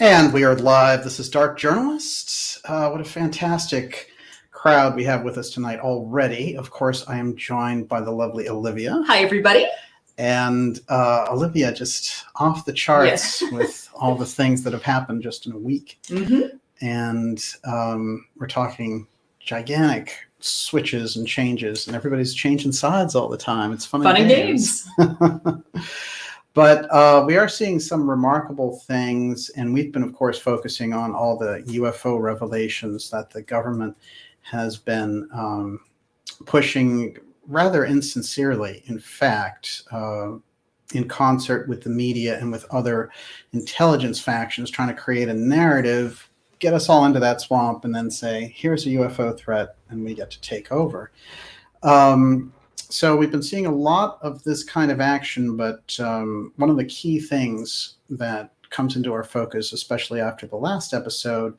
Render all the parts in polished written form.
And we are live. This is Dark Journalists. What a fantastic crowd we have with us tonight already. Of course, I am joined by the lovely Olivia. Hi, everybody. And Olivia, just off the charts with all the things that have happened just in a week. Mm-hmm. And we're talking gigantic switches and changes, and everybody's changing sides all the time. It's fun and games. But we are seeing some remarkable things, and we've been, of course, focusing on all the UFO revelations that the government has been pushing rather insincerely, in fact, in concert with the media and with other intelligence factions, trying to create a narrative, get us all into that swamp, and then say, here's a UFO threat, and we get to take over. So we've been seeing a lot of this kind of action, but one of the key things that comes into our focus, especially after the last episode,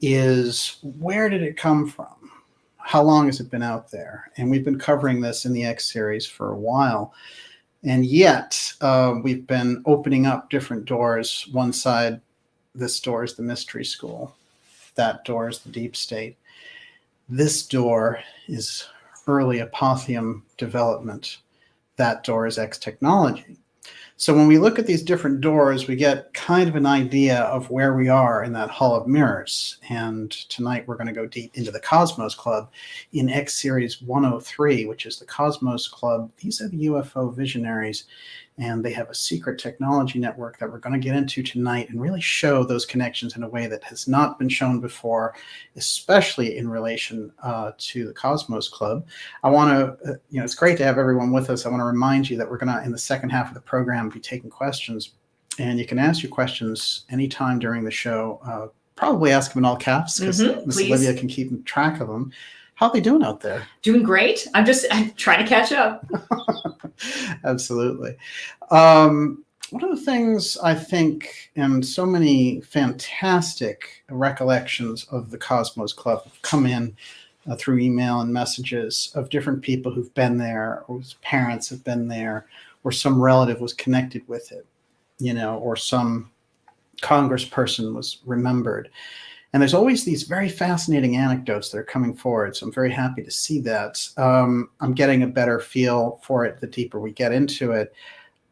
is where did it come from? How long has it been out there? And we've been covering this in the X series for a while. And yet we've been opening up different doors. One side, this door is the mystery school. That door is the deep state. This door is early apotheum development. That door is X technology. So when we look at these different doors, we get kind of an idea of where we are in that hall of mirrors. And tonight we're going to go deep into the Cosmos Club in X Series 103, which is the Cosmos Club. These are the UFO visionaries, and they have a secret technology network that we're going to get into tonight and really show those connections in a way that has not been shown before, especially in relation to the Cosmos Club. I want to, it's great to have everyone with us. I want to remind you that we're going to, in the second half of the program, be taking questions. And you can ask your questions anytime during the show. Probably ask them in all caps because Miss Olivia can keep track of them. How are they doing out there? Doing great. I'm trying to catch up. Absolutely. One of the things I think, and so many fantastic recollections of the Cosmos Club have come in through email and messages of different people who've been there, or whose parents have been there, or some relative was connected with it, or some congressperson was remembered. And there's always these very fascinating anecdotes that are coming forward. So I'm very happy to see that. I'm getting a better feel for it the deeper we get into it.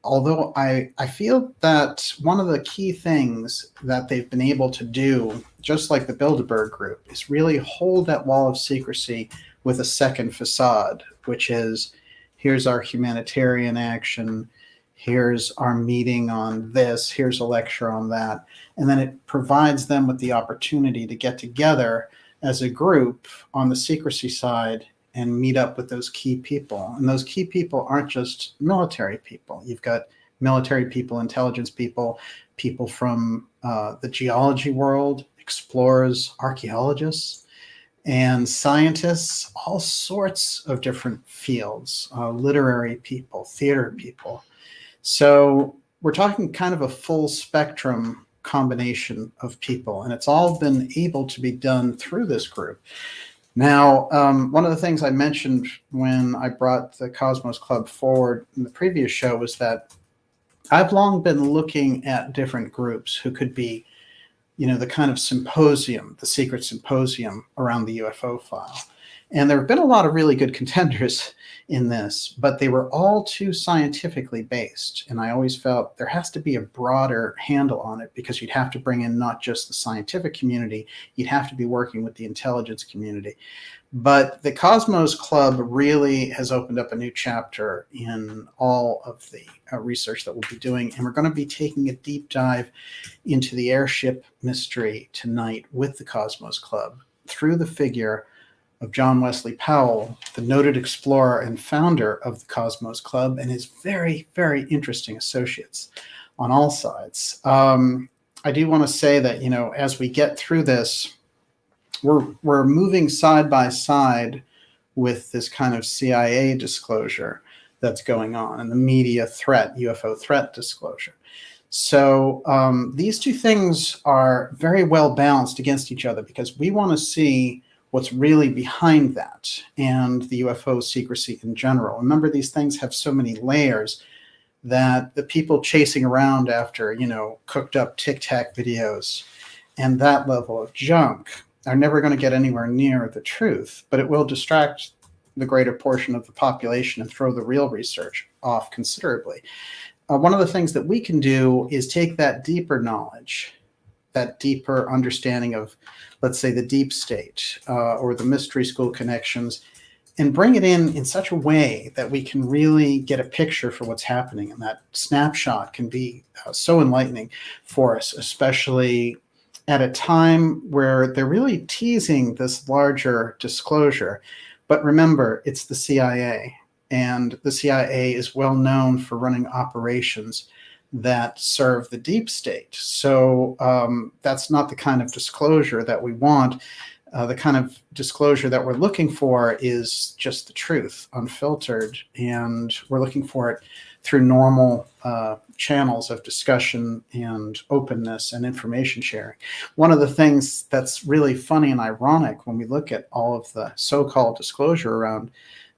Although I feel that one of the key things that they've been able to do, just like the Bilderberg Group, is really hold that wall of secrecy with a second facade, which is, here's our humanitarian action, here's our meeting on this, here's a lecture on that. And then it provides them with the opportunity to get together as a group on the secrecy side and meet up with those key people. And those key people aren't just military people. You've got military people, intelligence people, people from the geology world, explorers, archaeologists, and scientists, all sorts of different fields, literary people, theater people. So we're talking kind of a full spectrum combination of people, and it's all been able to be done through this group. Now, one of the things I mentioned when I brought the Cosmos Club forward in the previous show was that I've long been looking at different groups who could be, the kind of symposium, the secret symposium around the UFO file. And there have been a lot of really good contenders in this, but they were all too scientifically based. And I always felt there has to be a broader handle on it, because you'd have to bring in not just the scientific community, you'd have to be working with the intelligence community. But the Cosmos Club really has opened up a new chapter in all of the research that we'll be doing. And we're going to be taking a deep dive into the airship mystery tonight with the Cosmos Club through the figure of John Wesley Powell, the noted explorer and founder of the Cosmos Club, and his very, very interesting associates on all sides. I do want to say that, as we get through this, we're moving side by side with this kind of CIA disclosure that's going on, and the media threat, UFO threat disclosure. So these two things are very well balanced against each other, because we want to see what's really behind that and the UFO secrecy in general. Remember, these things have so many layers that the people chasing around after, cooked up Tic Tac videos and that level of junk are never going to get anywhere near the truth, but it will distract the greater portion of the population and throw the real research off considerably. One of the things that we can do is take that deeper knowledge, that deeper understanding of, let's say, the deep state or the mystery school connections, and bring it in such a way that we can really get a picture for what's happening. And that snapshot can be so enlightening for us, especially at a time where they're really teasing this larger disclosure. But remember, it's the CIA, and the CIA is well known for running operations that serve the deep state. So that's not the kind of disclosure that we want. The kind of disclosure that we're looking for is just the truth, unfiltered, and we're looking for it through normal channels of discussion and openness and information sharing. One of the things that's really funny and ironic when we look at all of the so-called disclosure around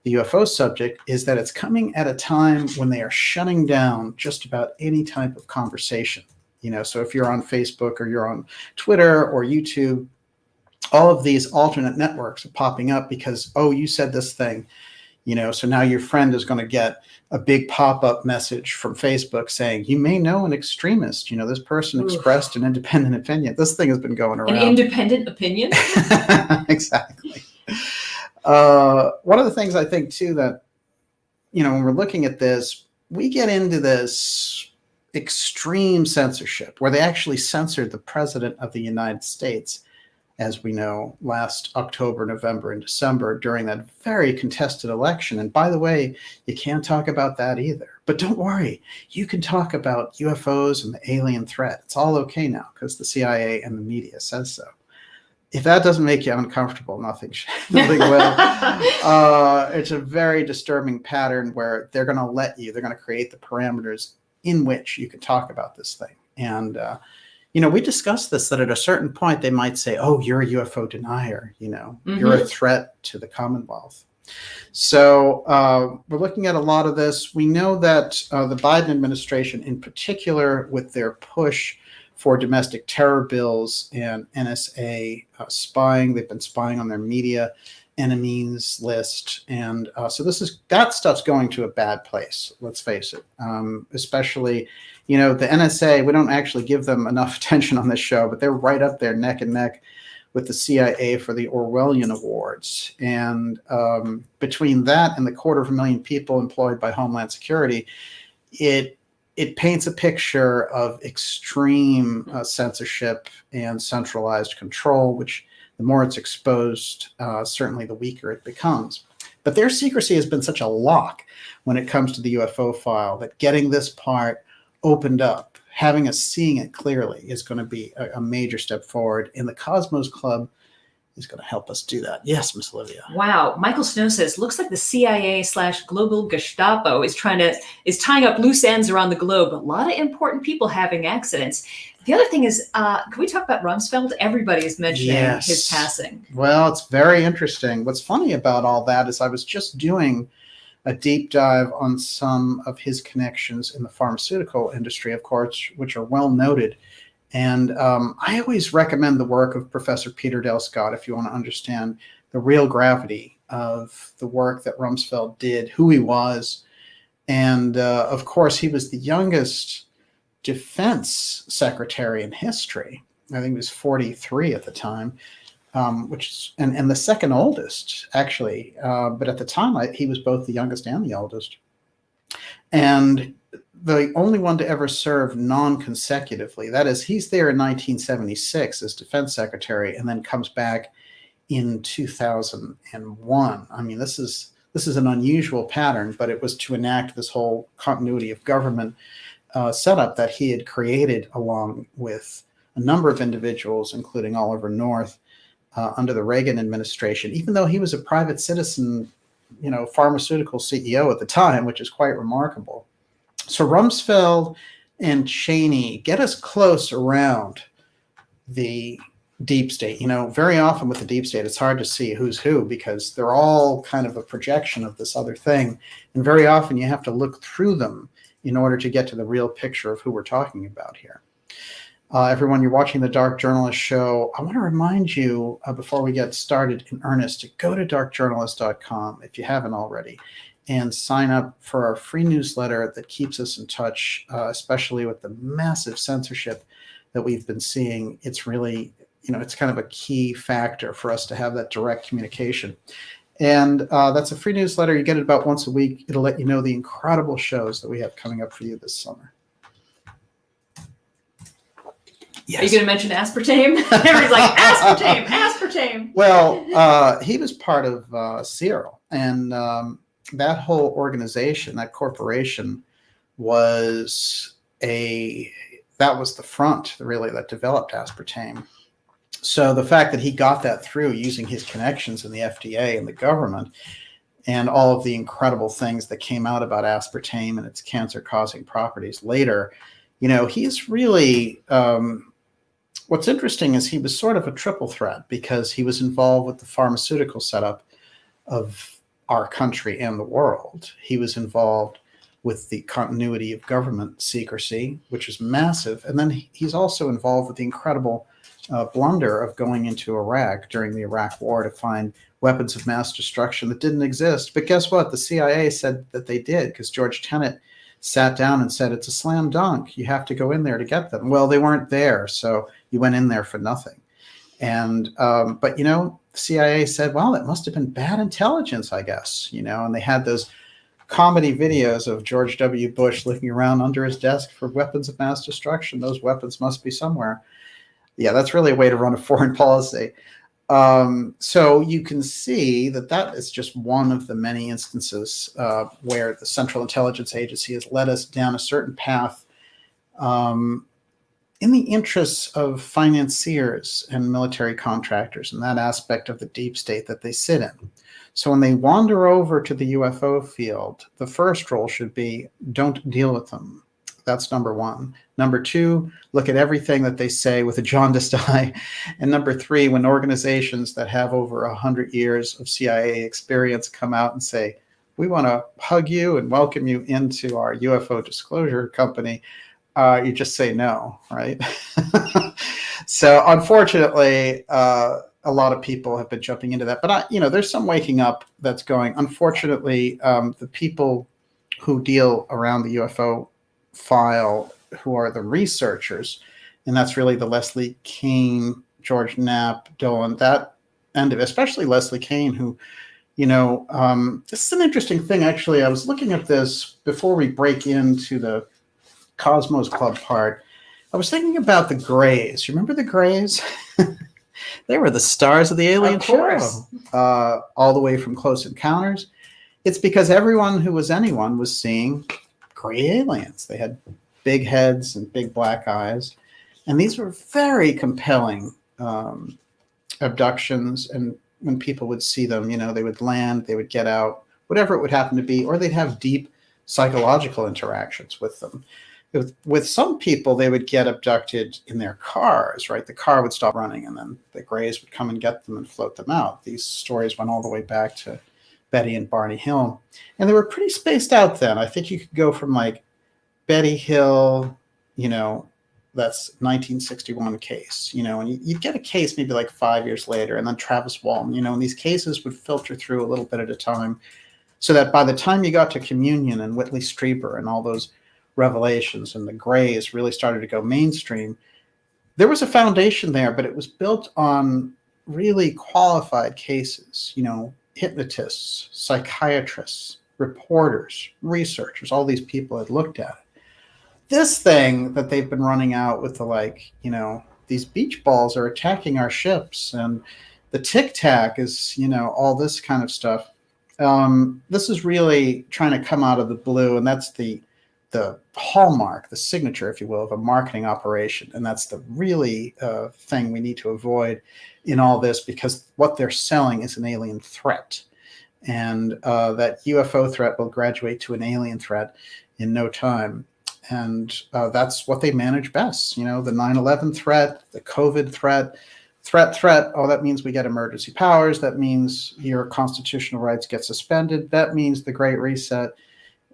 the UFO subject is that it's coming at a time when they are shutting down just about any type of conversation. So if you're on Facebook or you're on Twitter or YouTube, all of these alternate networks are popping up because, oh, you said this thing, so now your friend is going to get a big pop-up message from Facebook saying, you may know an extremist, this person expressed an independent opinion. This thing has been going around. An independent opinion? Exactly. One of the things I think too that, when we're looking at this, we get into this extreme censorship where they actually censored the president of the United States, as we know, last October, November, and December during that very contested election. And by the way, you can't talk about that either. But don't worry, you can talk about UFOs and the alien threat. It's all okay now because the CIA and the media says so. If that doesn't make you uncomfortable, nothing will. It's a very disturbing pattern where they're going to create the parameters in which you can talk about this thing. And, we discussed this, that at a certain point they might say, oh, you're a UFO denier, you're a threat to the Commonwealth. So we're looking at a lot of this. We know that the Biden administration in particular, with their push for domestic terror bills and NSA spying, they've been spying on their media enemies list. And so that stuff's going to a bad place, let's face it, especially the NSA. We don't actually give them enough attention on this show, but they're right up there neck and neck with the CIA for the Orwellian Awards. And between that and the 250,000 people employed by Homeland Security, it paints a picture of extreme censorship and centralized control, which the more it's exposed, certainly the weaker it becomes. But their secrecy has been such a lock when it comes to the UFO file that getting this part opened up, having us seeing it clearly, is going to be a major step forward. And the Cosmos Club is going to help us do that. Yes, Miss Olivia. Wow. Michael Snow says, looks like the CIA/global Gestapo is tying up loose ends around the globe. A lot of important people having accidents. The other thing is, can we talk about Rumsfeld? Everybody is mentioning his passing. Well, it's very interesting. What's funny about all that is I was just doing a deep dive on some of his connections in the pharmaceutical industry, of course, which are well noted. And I always recommend the work of Professor Peter Dale Scott if you want to understand the real gravity of the work that Rumsfeld did, who he was. And of course, he was the youngest defense secretary in history. I think he was 43 at the time, which is, and the second oldest, actually. But at the time, he was both the youngest and the oldest. And the only one to ever serve non-consecutively. That is, he's there in 1976 as defense secretary and then comes back in 2001. I mean, this is an unusual pattern, but it was to enact this whole continuity of government setup that he had created along with a number of individuals, including Oliver North, under the Reagan administration, even though he was a private citizen, pharmaceutical CEO at the time, which is quite remarkable. So Rumsfeld and Cheney get us close around the deep state. Very often with the deep state, it's hard to see who's who because they're all kind of a projection of this other thing. And very often you have to look through them in order to get to the real picture of who we're talking about here. Everyone, you're watching the Dark Journalist Show. I want to remind you, before we get started in earnest, to go to darkjournalist.com if you haven't already, and sign up for our free newsletter that keeps us in touch, especially with the massive censorship that we've been seeing. It's really, it's kind of a key factor for us to have that direct communication. And that's a free newsletter. You get it about once a week. It'll let you know the incredible shows that we have coming up for you this summer. Yes. Are you going to mention aspartame? Everybody's like, aspartame, aspartame. Well, he was part of CERL, and that whole organization, that corporation, was the front, really, that developed aspartame. So the fact that he got that through using his connections in the FDA and the government, and all of the incredible things that came out about aspartame and its cancer-causing properties later, he's really... What's interesting is he was sort of a triple threat, because he was involved with the pharmaceutical setup of our country and the world. He was involved with the continuity of government secrecy, which is massive. And then he's also involved with the incredible blunder of going into Iraq during the Iraq War to find weapons of mass destruction that didn't exist. But guess what? The CIA said that they did, because George Tenet sat down and said, it's a slam dunk. You have to go in there to get them. Well, they weren't there, so you went in there for nothing. And but the CIA said, well, it must have been bad intelligence, I guess, and they had those comedy videos of George W. Bush looking around under his desk for weapons of mass destruction. Those weapons must be somewhere. Yeah, that's really a way to run a foreign policy. So you can see that is just one of the many instances where the Central Intelligence Agency has led us down a certain path in the interests of financiers and military contractors and that aspect of the deep state that they sit in. So when they wander over to the UFO field, the first rule should be, don't deal with them. That's number one. Number two, look at everything that they say with a jaundiced eye. And number three, when organizations that have over 100 years of CIA experience come out and say, we want to hug you and welcome you into our UFO disclosure company, you just say no, right? So unfortunately, a lot of people have been jumping into that. But, there's some waking up that's going. Unfortunately, the people who deal around the UFO file, who are the researchers, and that's really the Leslie Kean, George Knapp, Dolan, that end of it, especially Leslie Kean, who, this is an interesting thing, actually. I was looking at this before we break into the Cosmos Club part. I was thinking about the Greys. You remember the Greys? They were the stars of the Alien show, all the way from Close Encounters. It's because everyone who was anyone was seeing gray aliens. They had big heads and big black eyes. And these were very compelling abductions. And when people would see them, they would land, they would get out, whatever it would happen to be, or they'd have deep psychological interactions with them. With some people, they would get abducted in their cars, right? The car would stop running, and then the Greys would come and get them and float them out. These stories went all the way back to Betty and Barney Hill. And they were pretty spaced out then. I think you could go from like Betty Hill, that's 1961 case, and you'd get a case maybe like 5 years later, and then Travis Walton, and these cases would filter through a little bit at a time, so that by the time you got to Communion and Whitley Strieber and all those revelations and the Greys really started to go mainstream, there was a foundation there, but it was built on really qualified cases, hypnotists, psychiatrists, reporters, researchers, all these people had looked at it. This thing that they've been running out with these beach balls are attacking our ships, and the Tic Tac is, all this kind of stuff. This is really trying to come out of the blue, and that's the hallmark, the signature, if you will, of a marketing operation. And that's the really thing we need to avoid in all this, because what they're selling is an alien threat. And that UFO threat will graduate to an alien threat in no time. And that's what they manage best. The 9/11 threat, the COVID threat. Oh, that means we get emergency powers. That means your constitutional rights get suspended. That means the Great Reset.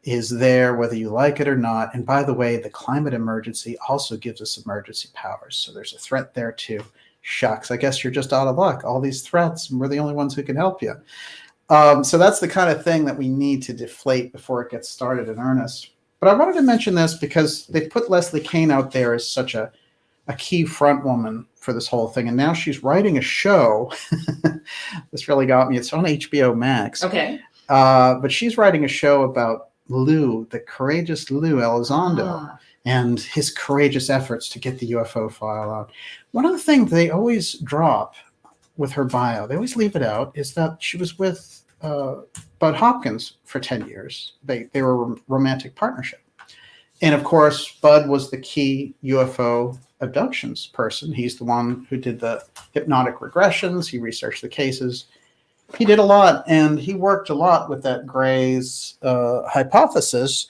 is there whether you like it or not. And by the way, the climate emergency also gives us emergency powers. So there's a threat there too. Shucks, I guess you're just out of luck. All these threats, and we're the only ones who can help you. So that's the kind of thing that we need to deflate before it gets started in earnest. But I wanted to mention this because they put Leslie Kean out there as such a key front woman for this whole thing. And now she's writing a show. This really got me. It's on HBO Max. Okay. But she's writing a show about Lou, the courageous Lou Elizondo, and his courageous efforts to get the UFO file out. One of the things they always drop with her bio, they always leave it out, is that she was with Bud Hopkins for 10 years. They were a romantic partnership. And of course, Bud was the key UFO abductions person. He's the one who did the hypnotic regressions. He researched the cases. He did a lot, and he worked a lot with that Gray's hypothesis,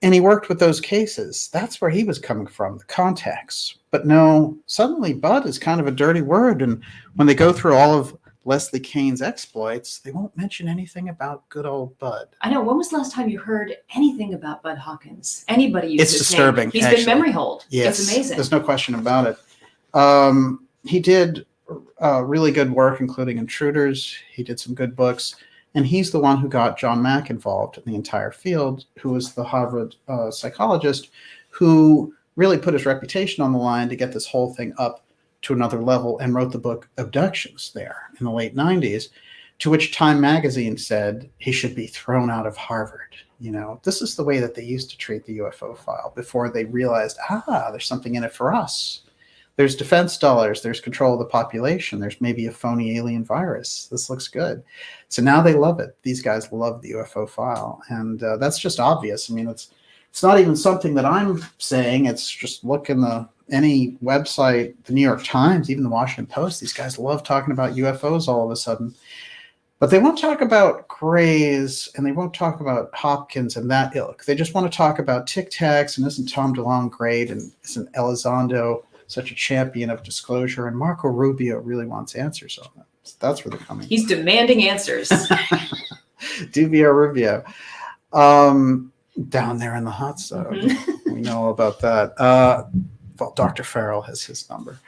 and he worked with those cases. That's where he was coming from, the contacts. But no, suddenly Bud is kind of a dirty word, and when they go through all of Leslie Kean's exploits, they won't mention anything about good old Bud. I know. When was the last time you heard anything about Bud Hawkins? Anybody use It's his disturbing, name? He's actually. been memory hold. Yes, It's amazing. there's no question about it. He did really good work, including Intruders. He did some good books. And he's the one who got John Mack involved in the entire field, who was the Harvard psychologist who really put his reputation on the line to get this whole thing up to another level and wrote the book Abductions there in the late 90s, to which Time magazine said he should be thrown out of Harvard. You know, this is the way that they used to treat the UFO file before they realized, there's something in it for us. There's defense dollars, there's control of the population, there's maybe a phony alien virus. This looks good. So now they love it. These guys love the UFO file. And that's just obvious. I mean, it's not even something that I'm saying. It's just look in any website, the New York Times, even the Washington Post. These guys love talking about UFOs all of a sudden. But they won't talk about Grays, and they won't talk about Hopkins and that ilk. They just want to talk about Tic Tacs, and isn't Tom DeLonge great, and isn't Elizondo such a champion of disclosure, and Marco Rubio really wants answers on that. So that's where they're coming. He's demanding answers. Dubio Rubio. Down there in the hot zone. Mm-hmm. We know about that. Well, Dr. Farrell has his number.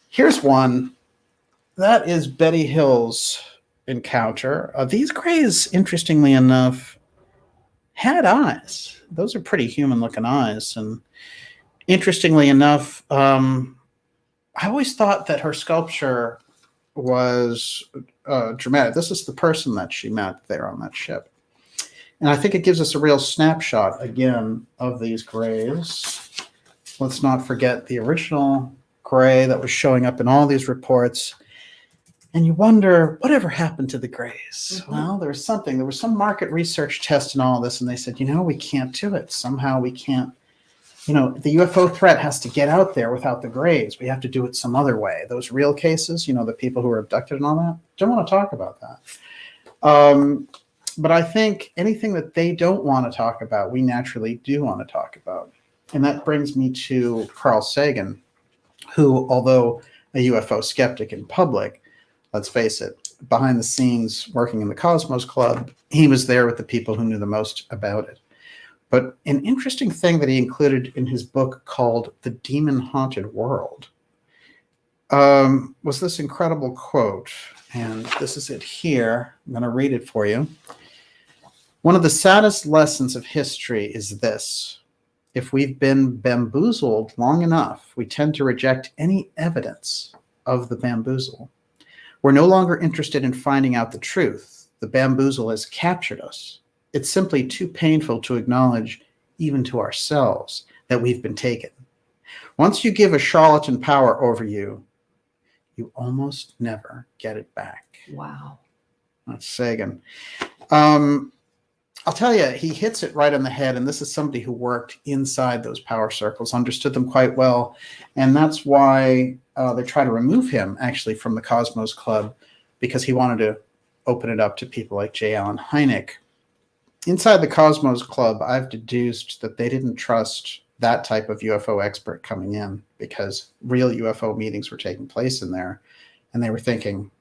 Here's one. That is Betty Hill's encounter. These Grays, interestingly enough, had eyes. Those are pretty human-looking eyes. And interestingly enough, I always thought that her sculpture was dramatic. This is the person that she met there on that ship. And I think it gives us a real snapshot, again, of these Grays. Let's not forget the original Gray that was showing up in all these reports. And you wonder, whatever happened to the Grays? Mm-hmm. Well, there was something. There was some market research test and all this, and they said, we can't do it. Somehow we can't. The UFO threat has to get out there without the Grays. We have to do it some other way. Those real cases, the people who were abducted and all that, don't want to talk about that. But I think anything that they don't want to talk about, we naturally do want to talk about. And that brings me to Carl Sagan, who, although a UFO skeptic in public, let's face it, behind the scenes working in the Cosmos Club, he was there with the people who knew the most about it. But an interesting thing that he included in his book called The Demon Haunted World was this incredible quote. And this is it here. I'm going to read it for you. One of the saddest lessons of history is this. If we've been bamboozled long enough, we tend to reject any evidence of the bamboozle. We're no longer interested in finding out the truth. The bamboozle has captured us. It's simply too painful to acknowledge, even to ourselves, that we've been taken. Once you give a charlatan power over you, you almost never get it back. Wow. That's Sagan. I'll tell you, he hits it right on the head, and this is somebody who worked inside those power circles, understood them quite well, and that's why they try to remove him, actually, from the Cosmos Club, because he wanted to open it up to people like J. Allen Hynek. Inside the Cosmos Club, I've deduced that they didn't trust that type of UFO expert coming in because real UFO meetings were taking place in there, and they were thinking,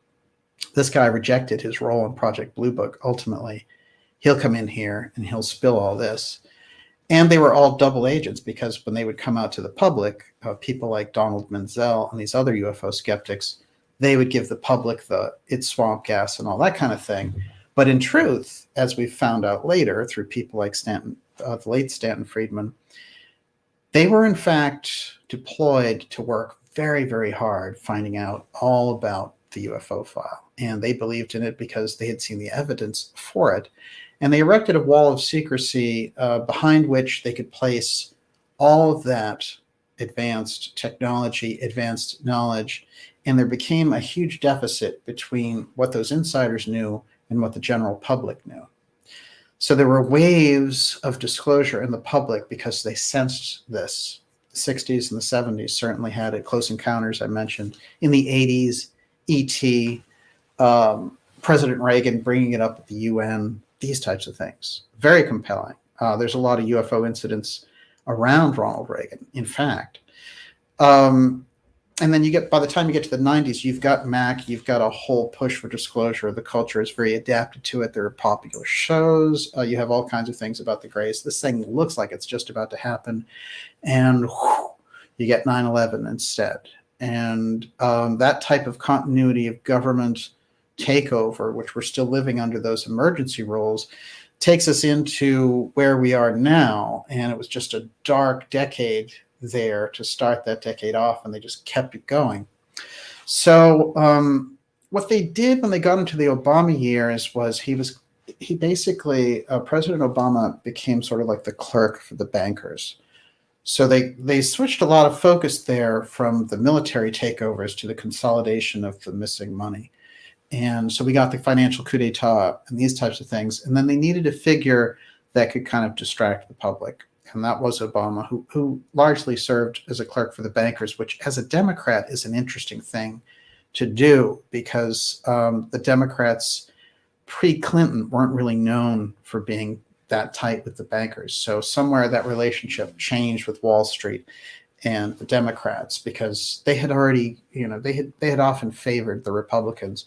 this guy rejected his role in Project Blue Book ultimately, he'll come in here and he'll spill all this. And they were all double agents, because when they would come out to the public, people like Donald Menzel and these other UFO skeptics, they would give the public it's swamp gas and all that kind of thing. But in truth, as we found out later through people like the late Stanton Friedman, they were in fact deployed to work very, very hard finding out all about the UFO file. And they believed in it because they had seen the evidence for it. And they erected a wall of secrecy behind which they could place all of that advanced technology, advanced knowledge. And there became a huge deficit between what those insiders knew and what the general public knew. So there were waves of disclosure in the public because they sensed this. The 60s and the 70s certainly had it. Close Encounters, I mentioned. In the 80s, E.T., President Reagan bringing it up at the UN, these types of things. Very compelling. There's a lot of UFO incidents around Ronald Reagan, in fact. And then by the time you get to the 90s, you've got Mac, you've got a whole push for disclosure. The culture is very adapted to it. There are popular shows. You have all kinds of things about the Greys. This thing looks like it's just about to happen. And you get 9/11 instead. And that type of continuity of government takeover, which we're still living under those emergency rules, takes us into where we are now. And it was just a dark decade there to start that decade off, and they just kept it going. So what they did when they got into the Obama years was he basically President Obama became sort of like the clerk for the bankers. So they switched a lot of focus there from the military takeovers to the consolidation of the missing money. And so we got the financial coup d'etat and these types of things. And then they needed a figure that could kind of distract the public. And that was Obama, who largely served as a clerk for the bankers, which as a Democrat is an interesting thing to do, because the Democrats pre-Clinton weren't really known for being that tight with the bankers. So somewhere that relationship changed with Wall Street and the Democrats, because they had already, they had often favored the Republicans.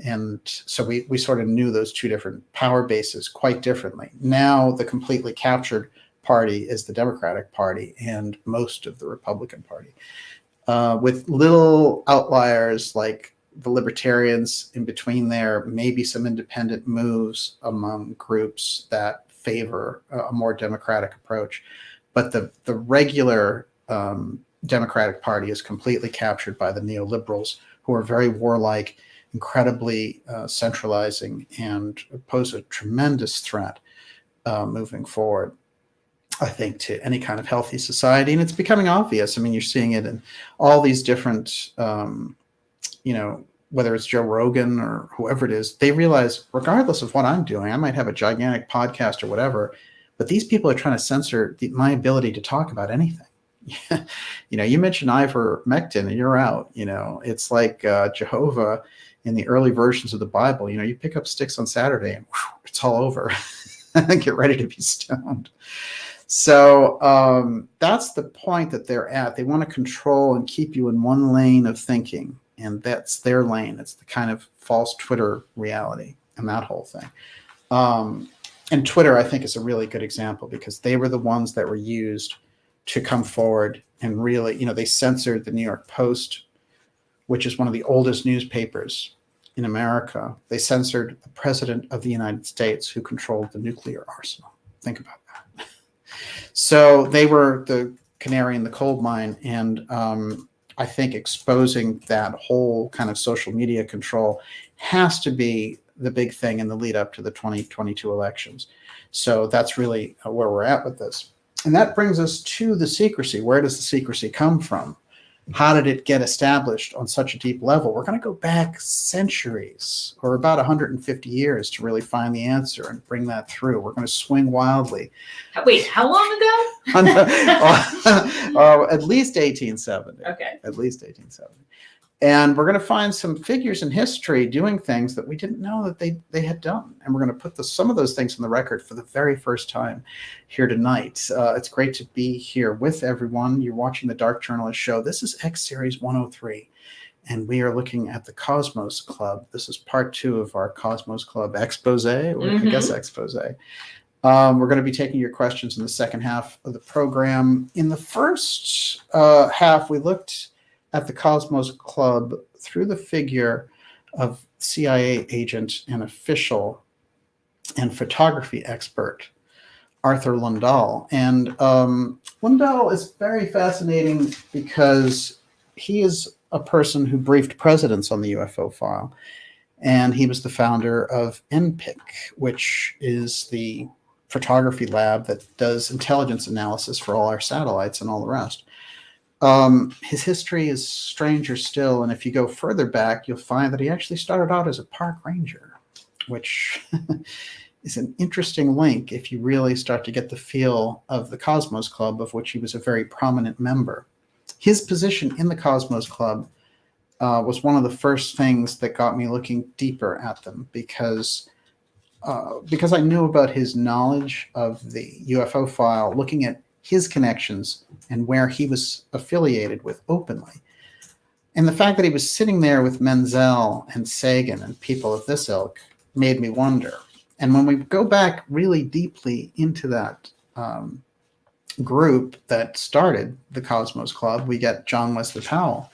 And so we sort of knew those two different power bases quite differently. Now the completely captured party is the Democratic Party and most of the Republican Party, with little outliers like the Libertarians in between there, maybe some independent moves among groups that favor a more democratic approach. But the regular Democratic Party is completely captured by the neoliberals, who are very warlike, incredibly centralizing, and pose a tremendous threat moving forward, I think, to any kind of healthy society. And it's becoming obvious. I mean, you're seeing it in all these different, whether it's Joe Rogan or whoever it is, they realize regardless of what I'm doing, I might have a gigantic podcast or whatever, but these people are trying to censor my ability to talk about anything. You mentioned ivermectin and you're out. It's like Jehovah in the early versions of the Bible. You pick up sticks on Saturday and it's all over. Get ready to be stoned. So that's the point that they're at. They want to control and keep you in one lane of thinking, and that's their lane. It's the kind of false Twitter reality and that whole thing. And Twitter, I think, is a really good example, because they were the ones that were used to come forward and really, they censored the New York Post, which is one of the oldest newspapers in America. They censored the president of the United States, who controlled the nuclear arsenal. Think about that. So they were the canary in the coal mine. And I think exposing that whole kind of social media control has to be the big thing in the lead up to the 2022 elections. So that's really where we're at with this. And that brings us to the secrecy. Where does the secrecy come from? How did it get established on such a deep level? We're going to go back centuries, or about 150 years, to really find the answer and bring that through. We're going to swing wildly. Wait, how long ago? At least 1870. Okay. At least 1870. And we're going to find some figures in history doing things that we didn't know that they had done. And we're going to put some of those things on the record for the very first time here tonight. It's great to be here with everyone. You're watching the Dark Journalist Show. This is X Series 103. and we are looking at the Cosmos Club. This is part 2 of our Cosmos Club expose, or I guess expose. We're going to be taking your questions in the second half of the program. In the first half, we looked at the Cosmos Club through the figure of CIA agent and official and photography expert Arthur Lundahl. And Lundahl is very fascinating because he is a person who briefed presidents on the UFO file. And he was the founder of NPIC, which is the photography lab that does intelligence analysis for all our satellites and all the rest. His history is stranger still. And if you go further back, you'll find that he actually started out as a park ranger, which is an interesting link if you really start to get the feel of the Cosmos Club, of which he was a very prominent member. His position in the Cosmos Club was one of the first things that got me looking deeper at them, because I knew about his knowledge of the UFO file, looking at his connections and where he was affiliated with openly. And the fact that he was sitting there with Menzel and Sagan and people of this ilk made me wonder. And when we go back really deeply into that group that started the Cosmos Club, we get John Wesley Powell.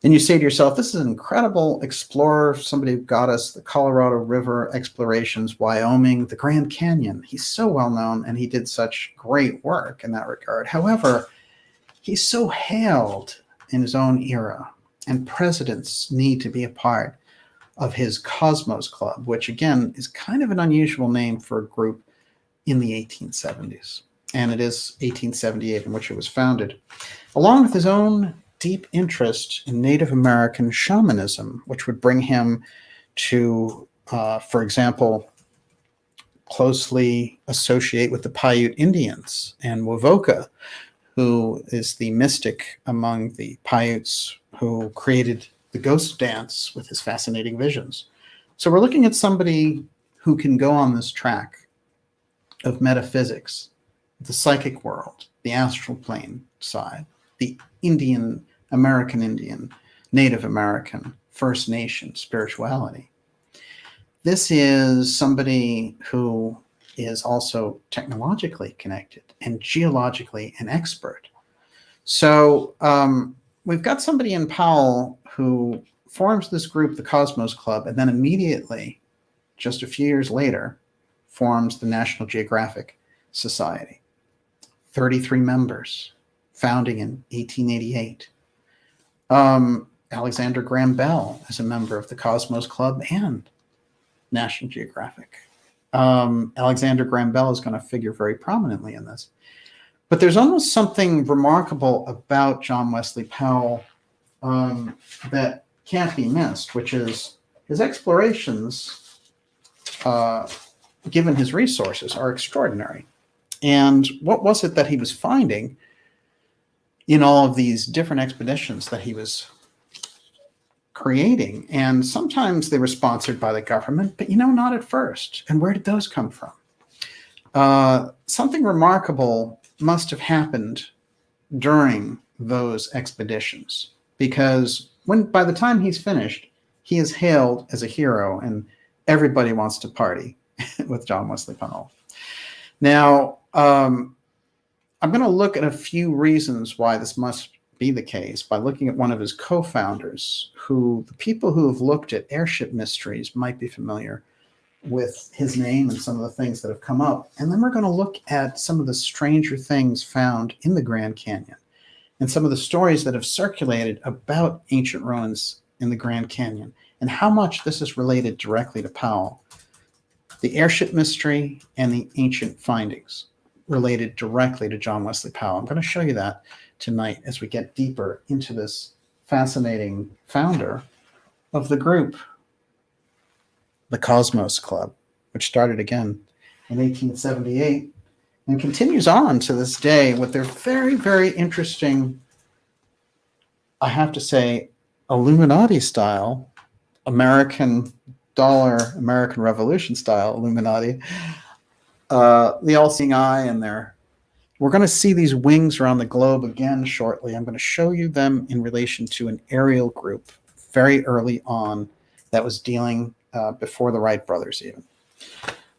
And you say to yourself, this is an incredible explorer, somebody who got us the Colorado River explorations, Wyoming, the Grand Canyon. He's so well known, and he did such great work in that regard. However, he's so hailed in his own era, and presidents need to be a part of his Cosmos Club, which again is kind of an unusual name for a group in the 1870s. And it is 1878 in which it was founded, along with his own deep interest in Native American shamanism, which would bring him to, for example, closely associate with the Paiute Indians and Wovoka, who is the mystic among the Paiutes who created the ghost dance with his fascinating visions. So we're looking at somebody who can go on this track of metaphysics, the psychic world, the astral plane side, the American Indian, Native American, First Nation spirituality. This is somebody who is also technologically connected and geologically an expert. So we've got somebody in Powell who forms this group, the Cosmos Club, and then immediately, just a few years later, forms the National Geographic Society. 33 members, founding in 1888. Alexander Graham Bell is a member of the Cosmos Club and National Geographic. Alexander Graham Bell is going to figure very prominently in this. But there's almost something remarkable about John Wesley Powell that can't be missed, which is his explorations, given his resources, are extraordinary. And what was it that he was finding in all of these different expeditions that he was creating? And sometimes they were sponsored by the government, but not at first. And where did those come from? Something remarkable must have happened during those expeditions, because by the time he's finished, he is hailed as a hero and everybody wants to party with John Wesley Powell. Now, I'm going to look at a few reasons why this must be the case by looking at one of his co-founders, who the people who have looked at airship mysteries might be familiar with his name and some of the things that have come up. And then we're going to look at some of the stranger things found in the Grand Canyon and some of the stories that have circulated about ancient ruins in the Grand Canyon and how much this is related directly to Powell. The airship mystery and the ancient findings related directly to John Wesley Powell. I'm going to show you that tonight as we get deeper into this fascinating founder of the group, the Cosmos Club, which started again in 1878 and continues on to this day with their very, very interesting, I have to say, Illuminati style, American dollar, American Revolution style Illuminati, the all-seeing eye and their we're going to see these wings around the globe again shortly. I'm going to show you them in relation to an aerial group very early on that was dealing before the Wright brothers even.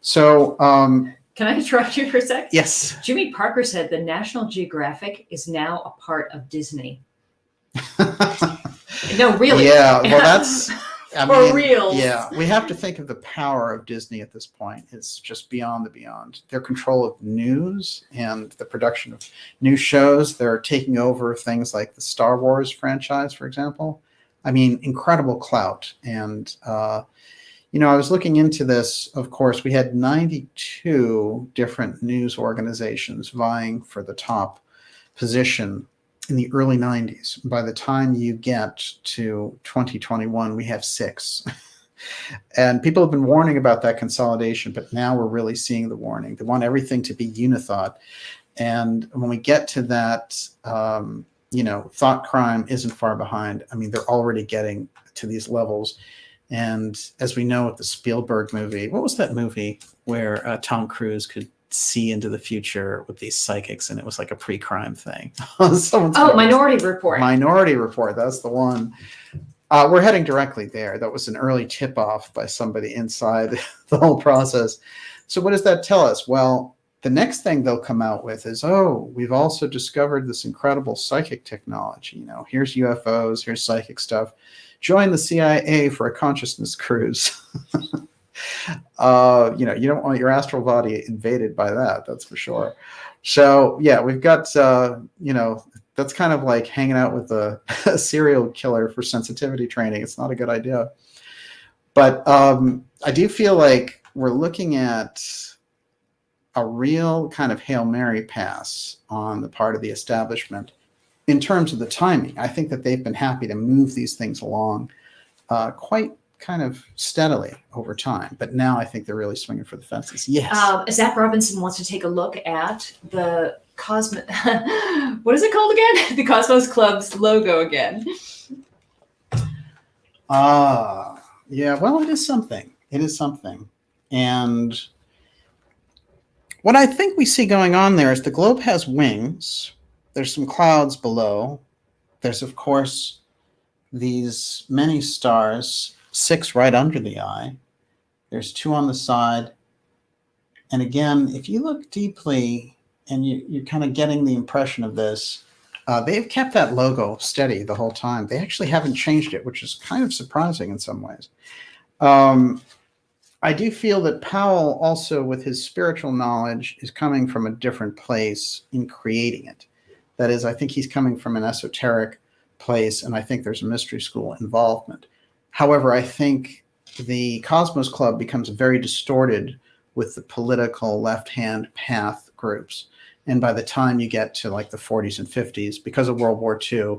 So, Can I interrupt you for a sec? yes. Jimmy Parker said the National Geographic is now a part of Disney. No, really. Yeah, well, that's For real. Yeah, we have to think of the power of Disney at this point. It's just beyond the beyond. Their control of news and the production of new shows. They're taking over things like the Star Wars franchise, for example. I mean, incredible clout. And, I was looking into this. Of course, we had 92 different news organizations vying for the top position in the early 90s. By the time you get to 2021, we have 6. And people have been warning about that consolidation, but now we're really seeing the warning. They want everything to be unithought. And when we get to that, thought crime isn't far behind. I mean, they're already getting to these levels. And as we know with the Spielberg movie, what was that movie where Tom Cruise could see into the future with these psychics, and it was like a pre-crime thing? Minority Report. Minority Report, that's the one. We're heading directly there. That was an early tip-off by somebody inside the whole process. So what does that tell us? Well, the next thing they'll come out with is, we've also discovered this incredible psychic technology. Here's UFOs, here's psychic stuff. Join the CIA for a consciousness cruise. You don't want your astral body invaded by that, that's for sure. So, yeah, we've got, that's kind of like hanging out with a serial killer for sensitivity training. It's not a good idea. But I do feel like we're looking at a real kind of Hail Mary pass on the part of the establishment in terms of the timing. I think that they've been happy to move these things along quite kind of steadily over time. But now I think they're really swinging for the fences. Yes. Zach Robinson wants to take a look at the what is it called again? The Cosmos Club's logo again. Yeah, well, it is something. It is something. And what I think we see going on there is the globe has wings. There's some clouds below. There's, of course, these many stars, 6 right under the eye. There's 2 on the side. And again, if you look deeply and you're kind of getting the impression of this, they've kept that logo steady the whole time. They actually haven't changed it, which is kind of surprising in some ways. I do feel that Powell also, with his spiritual knowledge, is coming from a different place in creating it. That is, I think he's coming from an esoteric place, and I think there's a mystery school involvement. However, I think the Cosmos Club becomes very distorted with the political left-hand path groups. And by the time you get to like the 40s and 50s, because of World War II,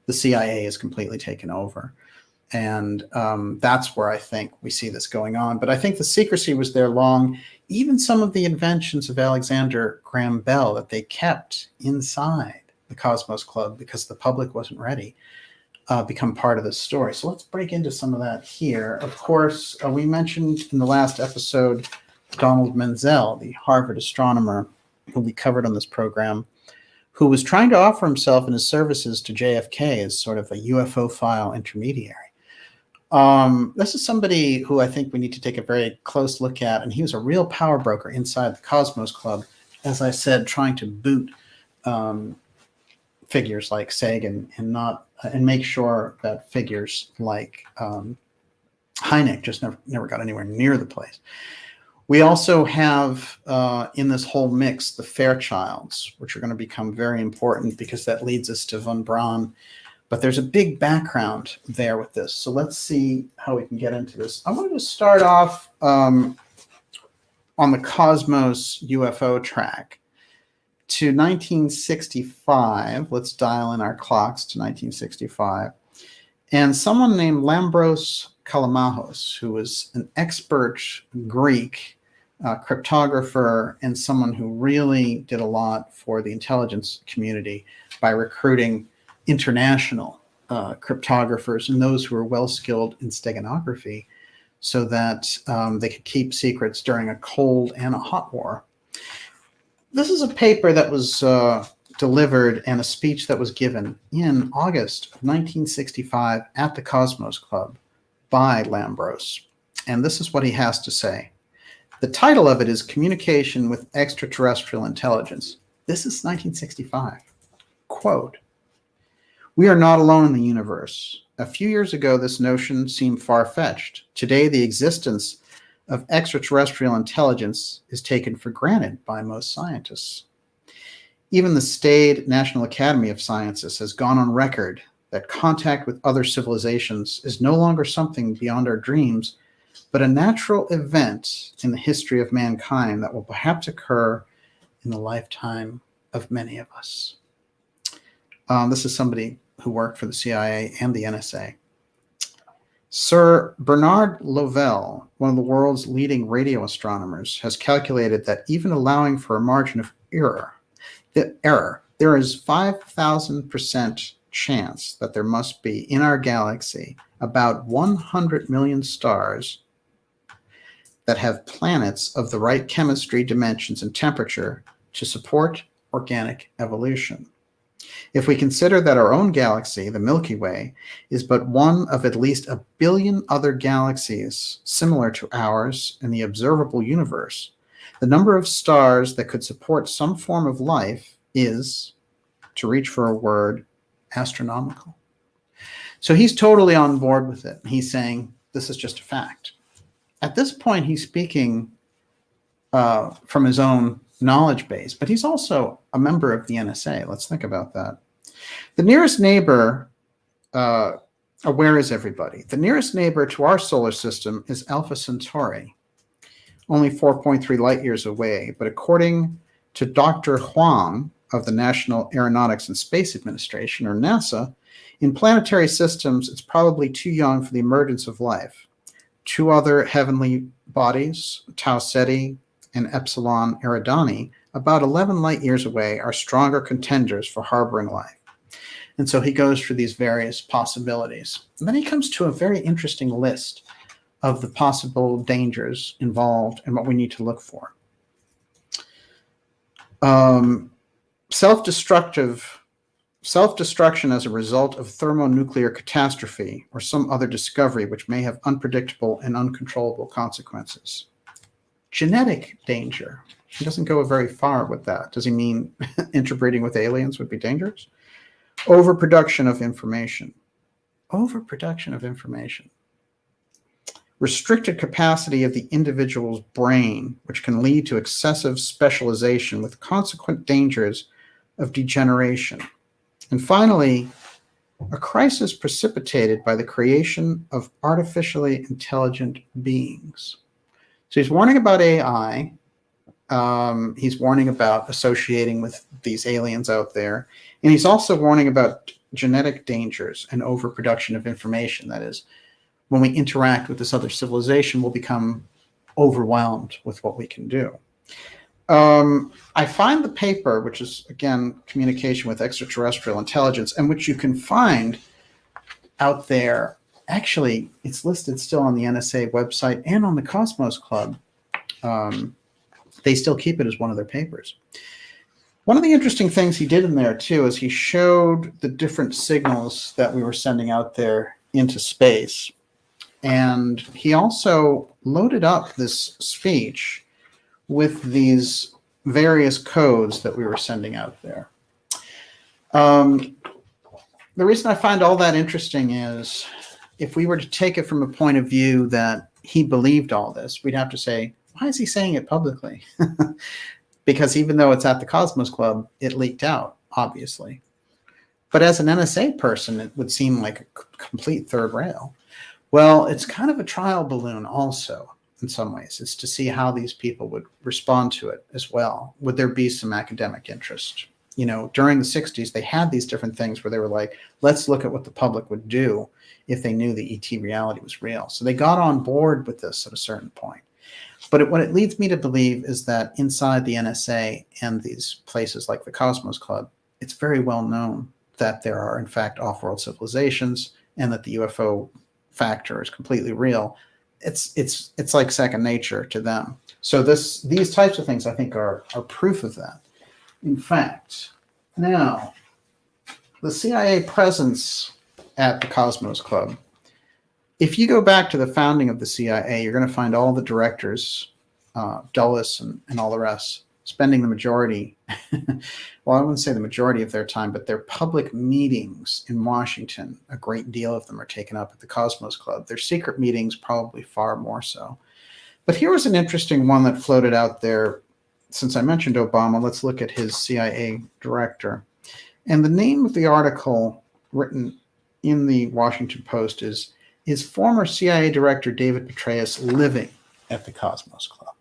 the CIA is completely taken over. And that's where I think we see this going on. But I think the secrecy was there long. Even some of the inventions of Alexander Graham Bell that they kept inside the Cosmos Club because the public wasn't ready become part of this story. So let's break into some of that here. Of course, we mentioned in the last episode Donald Menzel, the Harvard astronomer who we covered on this program, who was trying to offer himself and his services to JFK as sort of a UFO file intermediary. This is somebody who I think we need to take a very close look at, and he was a real power broker inside the Cosmos Club, as I said, trying to boot figures like Sagan and make sure that figures like Hynek just never got anywhere near the place. We also have in this whole mix the Fairchilds, which are going to become very important because that leads us to von Braun. But there's a big background there with this. So let's see how we can get into this. I wanted to start off on the Cosmos UFO track to 1965. Let's dial in our clocks to 1965. And someone named Lambros Kalamahos, who was an expert Greek cryptographer and someone who really did a lot for the intelligence community by recruiting international cryptographers and those who were well-skilled in steganography so that they could keep secrets during a cold and a hot war. This is a paper that was delivered and a speech that was given in August of 1965 at the Cosmos Club by Lambros. And this is what he has to say. The title of it is Communication with Extraterrestrial Intelligence. This is 1965. Quote, "We are not alone in the universe. A few years ago, this notion seemed far-fetched. Today, the existence of extraterrestrial intelligence is taken for granted by most scientists. Even the staid National Academy of Sciences has gone on record that contact with other civilizations is no longer something beyond our dreams, but a natural event in the history of mankind that will perhaps occur in the lifetime of many of us." This is somebody who worked for the CIA and the NSA. Sir Bernard Lovell, one of the world's leading radio astronomers, has calculated that even allowing for a margin of error, there is 5,000% chance that there must be in our galaxy about 100 million stars that have planets of the right chemistry, dimensions, and temperature to support organic evolution. If we consider that our own galaxy, the Milky Way, is but one of at least 1 billion other galaxies similar to ours in the observable universe, the number of stars that could support some form of life is, to reach for a word, astronomical. So he's totally on board with it. He's saying this is just a fact. At this point, he's speaking from his own knowledge base, but he's also a member of the NSA. Let's think about that. The nearest neighbor, where is everybody? The nearest neighbor to our solar system is Alpha Centauri, only 4.3 light years away. But according to Dr. Huang of the National Aeronautics and Space Administration, or NASA, in planetary systems, it's probably too young for the emergence of life. Two other heavenly bodies, Tau Ceti and Epsilon Eridani, about 11 light years away, are stronger contenders for harboring life. And so he goes through these various possibilities. And then he comes to a very interesting list of the possible dangers involved and what we need to look for. Self-destruction as a result of thermonuclear catastrophe or some other discovery which may have unpredictable and uncontrollable consequences. Genetic danger. He doesn't go very far with that. Does he mean interbreeding with aliens would be dangerous? Overproduction of information. Overproduction of information. Restricted capacity of the individual's brain, which can lead to excessive specialization with consequent dangers of degeneration. And finally, a crisis precipitated by the creation of artificially intelligent beings. So he's warning about AI. He's warning about associating with these aliens out there. And he's also warning about genetic dangers and overproduction of information. That is, when we interact with this other civilization, we'll become overwhelmed with what we can do. I find the paper, which is, again, Communication with Extraterrestrial Intelligence, and which you can find out there. Actually, it's listed still on the NSA website and on the Cosmos Club. They still keep it as one of their papers. One of the interesting things he did in there, too, is he showed the different signals that we were sending out there into space. And he also loaded up this speech with these various codes that we were sending out there. The reason I find all that interesting is if we were to take it from a point of view that he believed all this, we'd have to say, why is he saying it publicly? Because even though it's at the Cosmos Club, it leaked out, obviously. But as an NSA person, it would seem like a complete third rail. Well, it's kind of a trial balloon also, in some ways. It's to see how these people would respond to it as well. Would there be some academic interest? You know, during the 60s, they had these different things where they were like, let's look at what the public would do if they knew the ET reality was real. So they got on board with this at a certain point. But what it leads me to believe is that inside the NSA and these places like the Cosmos Club, it's very well known that there are, in fact, off-world civilizations and that the UFO factor is completely real. it's like second nature to them. So these types of things I think are proof of that. In fact, now the CIA presence at the Cosmos Club. If you go back to the founding of the CIA, you're going to find all the directors, Dulles and all the rest, spending the majority, well, I wouldn't say the majority of their time, but their public meetings in Washington, a great deal of them are taken up at the Cosmos Club. Their secret meetings, probably far more so. But here was an interesting one that floated out there. Since I mentioned Obama, let's look at his CIA director. And the name of the article written in the Washington Post is former CIA Director David Petraeus living at the Cosmos Club?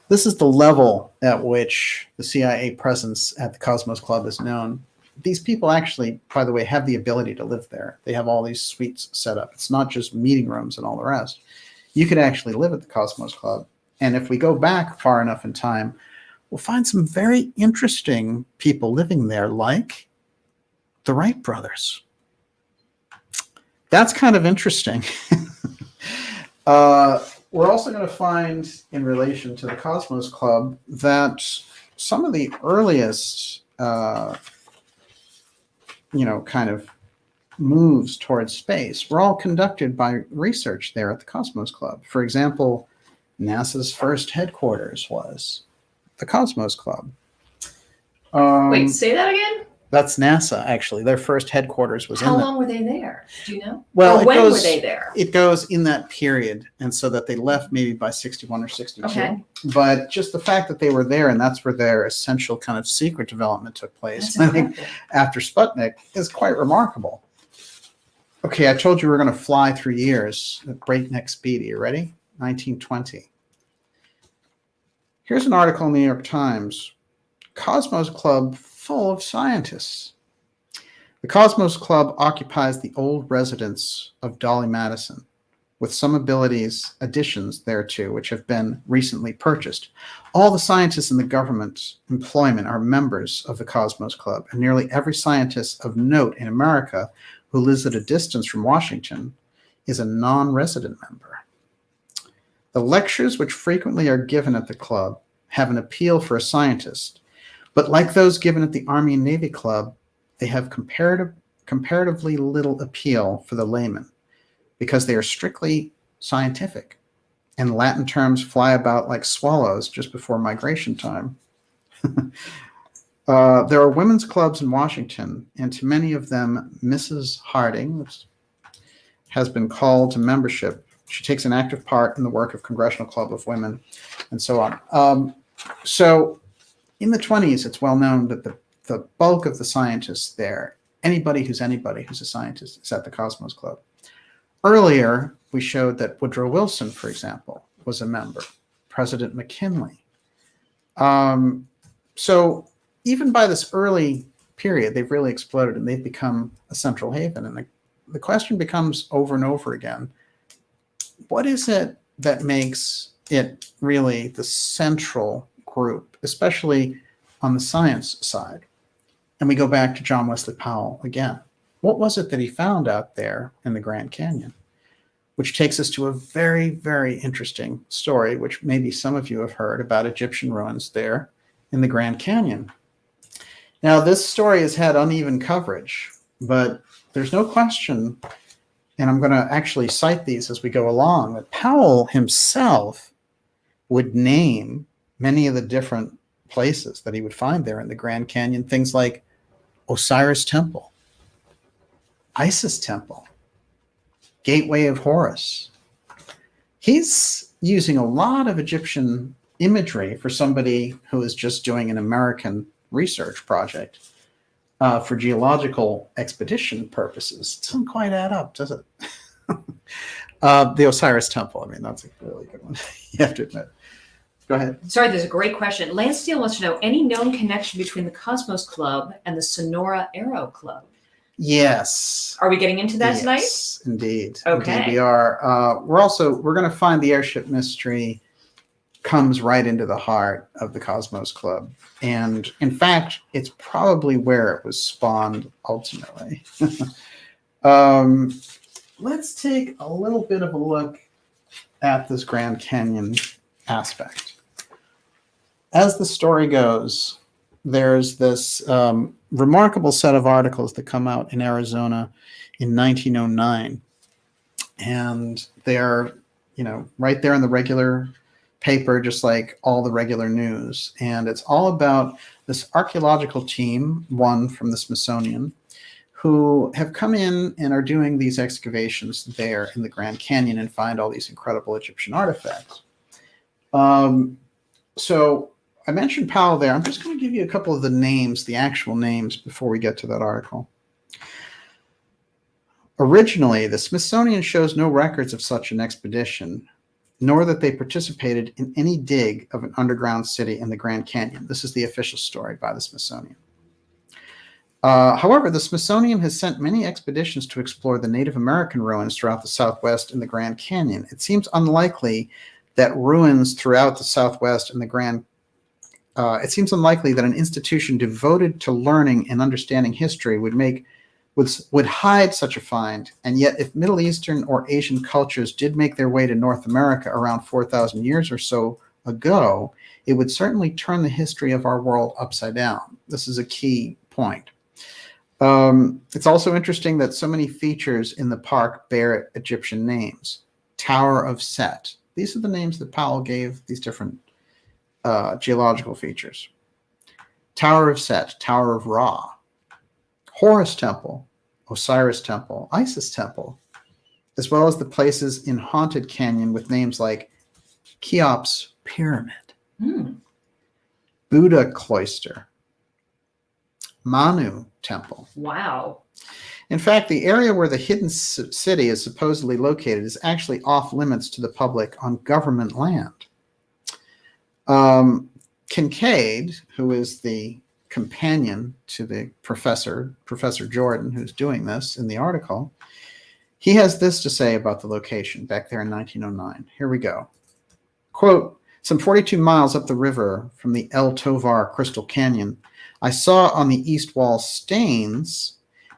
This is the level at which the CIA presence at the Cosmos Club is known. These people actually, by the way, have the ability to live there. They have all these suites set up. It's not just meeting rooms and all the rest. You could actually live at the Cosmos Club. And if we go back far enough in time, we'll find some very interesting people living there, like the Wright brothers. That's kind of interesting. We're also going to find, in relation to the Cosmos Club, that some of the earliest, kind of moves towards space were all conducted by research there at the Cosmos Club. For example, NASA's first headquarters was the Cosmos Club. Wait, say that again? That's NASA, actually. Their first headquarters was in How there. long were they there? Do you know? Well, Or when were they there? It goes in that period, and so that they left maybe by 61 or 62. Okay. But just the fact that they were there, and that's where their essential kind of secret development took place, That's I think, incredible. after Sputnik, is quite remarkable. Okay, I told you we're going to fly through years at breakneck speed. Are you ready? 1920. Here's an article in the New York Times. Cosmos Club full of scientists. The Cosmos Club occupies the old residence of Dolly Madison, with some additions thereto, which have been recently purchased. All the scientists in the government's employment are members of the Cosmos Club, and nearly every scientist of note in America who lives at a distance from Washington is a non-resident member. The lectures which frequently are given at the club have an appeal for a scientist, but like those given at the Army and Navy Club, they have comparatively little appeal for the layman because they are strictly scientific, and Latin terms fly about like swallows just before migration time. There are women's clubs in Washington, and to many of them, Mrs. Harding has been called to membership. She takes an active part in the work of Congressional Club of Women, and so on. So in the 20s, it's well known that the bulk of the scientists there, anybody who's a scientist, is at the Cosmos Club. Earlier, we showed that Woodrow Wilson, for example, was a member, President McKinley. So even by this early period, they've really exploded and they've become a central haven. And the question becomes over and over again, what is it that makes it really the central group, especially on the science side? And we go back to John Wesley Powell again. What was it that he found out there in the Grand Canyon? Which takes us to a very, very interesting story, which maybe some of you have heard about Egyptian ruins there in the Grand Canyon. Now, this story has had uneven coverage, but there's no question, and I'm going to actually cite these as we go along, that Powell himself would name many of the different places that he would find there in the Grand Canyon, things like Osiris Temple, Isis Temple, Gateway of Horus. He's using a lot of Egyptian imagery for somebody who is just doing an American research project for geological expedition purposes. It doesn't quite add up, does it? The Osiris Temple, I mean, that's a really good one. You have to admit. Go ahead. Sorry, there's a great question. Lance Steele wants to know any known connection between the Cosmos Club and the Sonora Aero Club. Yes. Are we getting into that tonight? Yes, indeed. Okay. Indeed we are. We're going to find the airship mystery comes right into the heart of the Cosmos Club. And in fact, it's probably where it was spawned ultimately. Let's take a little bit of a look at this Grand Canyon aspect. As the story goes, there's this remarkable set of articles that come out in Arizona in 1909. And they're, right there in the regular paper, just like all the regular news. And it's all about this archaeological team, one from the Smithsonian, who have come in and are doing these excavations there in the Grand Canyon and find all these incredible Egyptian artifacts. So I mentioned Powell there. I'm just going to give you a couple of the names, the actual names, before we get to that article. Originally, the Smithsonian shows no records of such an expedition, nor that they participated in any dig of an underground city in the Grand Canyon. This is the official story by the Smithsonian. However, the Smithsonian has sent many expeditions to explore the Native American ruins throughout the Southwest and the Grand Canyon. It seems unlikely that ruins throughout the Southwest and the Grand it seems unlikely that an institution devoted to learning and understanding history would hide such a find. And yet, if Middle Eastern or Asian cultures did make their way to North America around 4,000 years or so ago, it would certainly turn the history of our world upside down. This is a key point. It's also interesting that so many features in the park bear Egyptian names. Tower of Set. These are the names that Powell gave these different geological features. Tower of Set, Tower of Ra, Horus Temple, Osiris Temple, Isis Temple, as well as the places in Haunted Canyon with names like Cheops Pyramid, Buddha Cloister, Manu Temple. Wow. In fact, the area where the hidden city is supposedly located is actually off limits to the public on government land. Kincaid, who is the companion to the Professor Jordan, who's doing this in the article, he has this to say about the location back there in 1909. Here we go. Quote, some 42 miles up the river from the El Tovar Crystal Canyon, I saw on the east wall stains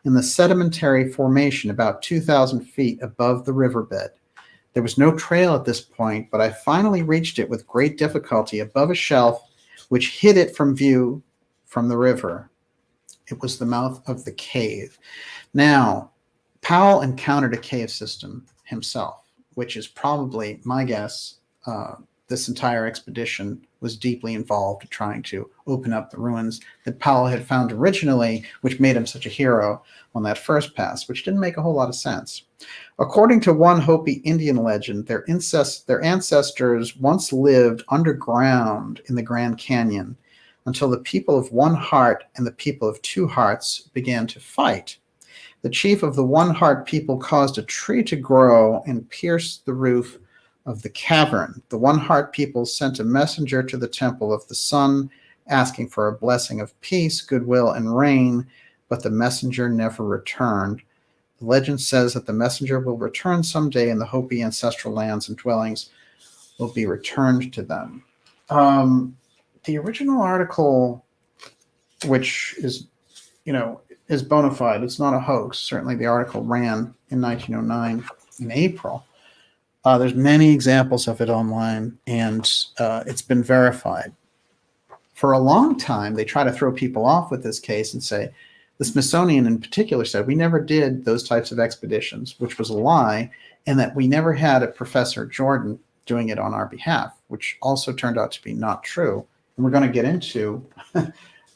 in the sedimentary formation about 2,000 feet above the riverbed. There was no trail at this point, but I finally reached it with great difficulty above a shelf which hid it from view from the river. It was the mouth of the cave. Now, Powell encountered a cave system himself, which is probably, my guess, this entire expedition was deeply involved in trying to open up the ruins that Powell had found originally, which made him such a hero on that first pass, which didn't make a whole lot of sense. According to one Hopi Indian legend, their ancestors once lived underground in the Grand Canyon until the people of One Heart and the people of Two Hearts began to fight. The chief of the One Heart people caused a tree to grow and pierce the roof of the cavern. The One Heart people sent a messenger to the Temple of the Sun, asking for a blessing of peace, goodwill, and rain, but the messenger never returned. The legend says that the messenger will return someday and the Hopi ancestral lands and dwellings will be returned to them. The original article, which is, is bona fide, it's not a hoax. Certainly the article ran in 1909 in April. There's many examples of it online, and it's been verified. For a long time, they try to throw people off with this case and say, the Smithsonian in particular said, we never did those types of expeditions, which was a lie, and that we never had a Professor Jordan doing it on our behalf, which also turned out to be not true. And we're going to get into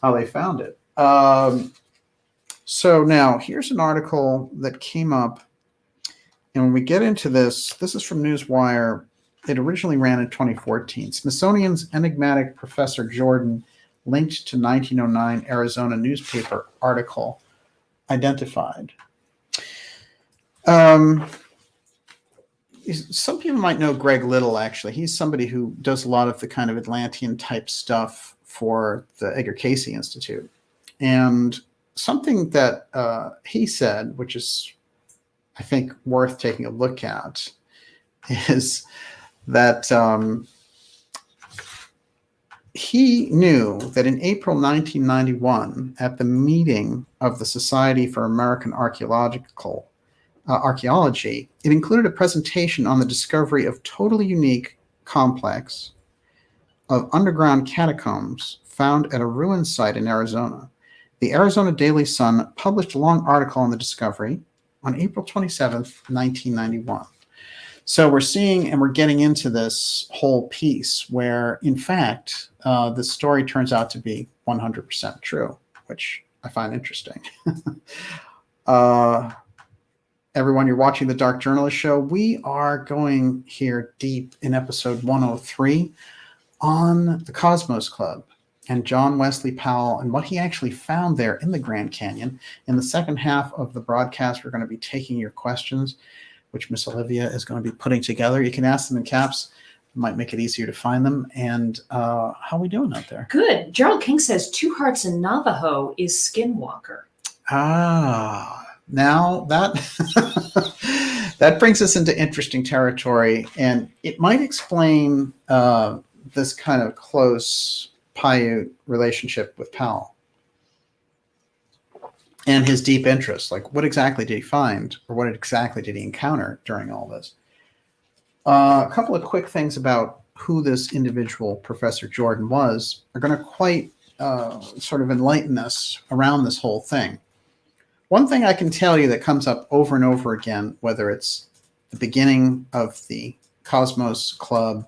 how they found it. So now here's an article that came up. And when we get into this, this is from Newswire. It originally ran in 2014. Smithsonian's enigmatic Professor Jordan linked to 1909 Arizona newspaper article identified. Some people might know Greg Little, actually. He's somebody who does a lot of the kind of Atlantean type stuff for the Edgar Cayce Institute. And something that he said, which is, I think, worth taking a look at, is that he knew that in April 1991, at the meeting of the Society for American Archaeological, archaeology, it included a presentation on the discovery of totally unique complex of underground catacombs found at a ruin site in Arizona. The Arizona Daily Sun published a long article on the discovery on April 27th, 1991. So we're seeing and we're getting into this whole piece where, in fact, the story turns out to be 100% true, which I find interesting. Everyone, you're watching the Dark Journalist Show. We are going here deep in episode 103 on the Cosmos Club and John Wesley Powell and what he actually found there in the Grand Canyon. In the second half of the broadcast, we're going to be taking your questions, which Miss Olivia is going to be putting together. You can ask them in caps. It might make it easier to find them. And how are we doing out there? Good. Gerald King says Two Hearts in Navajo is Skinwalker. Now that that brings us into interesting territory, and it might explain this kind of close Paiute relationship with Powell and his deep interest. Like, what exactly did he find, or what exactly did he encounter during all this? A couple of quick things about who this individual, Professor Jordan, was, are going to quite sort of enlighten us around this whole thing. One thing I can tell you that comes up over and over again, whether it's the beginning of the Cosmos Club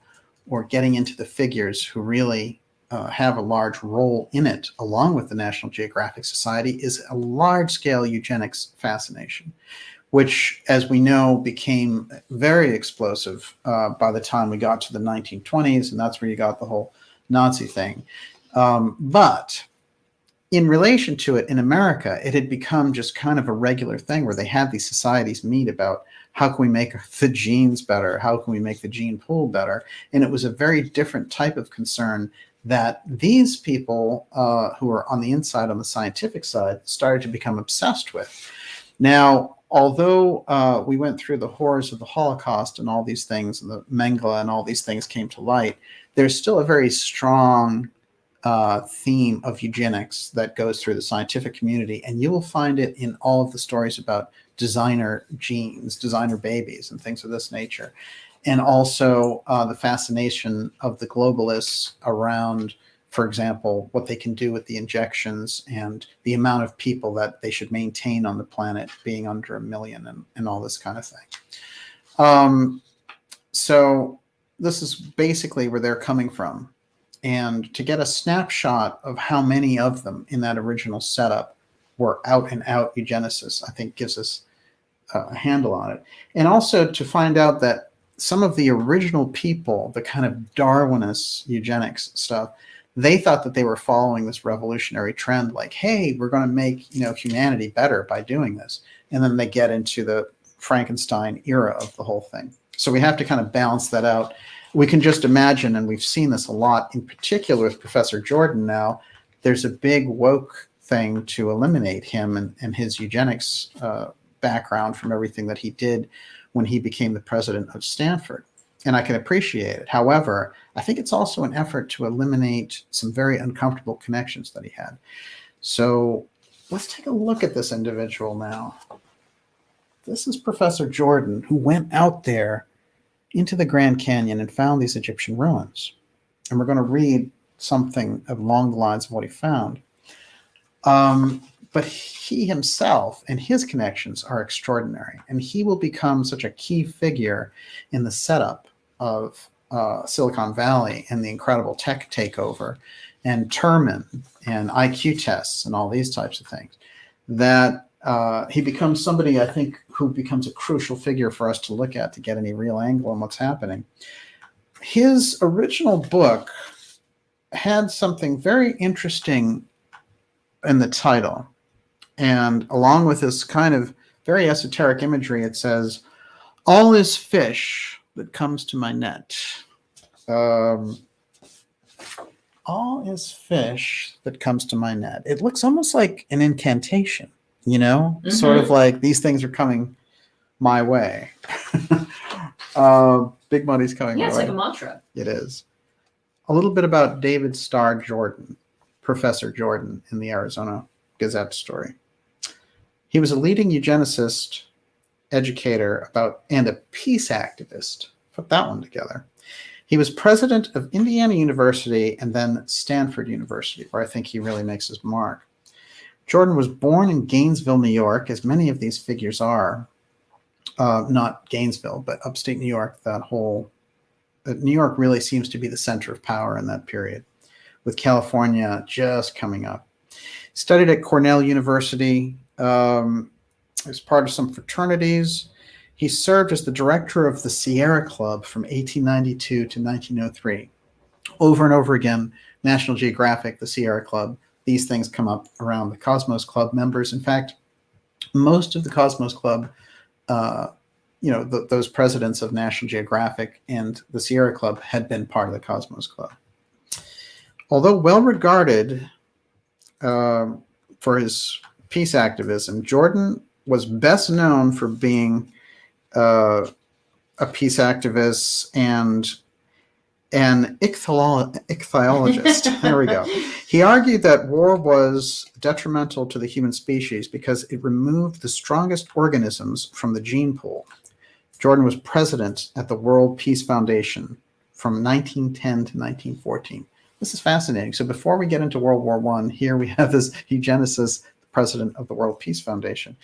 or getting into the figures who really have a large role in it, along with the National Geographic Society, is a large-scale eugenics fascination, which, as we know, became very explosive by the time we got to the 1920s, and that's where you got the whole Nazi thing. But in relation to it in America, it had become just kind of a regular thing where they had these societies meet about how can we make the genes better? How can we make the gene pool better? And it was a very different type of concern that these people who are on the inside, on the scientific side, started to become obsessed with. Now, although we went through the horrors of the Holocaust and all these things, and the Mengele and all these things came to light, there's still a very strong theme of eugenics that goes through the scientific community, and you will find it in all of the stories about designer genes, designer babies, and things of this nature. And also the fascination of the globalists around, for example, what they can do with the injections and the amount of people that they should maintain on the planet being under 1 million and all this kind of thing. So this is basically where they're coming from. And to get a snapshot of how many of them in that original setup were out and out eugenicists, I think gives us a handle on it. And also to find out that some of the original people, the kind of Darwinist eugenics stuff, they thought that they were following this revolutionary trend, like, hey, we're going to make, humanity better by doing this. And then they get into the Frankenstein era of the whole thing. So we have to kind of balance that out. We can just imagine, and we've seen this a lot, in particular with Professor Jordan now, there's a big woke thing to eliminate him and his eugenics background from everything that he did when he became the president of Stanford. And I can appreciate it. However, I think it's also an effort to eliminate some very uncomfortable connections that he had. So let's take a look at this individual now. This is Professor Jordan, who went out there into the Grand Canyon and found these Egyptian ruins. And we're going to read something along the lines of what he found. But he himself and his connections are extraordinary. And he will become such a key figure in the setup of Silicon Valley and the incredible tech takeover and Terman and IQ tests and all these types of things, that he becomes somebody, I think, who becomes a crucial figure for us to look at to get any real angle on what's happening. His original book had something very interesting in the title. And along with this kind of very esoteric imagery, it says, "All is fish that comes to my net." All is fish that comes to my net. It looks almost like an incantation. Sort of like these things are coming my way. Big money's coming my way. Yeah, it's like a mantra. It is. A little bit about David Starr Jordan, Professor Jordan, in the Arizona Gazette story. He was a leading eugenicist educator and a peace activist. Put that one together. He was president of Indiana University and then Stanford University, where I think he really makes his mark. Jordan was born in Gainesville, New York, as many of these figures are. Not Gainesville, but upstate New York. New York really seems to be the center of power in that period, with California just coming up. Studied at Cornell University. Was part of some fraternities. He served as the director of the Sierra Club from 1892 to 1903. Over and over again, National Geographic, the Sierra Club, these things come up around the Cosmos Club members. In fact, most of the Cosmos Club, those presidents of National Geographic and the Sierra Club had been part of the Cosmos Club. Although well regarded for his peace activism, Jordan was best known for being a peace activist and an ichthyologist. There we go. He argued that war was detrimental to the human species because it removed the strongest organisms from the gene pool. Jordan was president at the World Peace Foundation from 1910 to 1914. This is fascinating. So before we get into World War I, here we have this eugenicist, president of the World Peace Foundation.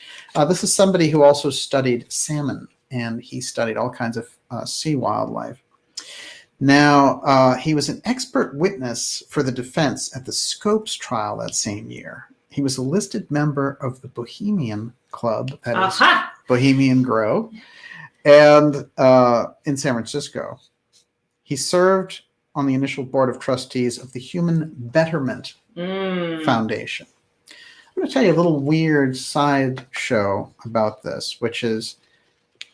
This is somebody who also studied salmon, and he studied all kinds of sea wildlife. Now, he was an expert witness for the defense at the Scopes trial that same year. He was a listed member of the Bohemian Club, that is Bohemian Grove, and in San Francisco. He served on the initial board of trustees of the Human Betterment Foundation. I'm going to tell you a little weird side show about this, which is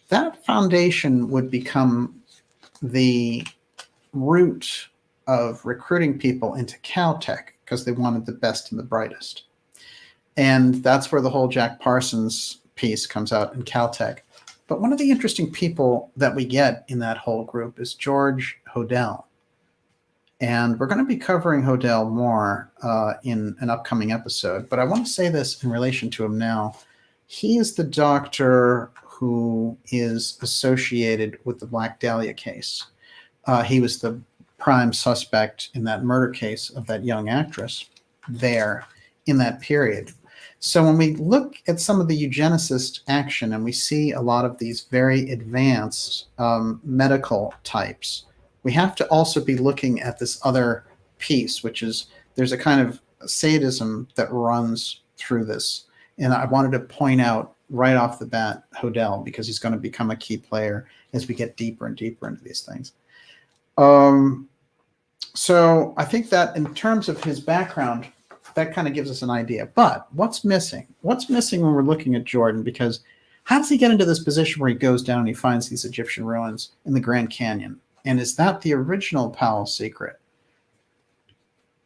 that foundation would become the root of recruiting people into Caltech because they wanted the best and the brightest. And that's where the whole Jack Parsons piece comes out in Caltech. But one of the interesting people that we get in that whole group is George Hodel. And we're going to be covering Hodel more in an upcoming episode. But I want to say this in relation to him now. He is the doctor who is associated with the Black Dahlia case. He was the prime suspect in that murder case of that young actress there in that period. So when we look at some of the eugenicist action and we see a lot of these very advanced medical types, we have to also be looking at this other piece, which is there's a kind of sadism that runs through this. And I wanted to point out right off the bat Hodel, because he's going to become a key player as we get deeper and deeper into these things. So I think that in terms of his background, that kind of gives us an idea. But what's missing? What's missing when we're looking at Jordan? Because how does he get into this position where he goes down and he finds these Egyptian ruins in the Grand Canyon? And is that the original Powell secret?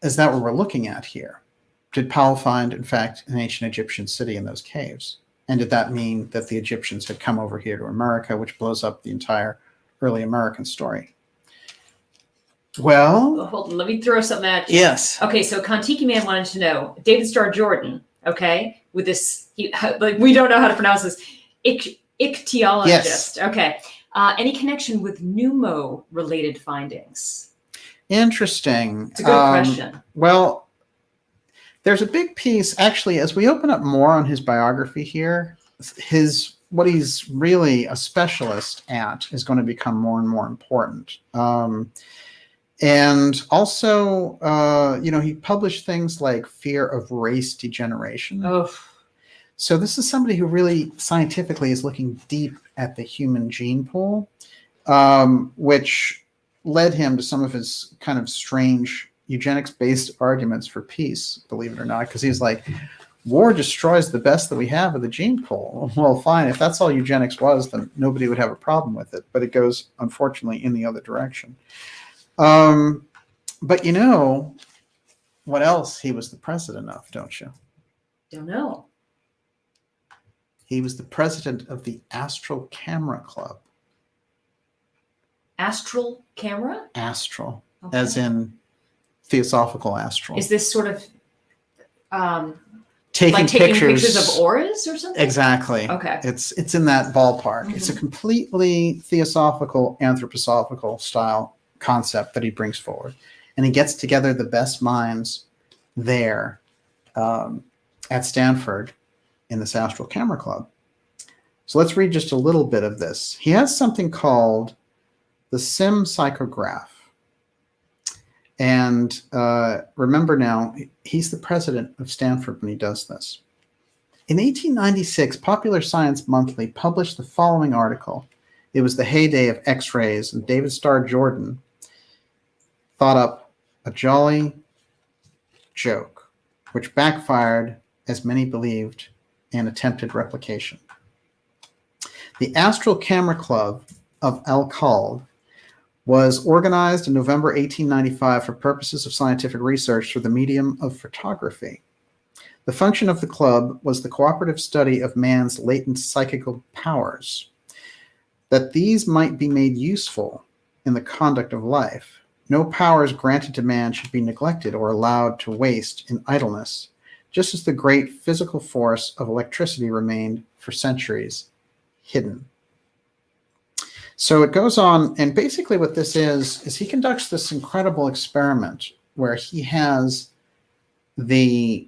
Is that what we're looking at here? Did Powell find, in fact, an ancient Egyptian city in those caves? And did that mean that the Egyptians had come over here to America, which blows up the entire early American story? Well, hold on, let me throw something at you. Yes. Okay, so Kontiki Man wanted to know David Starr Jordan. Okay, with this, we don't know how to pronounce this. Ichthyologist. Yes. Okay. Any connection with pneumo-related findings? Interesting. It's a good question. Well, there's a big piece, actually, as we open up more on his biography here, what he's really a specialist at is going to become more and more important. And also, he published things like Fear of Race Degeneration. Oh. So this is somebody who really scientifically is looking deep at the human gene pool, which led him to some of his kind of strange eugenics-based arguments for peace, believe it or not, because he's like, war destroys the best that we have of the gene pool. Well, fine, if that's all eugenics was, then nobody would have a problem with it. But it goes, unfortunately, in the other direction. But you know what else he was the president of, don't you? Don't know. He was the president of the Astral Camera Club. Astral camera? Astral, Okay. as in theosophical astral. Is this sort of taking, Like taking pictures of auras or something? Exactly. Okay. It's in that ballpark. It's a Mhm. completely theosophical, anthroposophical style concept that he brings forward, and he gets together the best minds there at Stanford in this Astral Camera Club. So let's read just a little bit of this. He has something called the SIM psychograph. And remember now, he's the president of Stanford when he does this. In 1896, Popular Science Monthly published the following article. It was the heyday of X-rays, and David Starr Jordan thought up a jolly joke, which backfired, as many believed, and attempted replication. The Astral Camera Club of Al-Qalb was organized in November 1895 for purposes of scientific research through the medium of photography. The function of the club was the cooperative study of man's latent psychical powers. That these might be made useful in the conduct of life, no powers granted to man should be neglected or allowed to waste in idleness, just as the great physical force of electricity remained for centuries hidden. So it goes on, and basically what this is he conducts this incredible experiment where he has the,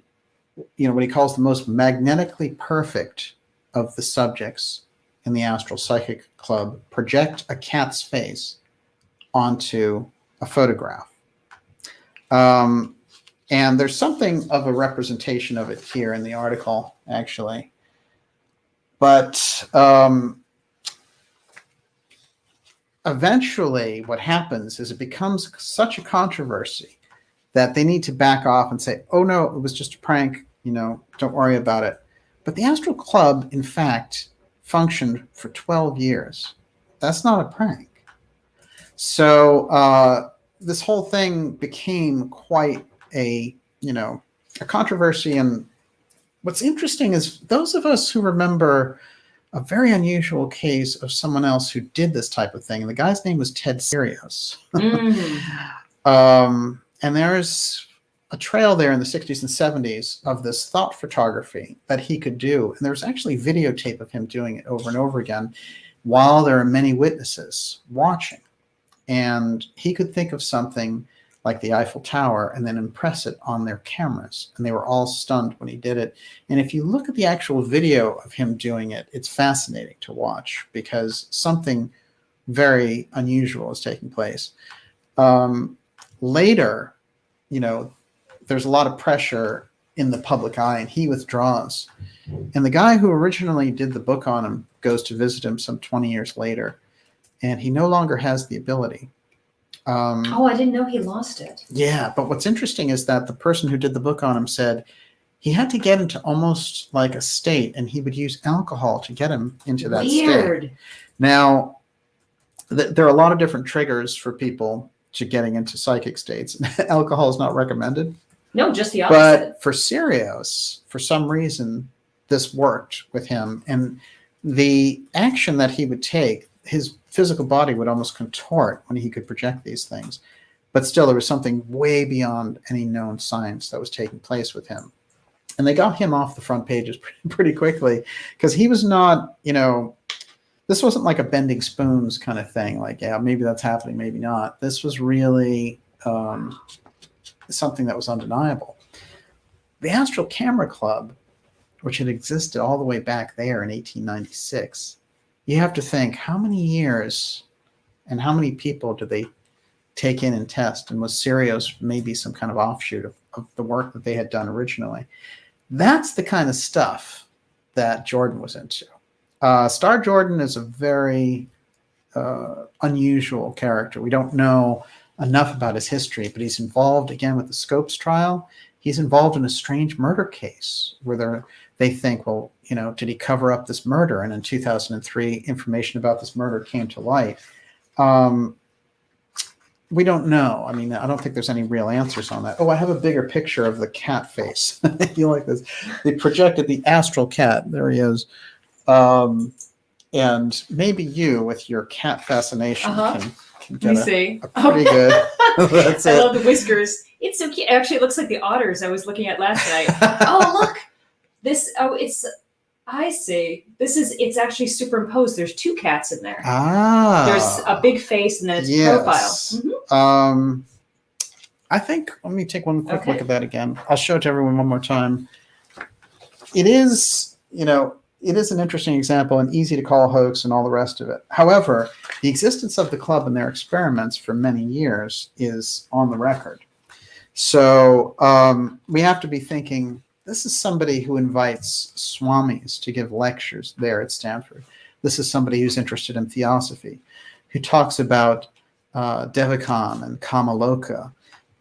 what he calls the most magnetically perfect of the subjects in the Astral Psychic Club project a cat's face onto a photograph. And there's something of a representation of it here in the article, actually. But eventually what happens is it becomes such a controversy that they need to back off and say, oh no, it was just a prank, don't worry about it. But the Astral Club, in fact, functioned for 12 years. That's not a prank. So this whole thing became quite a controversy. And what's interesting is those of us who remember a very unusual case of someone else who did this type of thing. And the guy's name was Ted Sirius. And there's a trail there in the 60s and 70s of this thought photography that he could do. And there's actually videotape of him doing it over and over again while there are many witnesses watching. And he could think of something like the Eiffel Tower and then impress it on their cameras. And they were all stunned when he did it. And if you look at the actual video of him doing it, it's fascinating to watch because something very unusual is taking place. Later, there's a lot of pressure in the public eye and he withdraws. And the guy who originally did the book on him goes to visit him some 20 years later. And he no longer has the ability. I didn't know he lost it. Yeah, but what's interesting is that the person who did the book on him said he had to get into almost like a state, and he would use alcohol to get him into that state. Now, there are a lot of different triggers for people to getting into psychic states. Alcohol is not recommended. No, just the opposite. But for Sirius, for some reason, this worked with him. And the action that he would take, his physical body would almost contort when he could project these things. But still, there was something way beyond any known science that was taking place with him. And they got him off the front pages pretty quickly because he was not, this wasn't like a bending spoons kind of thing. Like, yeah, maybe that's happening, maybe not. This was really something that was undeniable. The Astral Camera Club, which had existed all the way back there in 1896, you have to think how many years and how many people did they take in and test? And was Sirius maybe some kind of offshoot of the work that they had done originally? That's the kind of stuff that Jordan was into. Starr Jordan is a very unusual character. We don't know enough about his history, but he's involved, again, with the Scopes trial. He's involved in a strange murder case where they think, well, did he cover up this murder? And in 2003, information about this murder came to light. We don't know. I mean, I don't think there's any real answers on that. Oh, I have a bigger picture of the cat face. You like this? They projected the astral cat. There he is. And maybe you, with your cat fascination, can get a pretty good. That's I love the whiskers. It's so cute. Actually, it looks like the otters I was looking at last night. Oh, look. This, oh, I see. It's actually superimposed. There's two cats in there. There's a big face and then its yes. profile. I think, let me take one quick Okay. look at that again. I'll show it to everyone one more time. It is, it is an interesting example and easy to call hoax and all the rest of it. However, the existence of the club and their experiments for many years is on the record. So we have to be thinking, this is somebody who invites swamis to give lectures there at Stanford. This is somebody who's interested in theosophy, who talks about Devachan and Kamaloka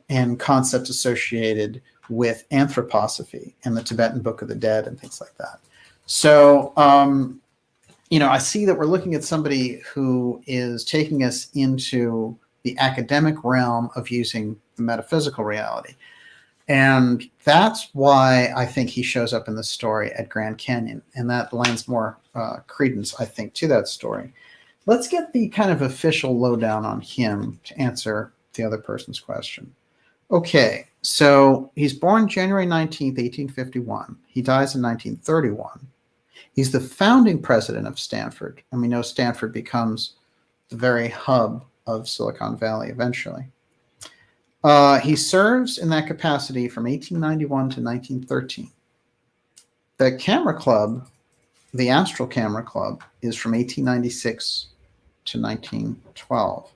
and concepts associated with anthroposophy and the Tibetan Book of the Dead and things like that. So, I see that we're looking at somebody who is taking us into the academic realm of using the metaphysical reality. And that's why I think he shows up in the story at Grand Canyon. And that lends more credence, I think, to that story. Let's get the kind of official lowdown on him to answer the other person's question. Okay, so he's born January 19th, 1851. He dies in 1931. He's the founding president of Stanford, and we know Stanford becomes the very hub of Silicon Valley eventually. He serves in that capacity from 1891 to 1913. The Camera Club, the Astral Camera Club, is from 1896 to 1912.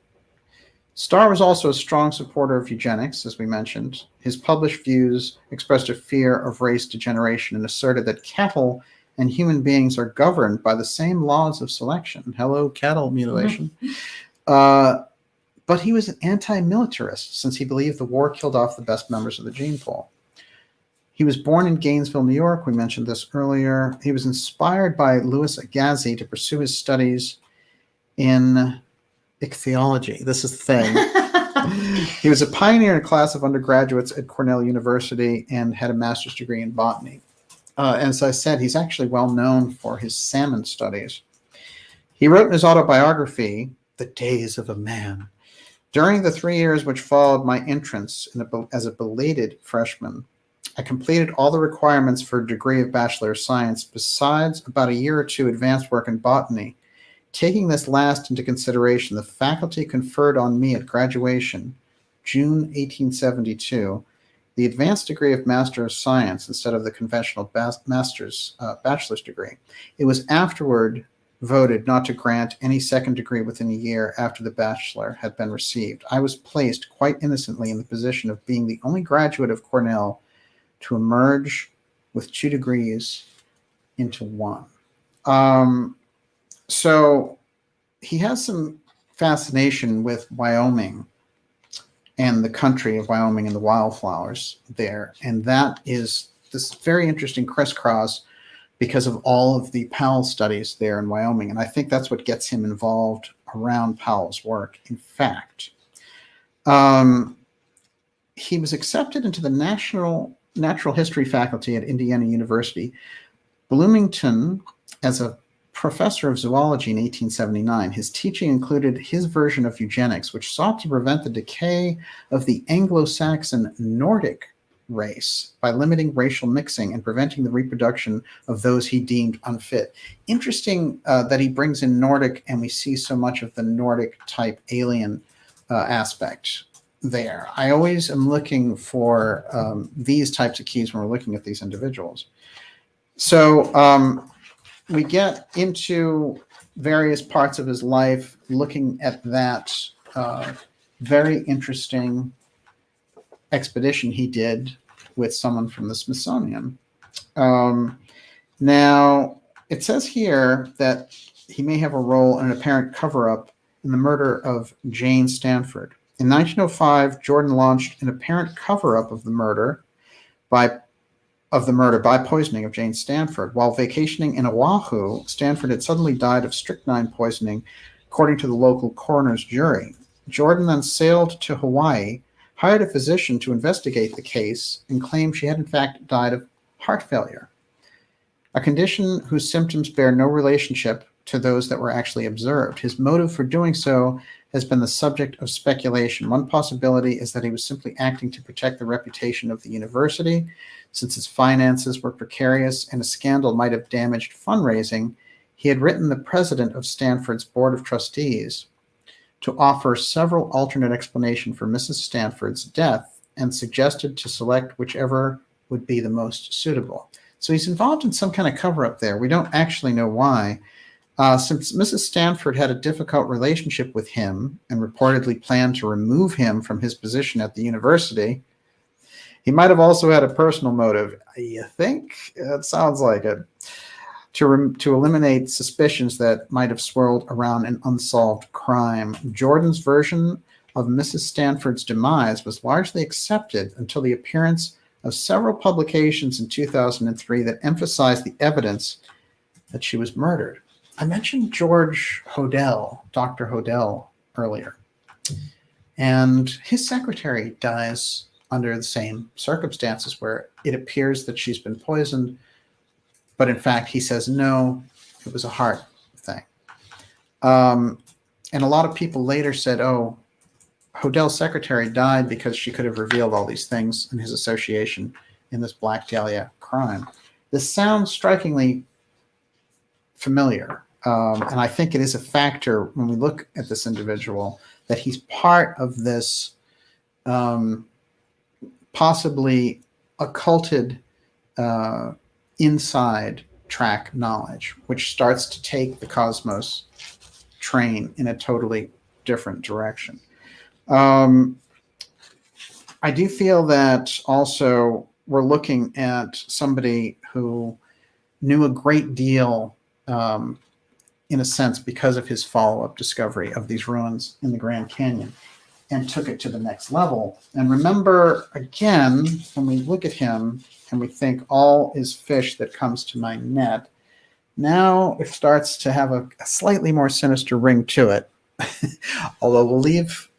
Starr was also a strong supporter of eugenics, as we mentioned. His published views expressed a fear of race degeneration and asserted that cattle and human beings are governed by the same laws of selection. Hello, cattle mutilation. But he was an anti-militarist since he believed the war killed off the best members of the gene pool. He was born in Gainesville, New York. We mentioned this earlier. He was inspired by Louis Agassiz to pursue his studies in ichthyology. This is the thing. He was a pioneer in a class of undergraduates at Cornell University and had a master's degree in botany. As I said, he's actually well known for his salmon studies. He wrote in his autobiography, The Days of a Man. During the 3 years which followed my entrance as a belated freshman, I completed all the requirements for a degree of Bachelor of Science, besides about a year or two advanced work in botany. Taking this last into consideration, the faculty conferred on me at graduation, June 1872, the advanced degree of Master of Science instead of the conventional bachelor's degree. It was afterward voted not to grant any second degree within a year after the bachelor had been received. I was placed quite innocently in the position of being the only graduate of Cornell to emerge with 2 degrees into 1. So he has some fascination with Wyoming and the country of Wyoming and the wildflowers there. And that is this very interesting crisscross because of all of the Powell studies there in Wyoming. And I think that's what gets him involved around Powell's work. In fact, he was accepted into the Natural History faculty at Indiana University, Bloomington, as a professor of zoology in 1879. His teaching included his version of eugenics, which sought to prevent the decay of the Anglo-Saxon Nordic race by limiting racial mixing and preventing the reproduction of those he deemed unfit. Interesting that he brings in Nordic, and we see so much of the Nordic type alien aspect there. I always am looking for these types of keys when we're looking at these individuals. So we get into various parts of his life looking at that very interesting expedition he did with someone from the Smithsonian. Now, it says here that he may have a role in an apparent cover-up in the murder of Jane Stanford. In 1905, Jordan launched an apparent cover-up of the murder by poisoning of Jane Stanford. While vacationing in Oahu, Stanford had suddenly died of strychnine poisoning, according to the local coroner's jury. Jordan then sailed to Hawaii, hired a physician to investigate the case, and claimed she had in fact died of heart failure, a condition whose symptoms bear no relationship to those that were actually observed. His motive for doing so has been the subject of speculation. One possibility is that he was simply acting to protect the reputation of the university, since his finances were precarious and a scandal might have damaged fundraising. He had written the president of Stanford's Board of Trustees to offer several alternate explanations for Mrs. Stanford's death and suggested to select whichever would be the most suitable. So he's involved in some kind of cover-up there. We don't actually know why. Since Mrs. Stanford had a difficult relationship with him and reportedly planned to remove him from his position at the university, he might have also had a personal motive. You think? It sounds like it. To eliminate suspicions that might have swirled around an unsolved crime. Jordan's version of Mrs. Stanford's demise was largely accepted until the appearance of several publications in 2003 that emphasized the evidence that she was murdered. I mentioned George Hodel, Dr. Hodel, earlier. And his secretary dies under the same circumstances where it appears that she's been poisoned, but in fact, he says, no, it was a heart thing. And a lot of people later said, oh, Hodel's secretary died because she could have revealed all these things in his association in this Black Dahlia crime. This sounds strikingly familiar. And I think it is a factor when we look at this individual that he's part of this possibly occulted inside track knowledge, which starts to take the Cosmos train in a totally different direction. I do feel that also we're looking at somebody who knew a great deal, in a sense, because of his follow-up discovery of these ruins in the Grand Canyon and took it to the next level. And remember, again, when we look at him and we think all is fish that comes to my net, now it starts to have a slightly more sinister ring to it. Although we'll leave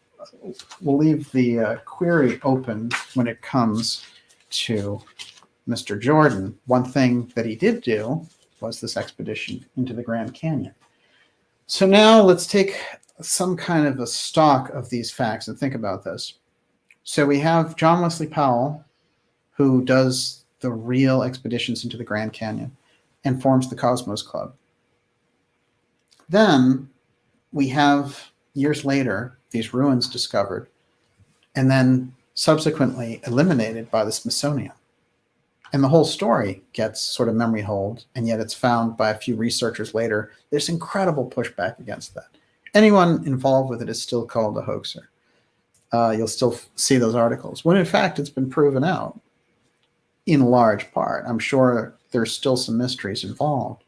the query open when it comes to Mr. Jordan. One thing that he did do was this expedition into the Grand Canyon. So now let's take some kind of a stock of these facts and think about this. So we have John Wesley Powell, who does the real expeditions into the Grand Canyon and forms the Cosmos Club. Then we have, years later, these ruins discovered and then subsequently eliminated by the Smithsonian. And the whole story gets sort of memory hold, and yet it's found by a few researchers later. There's incredible pushback against that. Anyone involved with it is still called a hoaxer. You'll still see those articles, when in fact it's been proven out in large part. I'm sure there's still some mysteries involved.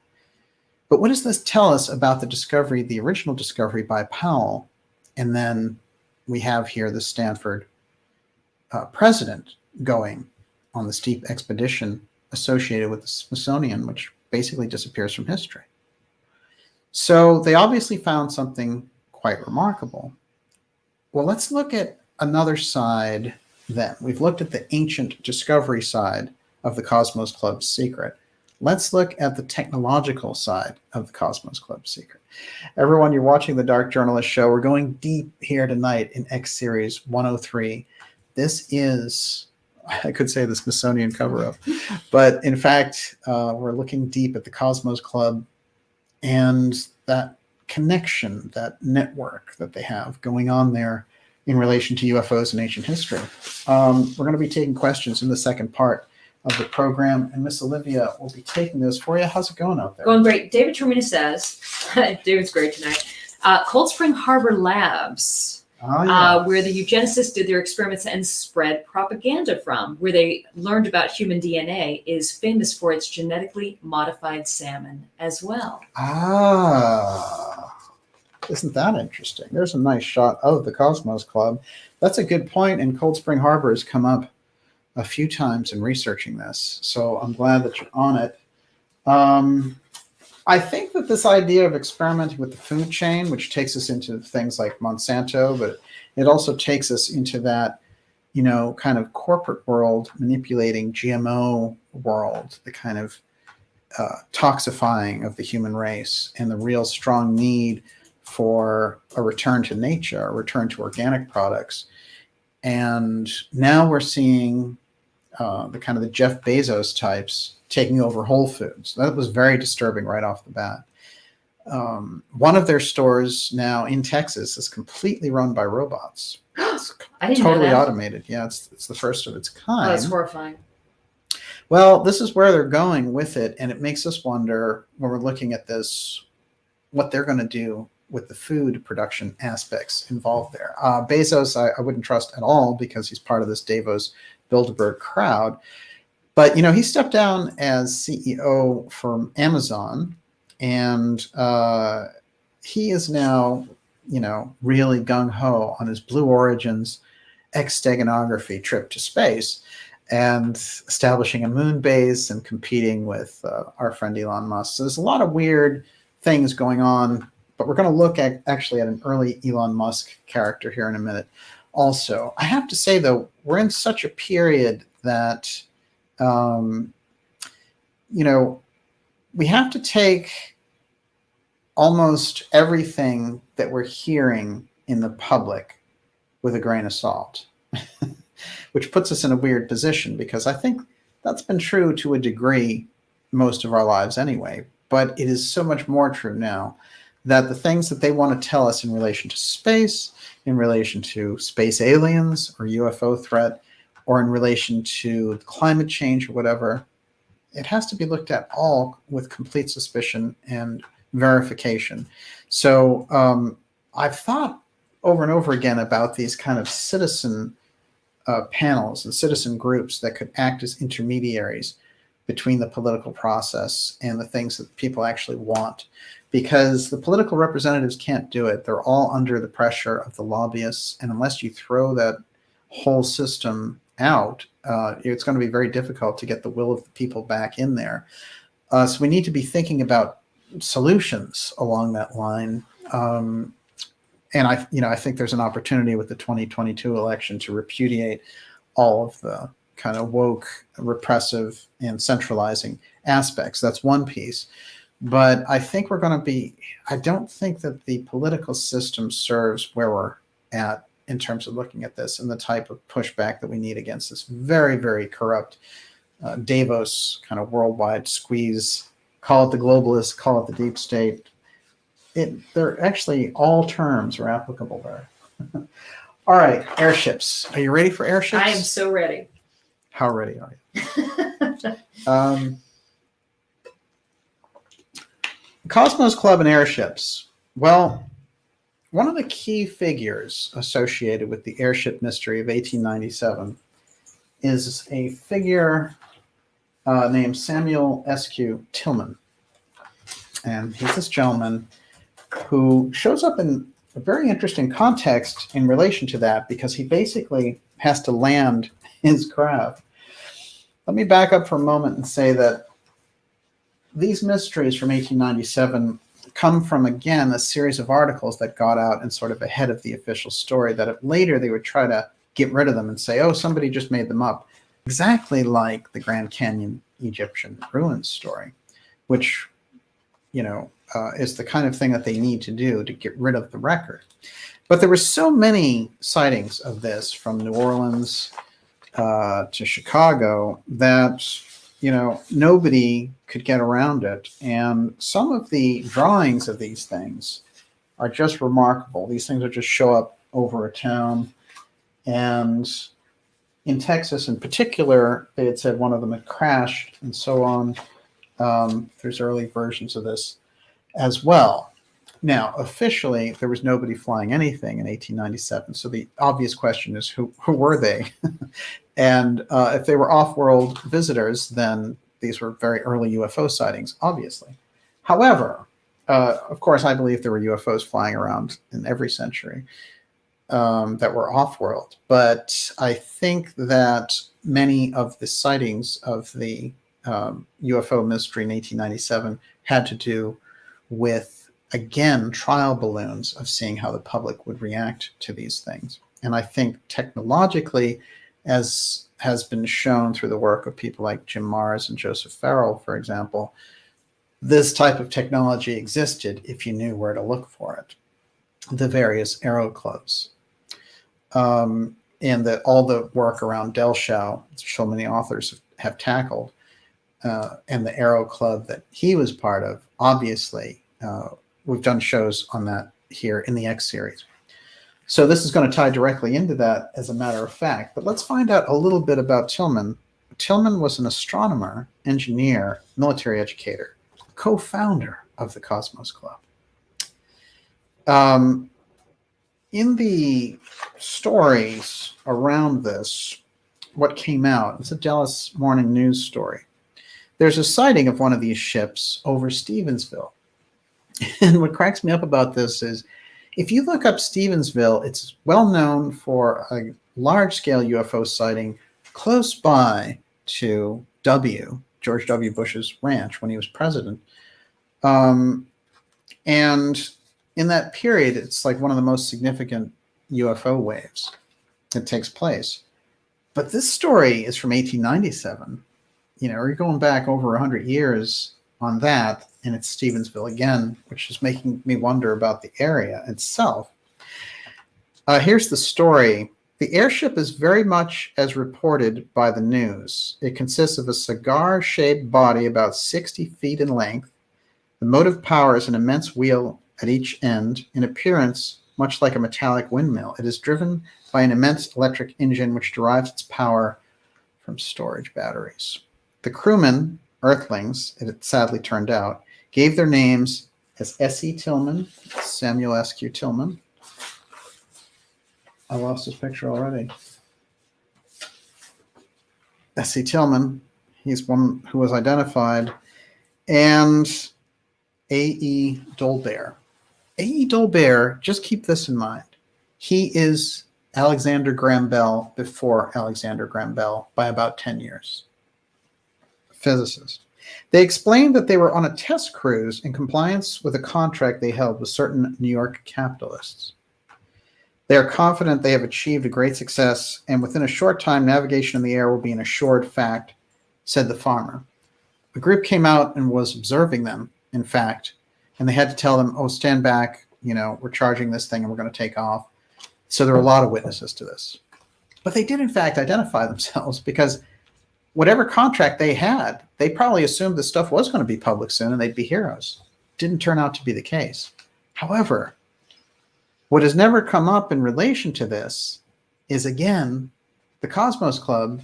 But what does this tell us about the discovery, the original discovery by Powell? And then we have here the Stanford president going on the steep expedition associated with the Smithsonian, which basically disappears from history. So they obviously found something quite remarkable. Well, let's look at another side then. We've looked at the ancient discovery side of the Cosmos Club's secret. Let's look at the technological side of the Cosmos Club's secret. Everyone, you're watching the Dark Journalist Show. We're going deep here tonight in X Series 103. This is, I could say, the Smithsonian cover-up, but in fact, we're looking deep at the Cosmos Club and that connection, that network that they have going on there in relation to UFOs and ancient history. We're going to be taking questions in the second part of the program, and Miss Olivia will be taking those for you. How's it going out there? Going great. David Termina says, David's great tonight. Cold Spring Harbor Labs, where the eugenicists did their experiments and spread propaganda from, where they learned about human DNA, is famous for its genetically modified salmon as well. Isn't that interesting? There's a nice shot of the Cosmos Club. That's a good point, and Cold Spring Harbor has come up a few times in researching this, so I'm glad that you're on it. I think that this idea of experimenting with the food chain, which takes us into things like Monsanto, but it also takes us into that, kind of corporate world manipulating GMO world, the kind of toxifying of the human race and the real strong need for a return to nature, a return to organic products. And now we're seeing the kind of the Jeff Bezos types taking over Whole Foods. That was very disturbing right off the bat. One of their stores now in Texas is completely run by robots. It's I didn't totally know that. automated. Yeah, it's the first of its Oh, kind. that's horrifying. Well, this is where they're going with it, and it makes us wonder when we're looking at this, what they're going to do with the food production aspects involved there. Bezos, I wouldn't trust at all because he's part of this Davos Bilderberg crowd. But, you know, he stepped down as CEO from Amazon, and he is now, you know, really gung-ho on his Blue Origins exteganography trip to space and establishing a moon base and competing with our friend Elon Musk. So there's a lot of weird things going on, but we're going to look at actually at an early Elon Musk character here in a minute. Also, I have to say, though, we're in such a period that, you know, we have to take almost everything that we're hearing in the public with a grain of salt, which puts us in a weird position because I think that's been true to a degree most of our lives anyway. But it is so much more true now that the things that they want to tell us in relation to space, in relation to space aliens or UFO threat, or in relation to climate change or whatever, it has to be looked at all with complete suspicion and verification. So I've thought over and over again about these kind of citizen panels and citizen groups that could act as intermediaries between the political process and the things that people actually want, because the political representatives can't do it. They're all under the pressure of the lobbyists, and unless you throw that whole system out, it's going to be very difficult to get the will of the people back in there. So we need to be thinking about solutions along that line. And I think there's an opportunity with the 2022 election to repudiate all of the kind of woke, repressive, and centralizing aspects. That's one piece. But I think I don't think that the political system serves where we're at in terms of looking at this and the type of pushback that we need against this very, very corrupt Davos kind of worldwide squeeze. Call it the globalists, call it the deep state. They're actually, all terms are applicable there. All right, airships. Are you ready for airships? I am so ready. How ready are you? Cosmos Club and airships. Well, one of the key figures associated with the airship mystery of 1897 is a figure named Samuel Eskew Tillman. And he's this gentleman who shows up in a very interesting context in relation to that, because he basically has to land his craft. Let me back up for a moment and say that these mysteries from 1897 come from, again, a series of articles that got out and sort of ahead of the official story, that if later they would try to get rid of them and say, oh, somebody just made them up. Exactly like the Grand Canyon Egyptian ruins story, which, you know, is the kind of thing that they need to do to get rid of the record. But there were so many sightings of this from New Orleans to Chicago that, you know, nobody could get around it. And some of the drawings of these things are just remarkable. These things would just show up over a town. And in Texas in particular, they had said one of them had crashed and so on. There's early versions of this as well. Now, officially, there was nobody flying anything in 1897. So the obvious question is, who were they? And if they were off-world visitors, then these were very early UFO sightings, obviously. However, of course, I believe there were UFOs flying around in every century that were off-world. But I think that many of the sightings of the UFO mystery in 1897 had to do with, again, trial balloons of seeing how the public would react to these things. And I think technologically, as has been shown through the work of people like Jim Marrs and Joseph Farrell, for example, this type of technology existed if you knew where to look for it. The various aero clubs. And that all the work around Delshau, so many authors have tackled, and the Aero Club that he was part of, obviously, we've done shows on that here in the X series. So this is going to tie directly into that as a matter of fact. But let's find out a little bit about Tillman. Tillman was an astronomer, engineer, military educator, co-founder of the Cosmos Club. In the stories around this, what came out, it's a Dallas Morning News story. There's a sighting of one of these ships over Stevensville. And what cracks me up about this is, if you look up Stevensville, it's well known for a large-scale UFO sighting close by to George W. Bush's ranch when he was president. And in that period, it's like one of the most significant UFO waves that takes place. But this story is from 1897. We're going back over 100 years on that, and it's Stevensville again, which is making me wonder about the area itself. Here's the story. The airship is very much as reported by the news. It consists of a cigar-shaped body about 60 feet in length. The motive power is an immense wheel at each end, in appearance much like a metallic windmill. It is driven by an immense electric engine which derives its power from storage batteries. The crewmen, Earthlings, it sadly turned out, gave their names as S.E. Tillman, Samuel S.Q. Tillman. I lost his picture already. S.E. Tillman, he's one who was identified, and A.E. Dolbear. A.E. Dolbear, just keep this in mind. He is Alexander Graham Bell before Alexander Graham Bell by about 10 years. Physicist. They explained that they were on a test cruise in compliance with a contract they held with certain New York capitalists. They are confident they have achieved a great success, and within a short time, navigation in the air will be an assured fact, said the farmer. The group came out and was observing them, in fact, and they had to tell them, oh, stand back, we're charging this thing and we're going to take off. So there were a lot of witnesses to this. But they did, in fact, identify themselves because whatever contract they had, they probably assumed this stuff was going to be public soon and they'd be heroes. Didn't turn out to be the case. However, what has never come up in relation to this is, again, the Cosmos Club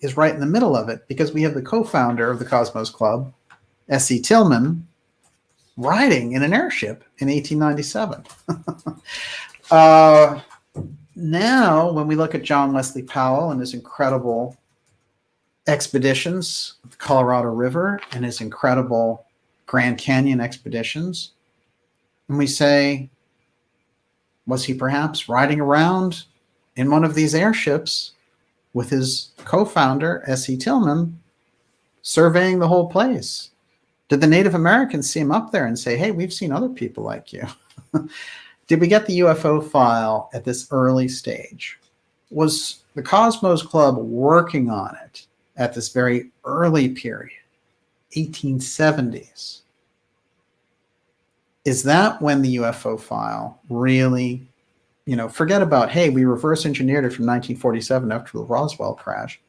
is right in the middle of it because we have the co-founder of the Cosmos Club, S.E. Tillman, riding in an airship in 1897. Now, when we look at John Wesley Powell and his incredible expeditions of the Colorado River and his incredible Grand Canyon expeditions, and we say, was he perhaps riding around in one of these airships with his co-founder, S.E. Tillman, surveying the whole place? Did the Native Americans see him up there and say, hey, we've seen other people like you? Did we get the UFO file at this early stage? Was the Cosmos Club working on it at this very early period, 1870s? Is that when the UFO file really, forget about, hey, we reverse engineered it from 1947 after the Roswell crash.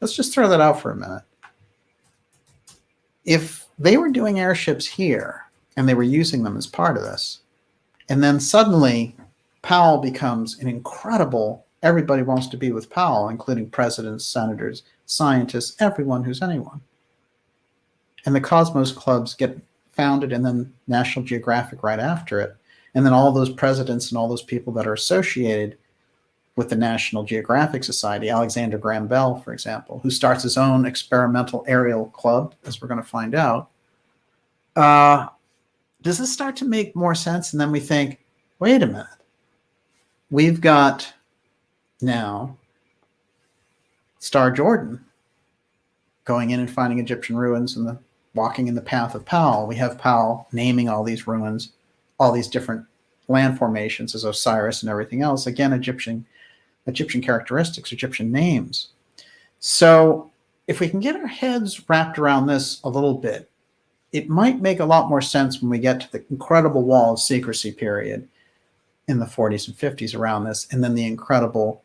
Let's just throw that out for a minute. If they were doing airships here and they were using them as part of this, and then suddenly Powell becomes an incredible, everybody wants to be with Powell, including presidents, senators, scientists, everyone who's anyone. And the Cosmos Clubs get founded, and then National Geographic right after it. And then all those presidents and all those people that are associated with the National Geographic Society, Alexander Graham Bell, for example, who starts his own experimental aerial club, as we're going to find out. Does this start to make more sense? And then we think, wait a minute. We've got now Star Jordan going in and finding Egyptian ruins and walking in the path of Powell. We have Powell naming all these ruins, all these different land formations as Osiris and everything else. Again, Egyptian characteristics, Egyptian names. So if we can get our heads wrapped around this a little bit, it might make a lot more sense when we get to the incredible wall of secrecy period in the 40s and 50s around this, and then the incredible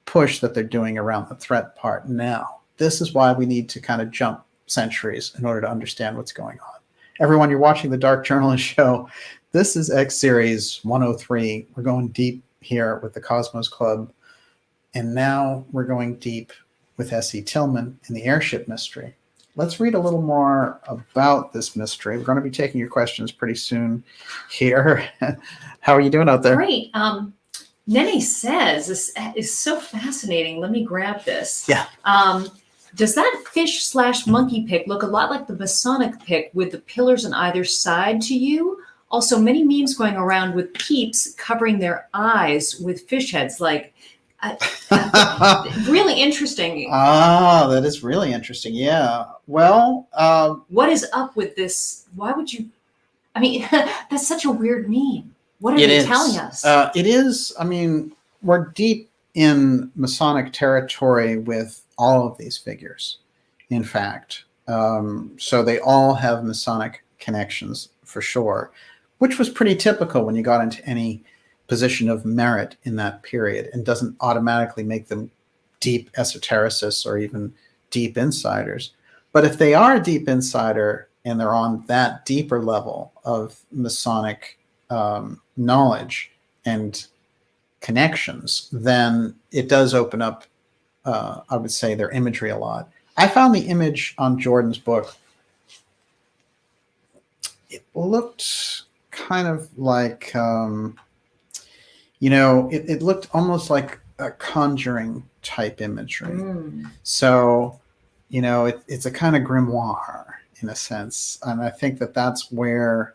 push that they're doing around the threat part now. This is why we need to kind of jump centuries in order to understand what's going on. Everyone, you're watching the Dark Journalist Show. This is X Series 103. We're going deep here with the Cosmos Club, and now we're going deep with S.E. Tillman and the airship mystery. Let's read a little more about this mystery. We're going to be taking your questions pretty soon here. How are you doing out there? Great. Nene says, this is so fascinating. Let me grab this. Yeah. Does that fish/monkey pic look a lot like the Masonic pic with the pillars on either side to you? Also, many memes going around with peeps covering their eyes with fish heads, like really interesting. Ah, that is really interesting. Yeah. Well, what is up with this? Why would you? I mean, that's such a weird meme. What are they telling us? It is. I mean, we're deep in Masonic territory with all of these figures, in fact. So they all have Masonic connections for sure, which was pretty typical when you got into any position of merit in that period, and doesn't automatically make them deep esotericists or even deep insiders. But if they are a deep insider and they're on that deeper level of Masonic knowledge and connections, then it does open up, I would say, their imagery a lot. I found the image on Jordan's book, it looked kind of like, it looked almost like a conjuring type imagery. So, it's a kind of grimoire in a sense. And I think that that's where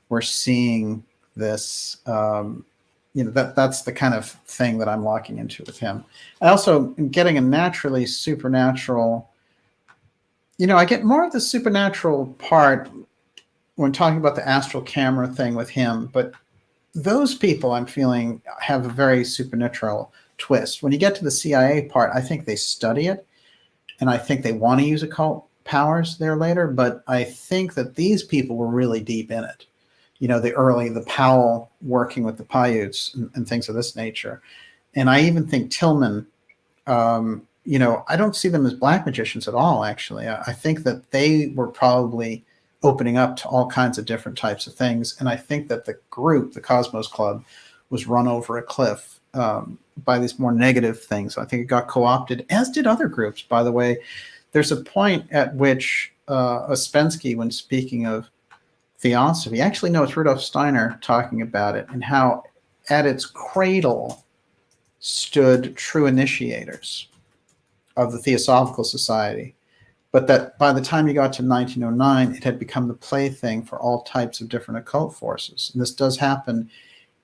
we're seeing this, that's the kind of thing that I'm locking into with him. I also am getting a naturally supernatural, I get more of the supernatural part when talking about the astral camera thing with him, but those people I'm feeling have a very supernatural twist. When you get to the CIA part, I think they study it, and I think they want to use occult powers there later, but I think that these people were really deep in it. The Powell working with the Paiutes and things of this nature. And I even think Tillman, I don't see them as black magicians at all, actually. I think that they were probably opening up to all kinds of different types of things. And I think that the group, the Cosmos Club, was run over a cliff by these more negative things. I think it got co-opted, as did other groups, by the way. There's a point at which Ouspensky, when speaking of Theosophy, actually, no, it's Rudolf Steiner talking about it, and how at its cradle stood true initiators of the Theosophical Society, but that by the time you got to 1909, it had become the plaything for all types of different occult forces. And this does happen.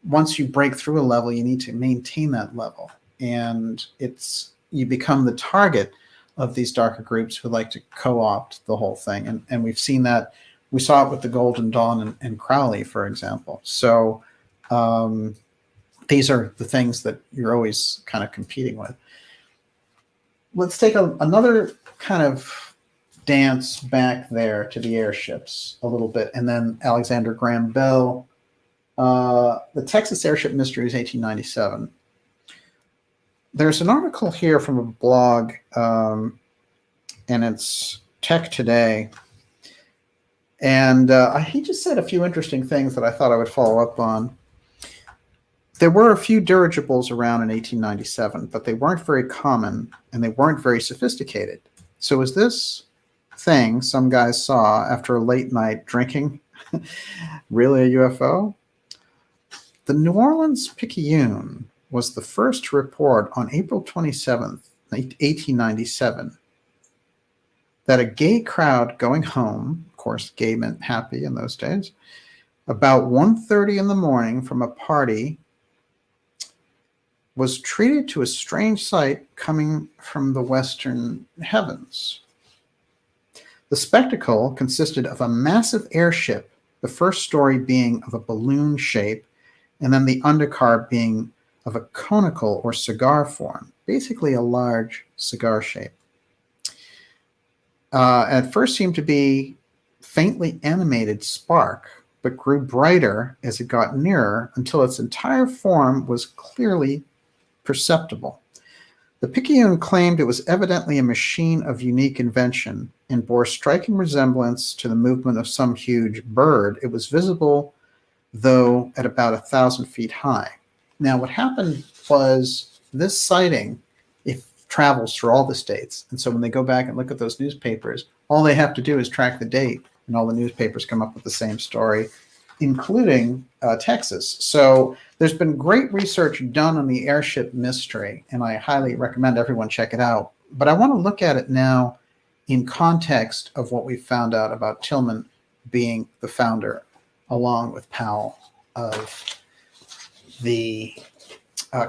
Once you break through a level, you need to maintain that level. And you become the target of these darker groups who like to co-opt the whole thing. And we've seen that. We saw it with the Golden Dawn and Crowley, for example. So these are the things that you're always kind of competing with. Let's take another kind of dance back there to the airships a little bit, and then Alexander Graham Bell. The Texas Airship Mystery is 1897. There's an article here from a blog, and it's Tech Today. And he just said a few interesting things that I thought I would follow up on. There were a few dirigibles around in 1897, but they weren't very common, and they weren't very sophisticated. So is this thing some guys saw after a late night drinking really a UFO? The New Orleans Picayune was the first to report on April 27th, 1897, that a gay crowd going home, of course, gay meant happy in those days, about 1:30 in the morning from a party, was treated to a strange sight coming from the western heavens. The spectacle consisted of a massive airship, the first story being of a balloon shape, and then the undercar being of a conical or cigar form, basically a large cigar shape. At first seemed to be faintly animated spark, but grew brighter as it got nearer until its entire form was clearly perceptible. The Picayune claimed it was evidently a machine of unique invention and bore striking resemblance to the movement of some huge bird. It was visible, though, at about 1,000 feet high. Now, what happened was this sighting, it travels through all the states. And so when they go back and look at those newspapers, all they have to do is track the date, and all the newspapers come up with the same story, including Texas. So there's been great research done on the airship mystery, and I highly recommend everyone check it out. But I want to look at it now in context of what we found out about Tillman being the founder, along with Powell, of the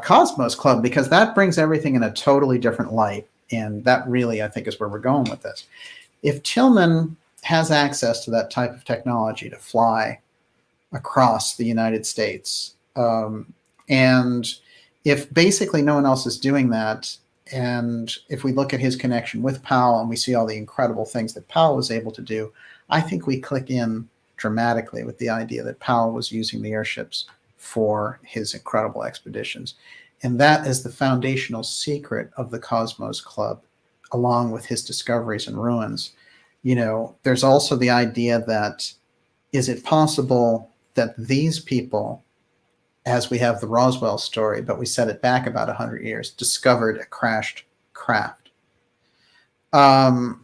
Cosmos Club, because that brings everything in a totally different light. And that really, I think, is where we're going with this. If Tillman has access to that type of technology to fly across the United States, and if basically no one else is doing that, and if we look at his connection with Powell and we see all the incredible things that Powell was able to do, I think we click in dramatically with the idea that Powell was using the airships for his incredible expeditions. And that is the foundational secret of the Cosmos Club, along with his discoveries and ruins. You know, there's also the idea that, is it possible that these people, as we have the Roswell story, but we set it back about 100 years, discovered a crashed craft? All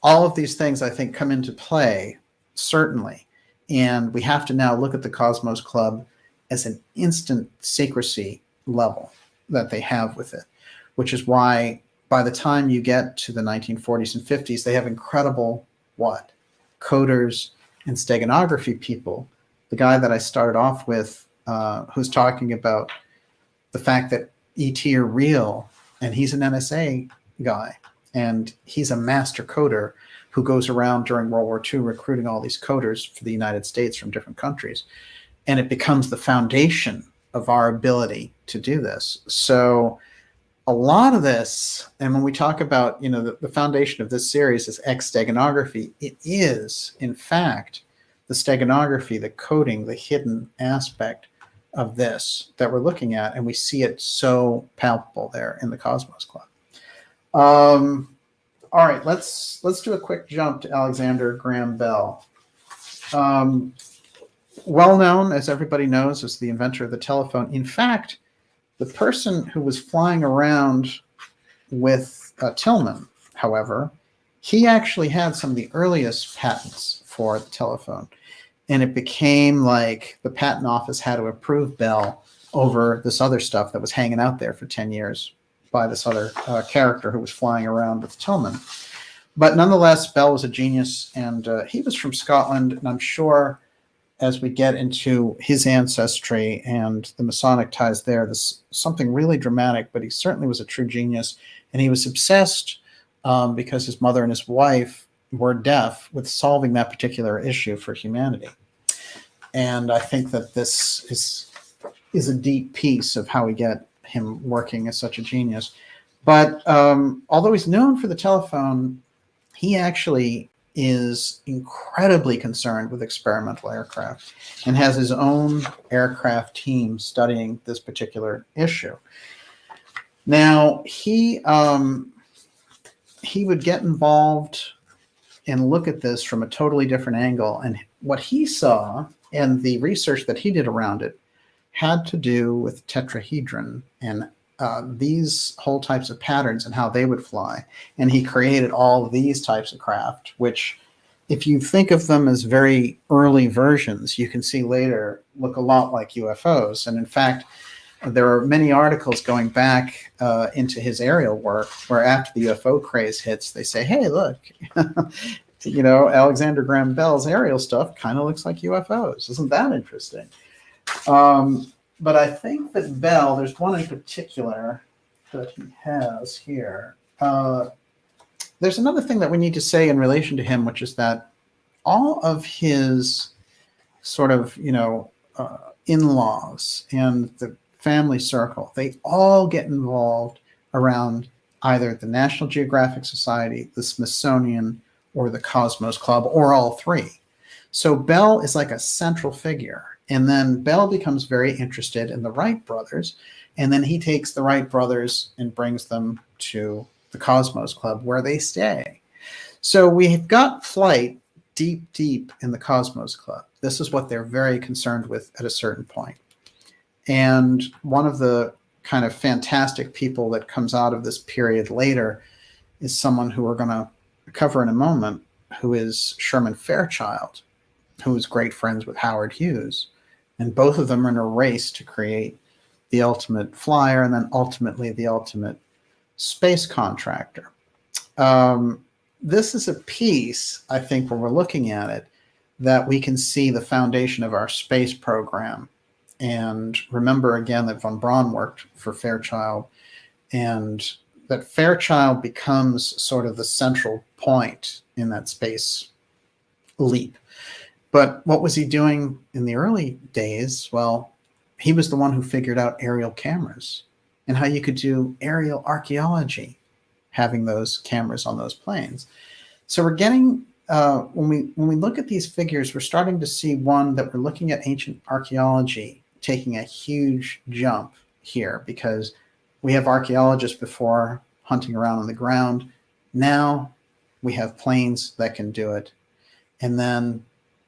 of these things, I think, come into play, certainly. And we have to now look at the Cosmos Club as an instant secrecy level that they have with it, which is why by the time you get to the 1940s and 50s, they have incredible, coders and steganography people. The guy that I started off with, who's talking about the fact that ET are real, and he's an NSA guy, and he's a master coder who goes around during World War II recruiting all these coders for the United States from different countries. And it becomes the foundation of our ability to do this. So a lot of this, and when we talk about, you know, the foundation of this series is X-steganography, it is, in fact, the steganography, the coding, the hidden aspect of this that we're looking at, and we see it so palpable there in the Cosmos Club. All right, let's do a quick jump to Alexander Graham Bell. Well known, as everybody knows, as the inventor of the telephone. In fact, the person who was flying around with Tillman, however, he actually had some of the earliest patents for the telephone. And it became like the patent office had to approve Bell over this other stuff that was hanging out there for 10 years by this other character who was flying around with Tillman. But nonetheless, Bell was a genius, and he was from Scotland, and I'm sure as we get into his ancestry and the Masonic ties there, this something really dramatic, but he certainly was a true genius. And he was obsessed because his mother and his wife were deaf with solving that particular issue for humanity. And I think that this is a deep piece of how we get him working as such a genius. But although he's known for the telephone, he actually is incredibly concerned with experimental aircraft and has his own aircraft team studying this particular issue. Now, he would get involved and look at this from a totally different angle. And what he saw and the research that he did around it had to do with tetrahedron and these whole types of patterns and how they would fly. And he created all of these types of craft, which if you think of them as very early versions, you can see later look a lot like UFOs. And in fact, there are many articles going back into his aerial work where after the UFO craze hits, they say, hey, look, you know, Alexander Graham Bell's aerial stuff kind of looks like UFOs. Isn't that interesting? But I think that Bell, there's one in particular that he has here. There's another thing that we need to say in relation to him, which is that all of his sort of, you know, in-laws and the family circle, they all get involved around either the National Geographic Society, the Smithsonian, or the Cosmos Club, or all three. So Bell is like a central figure. And then Bell becomes very interested in the Wright brothers. And then he takes the Wright brothers and brings them to the Cosmos Club where they stay. So we've got flight deep, deep in the Cosmos Club. This is what they're very concerned with at a certain point. And one of the kind of fantastic people that comes out of this period later is someone who we're going to cover in a moment, who is Sherman Fairchild, who is great friends with Howard Hughes. And both of them are in a race to create the ultimate flyer and then ultimately the ultimate space contractor. This is a piece, I think, when we're looking at it, that we can see the foundation of our space program. And remember again that von Braun worked for Fairchild, and that Fairchild becomes sort of the central point in that space leap. But what was he doing in the early days? Well, he was the one who figured out aerial cameras and how you could do aerial archaeology, having those cameras on those planes. So we're getting, when we look at these figures, we're starting to see one that we're looking at ancient archaeology taking a huge jump here, because we have archaeologists before hunting around on the ground. Now we have planes that can do it. And then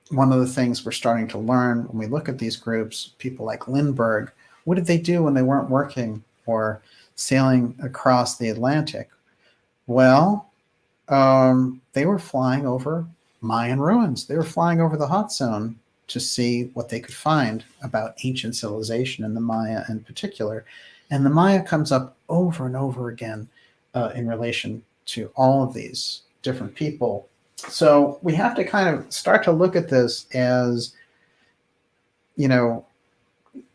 one of the things we're starting to learn when we look at these groups, people like Lindbergh, what did they do when they weren't working or sailing across the Atlantic? Well, they were flying over Mayan ruins. They were flying over the hot zone to see what they could find about ancient civilization, and the Maya in particular. And the Maya comes up over and over again in relation to all of these different people. So we have to kind of start to look at this as, you know,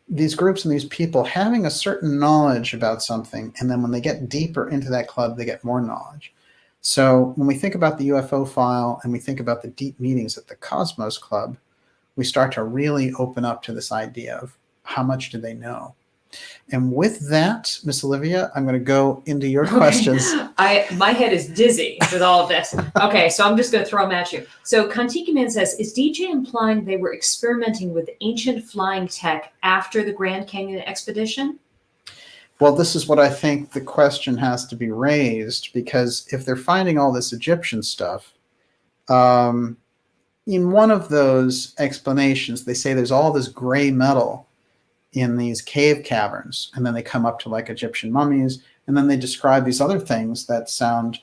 these groups and these people having a certain knowledge about something, and then when they get deeper into that club, they get more knowledge. So when we think about the UFO file and we think about the deep meetings at the Cosmos Club, we start to really open up to this idea of how much do they know. And with that, Miss Olivia, I'm going to go into your questions. My head is dizzy with all of this. Okay, so I'm just going to throw them at you. So Kontiki Man says, is DJ implying they were experimenting with ancient flying tech after the Grand Canyon expedition? Well, this is what I think the question has to be raised, because if they're finding all this Egyptian stuff, in one of those explanations, they say there's all this gray metal in these cave caverns, and then they come up to like Egyptian mummies, and then they describe these other things that sound,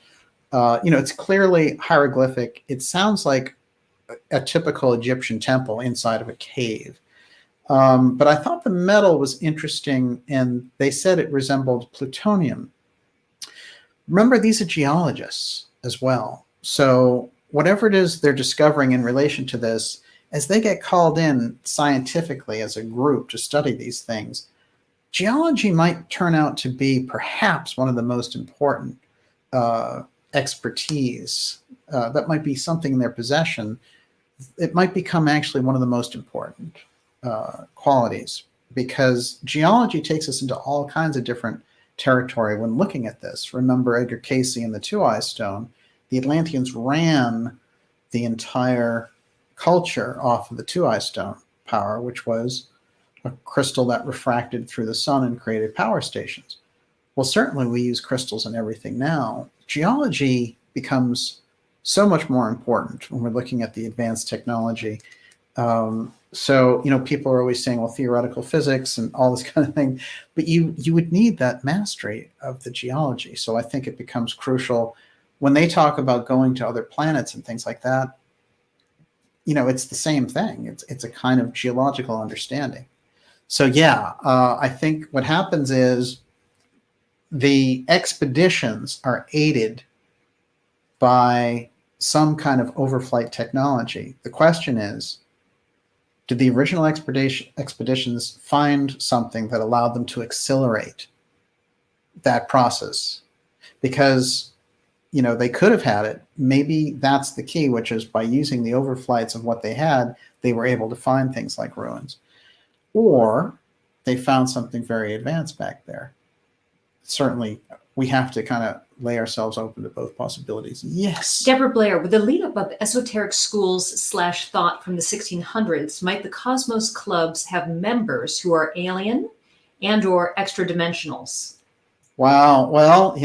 it's clearly hieroglyphic. It sounds like a typical Egyptian temple inside of a cave. But I thought the metal was interesting, and they said it resembled plutonium. Remember, these are geologists as well. So whatever it is they're discovering in relation to this, as they get called in scientifically as a group to study these things, geology might turn out to be perhaps one of the most important expertise. That might be something in their possession. It might become actually one of the most important qualities, because geology takes us into all kinds of different territory when looking at this. Remember Edgar Cayce and the Two-Eye Stone. The Atlanteans ran the entire culture off of the Two-Eye Stone power, which was a crystal that refracted through the sun and created power stations. Well, certainly we use crystals in everything now. Geology becomes so much more important when we're looking at the advanced technology. So, people are always saying, well, theoretical physics and all this kind of thing, but you would need that mastery of the geology. So I think it becomes crucial when they talk about going to other planets and things like that. It's the same thing. It's a kind of geological understanding. So yeah, I think what happens is the expeditions are aided by some kind of overflight technology. The question is, did the original expeditions find something that allowed them to accelerate that process? Because, they could have had it. Maybe that's the key, which is by using the overflights of what they had, they were able to find things like ruins. Or they found something very advanced back there. Certainly, we have to kind of lay ourselves open to both possibilities. Yes. Deborah Blair, with the lead up of esoteric schools / thought from the 1600s, might the Cosmos clubs have members who are alien and or extra dimensionals? Wow. Well,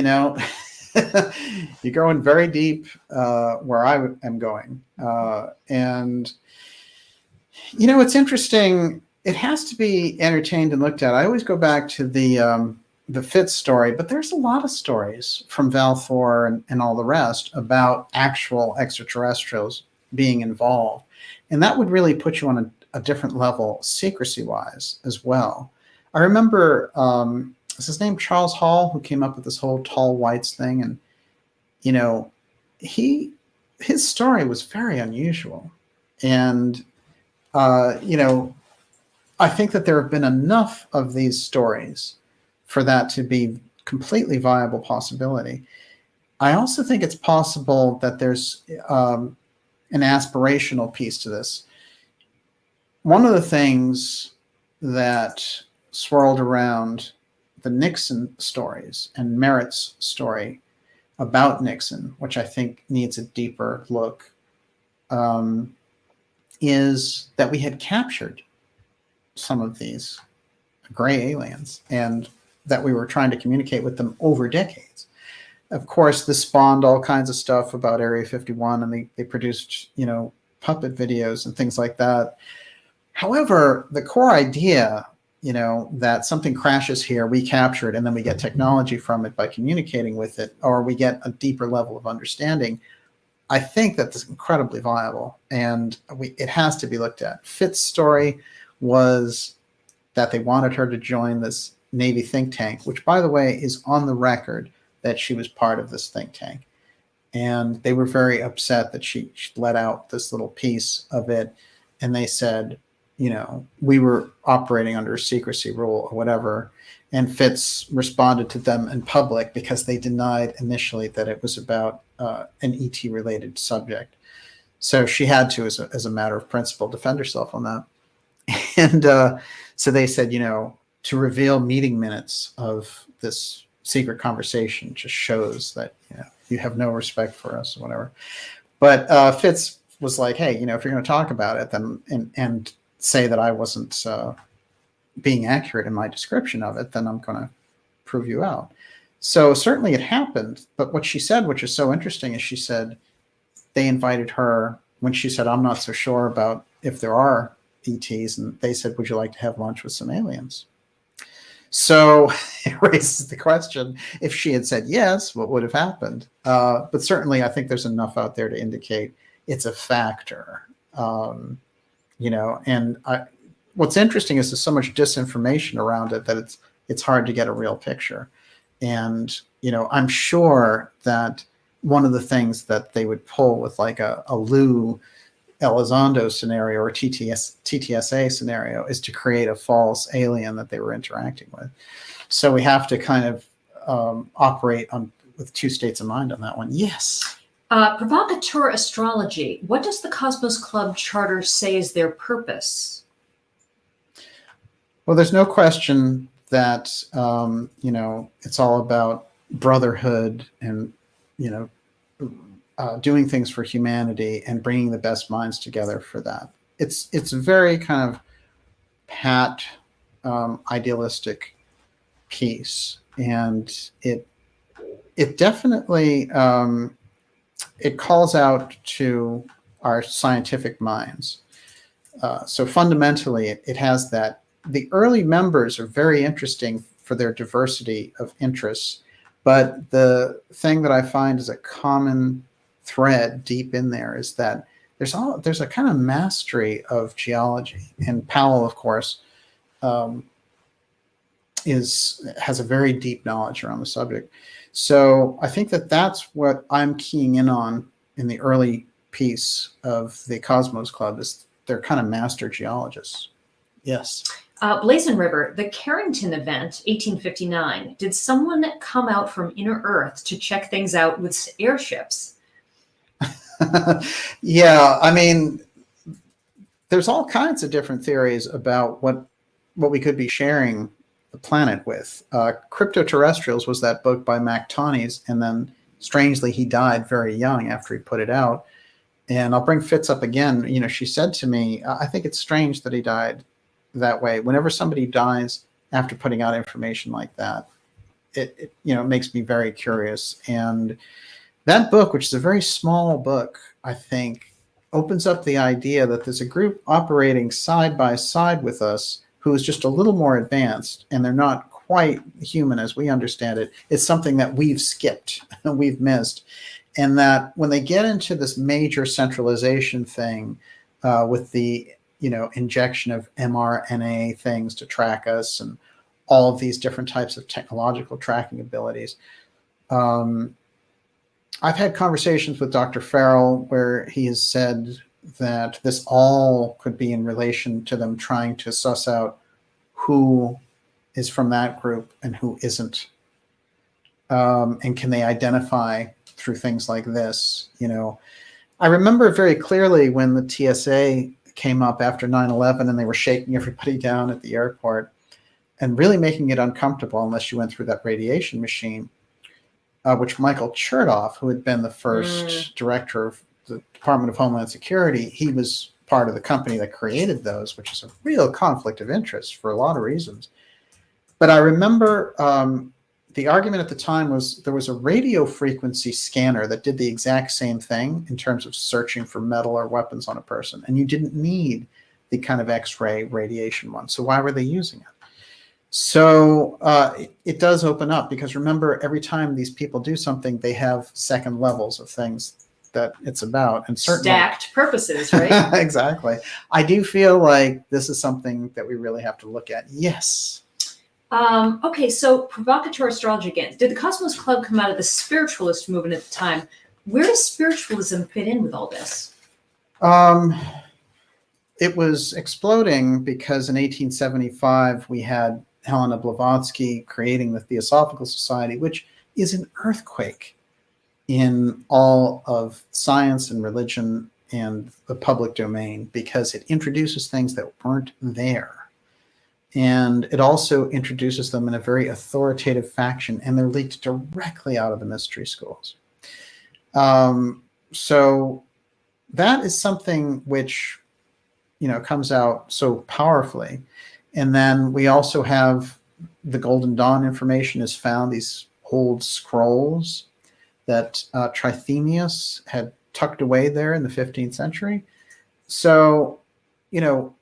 you're going very deep where I am going. And, it's interesting. It has to be entertained and looked at. I always go back to the Fitz story, but there's a lot of stories from Val Thor and all the rest about actual extraterrestrials being involved. And that would really put you on a different level secrecy-wise as well. I remember, is his name Charles Hall, who came up with this whole tall whites thing? And, his story was very unusual. And, I think that there have been enough of these stories for that to be completely viable possibility. I also think it's possible that there's an aspirational piece to this. One of the things that swirled around the Nixon stories and Merritt's story about Nixon, which I think needs a deeper look, is that we had captured some of these gray aliens and that we were trying to communicate with them over decades. Of course, this spawned all kinds of stuff about Area 51, and they produced, puppet videos and things like that. However, the core idea, that something crashes here, we capture it, and then we get technology from it by communicating with it, or we get a deeper level of understanding, I think that is incredibly viable, and it has to be looked at. Fitz's story was that they wanted her to join this Navy think tank, which, by the way, is on the record that she was part of this think tank. And they were very upset that she let out this little piece of it. And they said, we were operating under a secrecy rule or whatever. And Fitz responded to them in public because they denied initially that it was about an ET related subject. So she had to, as a matter of principle, defend herself on that. And so they said, to reveal meeting minutes of this secret conversation just shows that you have no respect for us or whatever. But Fitz was like, hey, if you're going to talk about it, then and say that I wasn't being accurate in my description of it, then I'm going to prove you out. So certainly it happened. But what she said, which is so interesting, is she said they invited her when she said, I'm not so sure about if there are ETs, and they said, would you like to have lunch with some aliens? So it raises the question, if she had said yes, what would have happened? But certainly I think there's enough out there to indicate it's a factor. And what's interesting is there's so much disinformation around it that it's hard to get a real picture. And, I'm sure that one of the things that they would pull with like a Lou Elizondo scenario or TTSA scenario is to create a false alien that they were interacting with. So we have to kind of operate with two states of mind on that one. Yes. Provocateur astrology. What does the Cosmos Club charter say is their purpose? Well, there's no question that, it's all about brotherhood and, doing things for humanity and bringing the best minds together for that. It's a very kind of pat, idealistic piece, and it definitely it calls out to our scientific minds. So fundamentally, it has that. The early members are very interesting for their diversity of interests, but the thing that I find is a common thread deep in there is that there's a kind of mastery of geology, and Powell, of course, has a very deep knowledge around the subject. So I think that that's what I'm keying in on in the early piece of the Cosmos Club, is they're kind of master geologists. Yes. Blazon River, the Carrington event, 1859. Did someone come out from inner Earth to check things out with airships? Yeah, I mean, there's all kinds of different theories about what we could be sharing the planet with. Cryptoterrestrials was that book by Mac Tonnies, and then strangely he died very young after he put it out. And I'll bring Fitz up again. You know, she said to me, I think it's strange that he died that way. Whenever somebody dies after putting out information like that, it you know, makes me very curious. And that book, which is a very small book, I think, opens up the idea that there's a group operating side by side with us who is just a little more advanced, and they're not quite human as we understand it. It's something that we've skipped and we've missed. And that when they get into this major centralization thing with the, you know, injection of mRNA things to track us and all of these different types of technological tracking abilities, I've had conversations with Dr. Farrell where he has said that this all could be in relation to them trying to suss out who is from that group and who isn't. And can they identify through things like this? You know, I remember very clearly when the TSA came up after 9/11 and they were shaking everybody down at the airport and really making it uncomfortable unless you went through that radiation machine, which Michael Chertoff, who had been the first director of the Department of Homeland Security, he was part of the company that created those, which is a real conflict of interest for a lot of reasons. But I remember the argument at the time was there was a radio frequency scanner that did the exact same thing in terms of searching for metal or weapons on a person, and you didn't need the kind of X-ray radiation one. So why were they using it? So it does open up, because remember, every time these people do something, they have second levels of things that it's about, and certainly stacked purposes, right? Exactly. I do feel like this is something that we really have to look at. Yes. Okay, so provocateur astrology again. Did the Cosmos Club come out of the spiritualist movement at the time? Where does spiritualism fit in with all this? It was exploding because in 1875 we had Helena Blavatsky creating the Theosophical Society, which is an earthquake in all of science and religion and the public domain, because it introduces things that weren't there. And it also introduces them in a very authoritative fashion, and they're leaked directly out of the mystery schools. So that is something which, you know, comes out so powerfully. And then we also have the Golden Dawn information is found, these old scrolls that Trithemius had tucked away there in the 15th century. So, you know,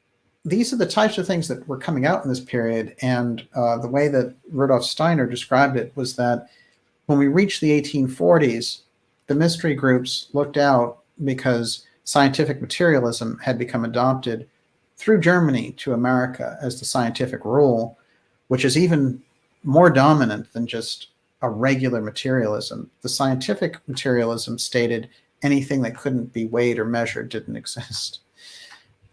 these are the types of things that were coming out in this period. And the way that Rudolf Steiner described it was that when we reached the 1840s, the mystery groups looked out because scientific materialism had become adopted through Germany to America as the scientific rule, which is even more dominant than just a regular materialism. The scientific materialism stated anything that couldn't be weighed or measured didn't exist.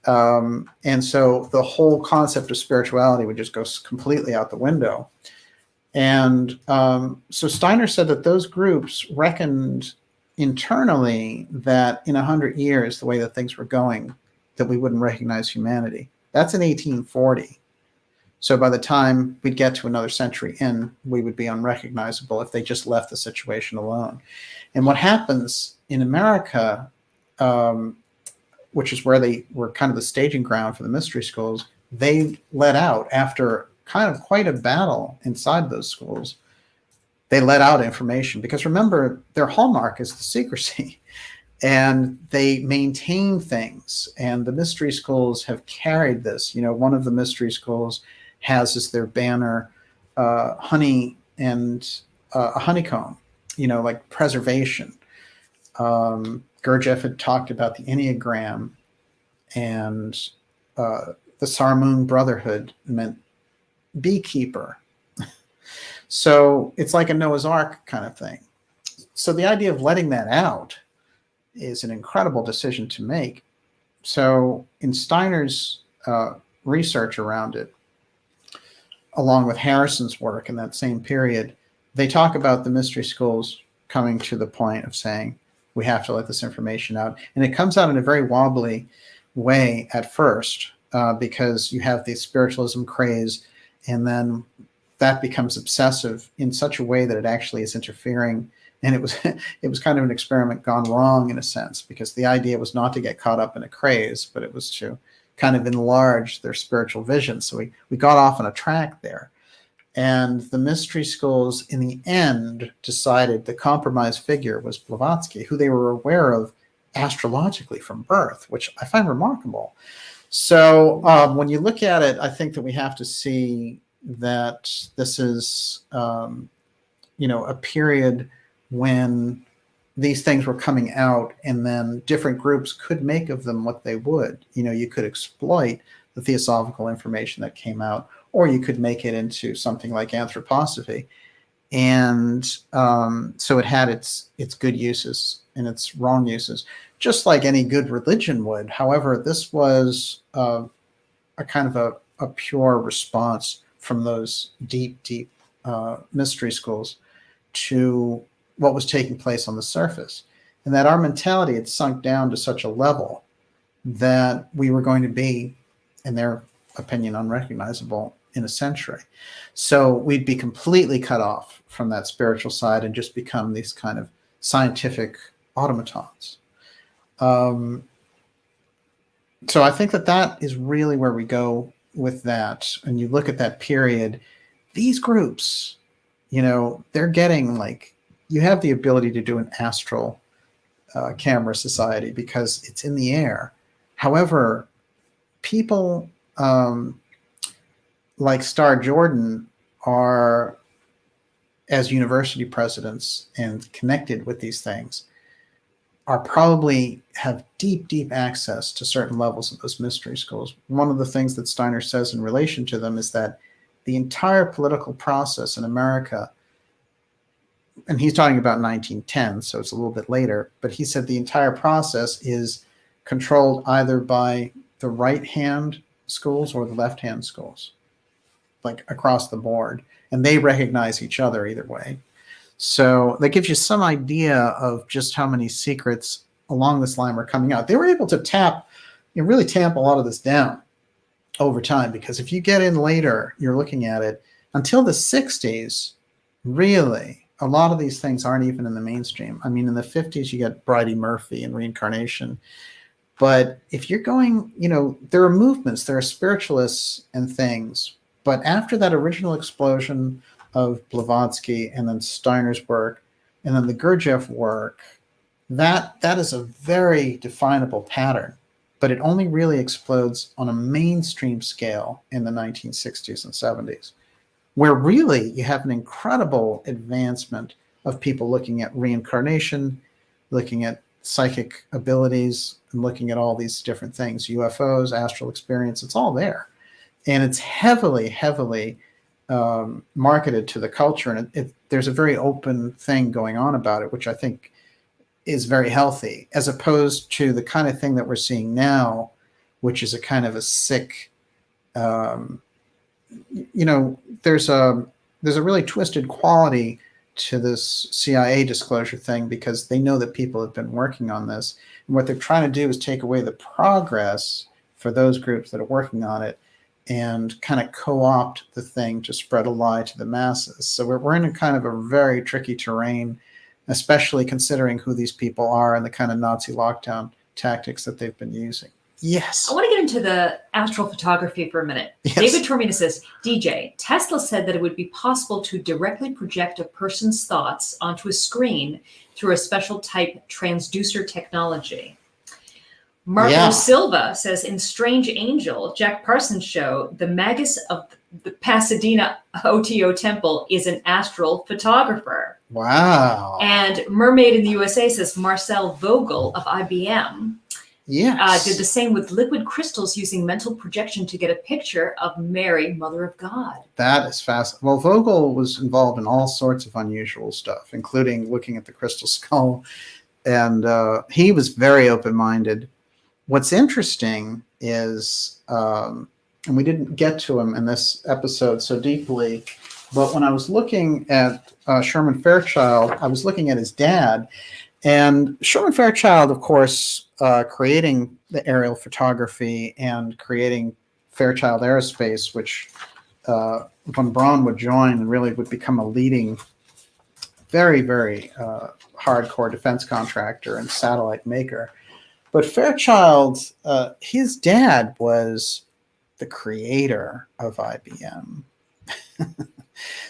And so the whole concept of spirituality would just go completely out the window. And so Steiner said that those groups reckoned internally that in 100 years, the way that things were going, that we wouldn't recognize humanity. That's in 1840. So by the time we'd get to another century in, we would be unrecognizable if they just left the situation alone. And what happens in America, which is where they were kind of the staging ground for the mystery schools, they let out, after kind of quite a battle inside those schools, they let out information, because remember, their hallmark is the secrecy, and they maintain things. And the mystery schools have carried this. You know, one of the mystery schools has as their banner honey and a honeycomb, you know, like preservation. Gurdjieff had talked about the Enneagram, and the Sarmoon Brotherhood meant beekeeper. So it's like a Noah's Ark kind of thing. So the idea of letting that out is an incredible decision to make. So in Steiner's research around it, along with Harrison's work in that same period, they talk about the mystery schools coming to the point of saying, we have to let this information out. And it comes out in a very wobbly way at first, because you have the spiritualism craze, and then that becomes obsessive in such a way that it actually is interfering. And it was it was kind of an experiment gone wrong in a sense, because the idea was not to get caught up in a craze, but it was to kind of enlarge their spiritual vision. So we got off on a track there. And the mystery schools in the end decided the compromise figure was Blavatsky, who they were aware of astrologically from birth, which I find remarkable. So when you look at it, I think that we have to see that this is, a period when these things were coming out, and then different groups could make of them what they would. You could exploit the theosophical information that came out, or you could make it into something like anthroposophy. And so it had its good uses and its wrong uses, just like any good religion would. However, this was a kind of a pure response from those deep mystery schools to what was taking place on the surface, and that our mentality had sunk down to such a level that we were going to be, in their opinion, unrecognizable in a century. So we'd be completely cut off from that spiritual side and just become these kind of scientific automatons. So I think that is really where we go with that. And you look at that period, these groups, they're getting you have the ability to do an astral camera society because it's in the air. However, people like Star Jordan are, as university presidents and connected with these things, are probably have deep access to certain levels of those mystery schools. One of the things that Steiner says in relation to them is that the entire political process in America, and he's talking about 1910, so it's a little bit later, but he said the entire process is controlled either by the right-hand schools or the left-hand schools, across the board, and they recognize each other either way. So that gives you some idea of just how many secrets along this line were coming out. They were able to really tamp a lot of this down over time, because if you get in later, you're looking at it until the 60s, really, a lot of these things aren't even in the mainstream. I mean, in the 50s, you get Bridey Murphy and reincarnation. But if you're going, there are movements, there are spiritualists and things. But after that original explosion of Blavatsky and then Steiner's work and then the Gurdjieff work, that is a very definable pattern. But it only really explodes on a mainstream scale in the 1960s and 70s, where really you have an incredible advancement of people looking at reincarnation, looking at psychic abilities, and looking at all these different things, UFOs, astral experience, it's all there. And it's heavily marketed to the culture. And there's a very open thing going on about it, which I think is very healthy, as opposed to the kind of thing that we're seeing now, which is a kind of a sick, there's a really twisted quality to this CIA disclosure thing, because they know that people have been working on this. And what they're trying to do is take away the progress for those groups that are working on it and kind of co-opt the thing to spread a lie to the masses. So we're in a kind of a very tricky terrain, especially considering who these people are and the kind of Nazi lockdown tactics that they've been using. Yes. I want to get into the astral photography for a minute. Yes. David Tormina says, DJ, Tesla said that it would be possible to directly project a person's thoughts onto a screen through a special type transducer technology. Marco Silva says, in Strange Angel, Jack Parsons' show, the Magus of the Pasadena OTO Temple is an astral photographer. Wow. And Mermaid in the USA says, Marcel Vogel of IBM did the same with liquid crystals using mental projection to get a picture of Mary, Mother of God. That is fascinating. Well, Vogel was involved in all sorts of unusual stuff, including looking at the crystal skull. And he was very open-minded. What's interesting is, and we didn't get to him in this episode so deeply, but when I was looking at Sherman Fairchild, I was looking at his dad. And Sherman Fairchild, of course, creating the aerial photography and creating Fairchild Aerospace, which von Braun would join and really would become a leading, very, very hardcore defense contractor and satellite maker. But Fairchild, his dad was the creator of IBM.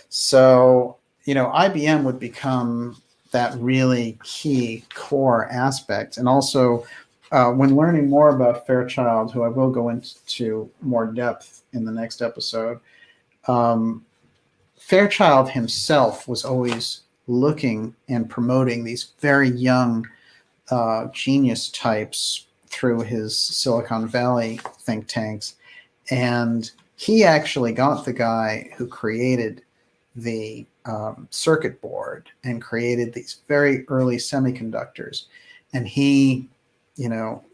So, IBM would become that really key core aspect. And also, when learning more about Fairchild, who I will go into more depth in the next episode, Fairchild himself was always looking and promoting these very young genius types through his Silicon Valley think tanks. And he actually got the guy who created the circuit board and created these very early semiconductors. And he,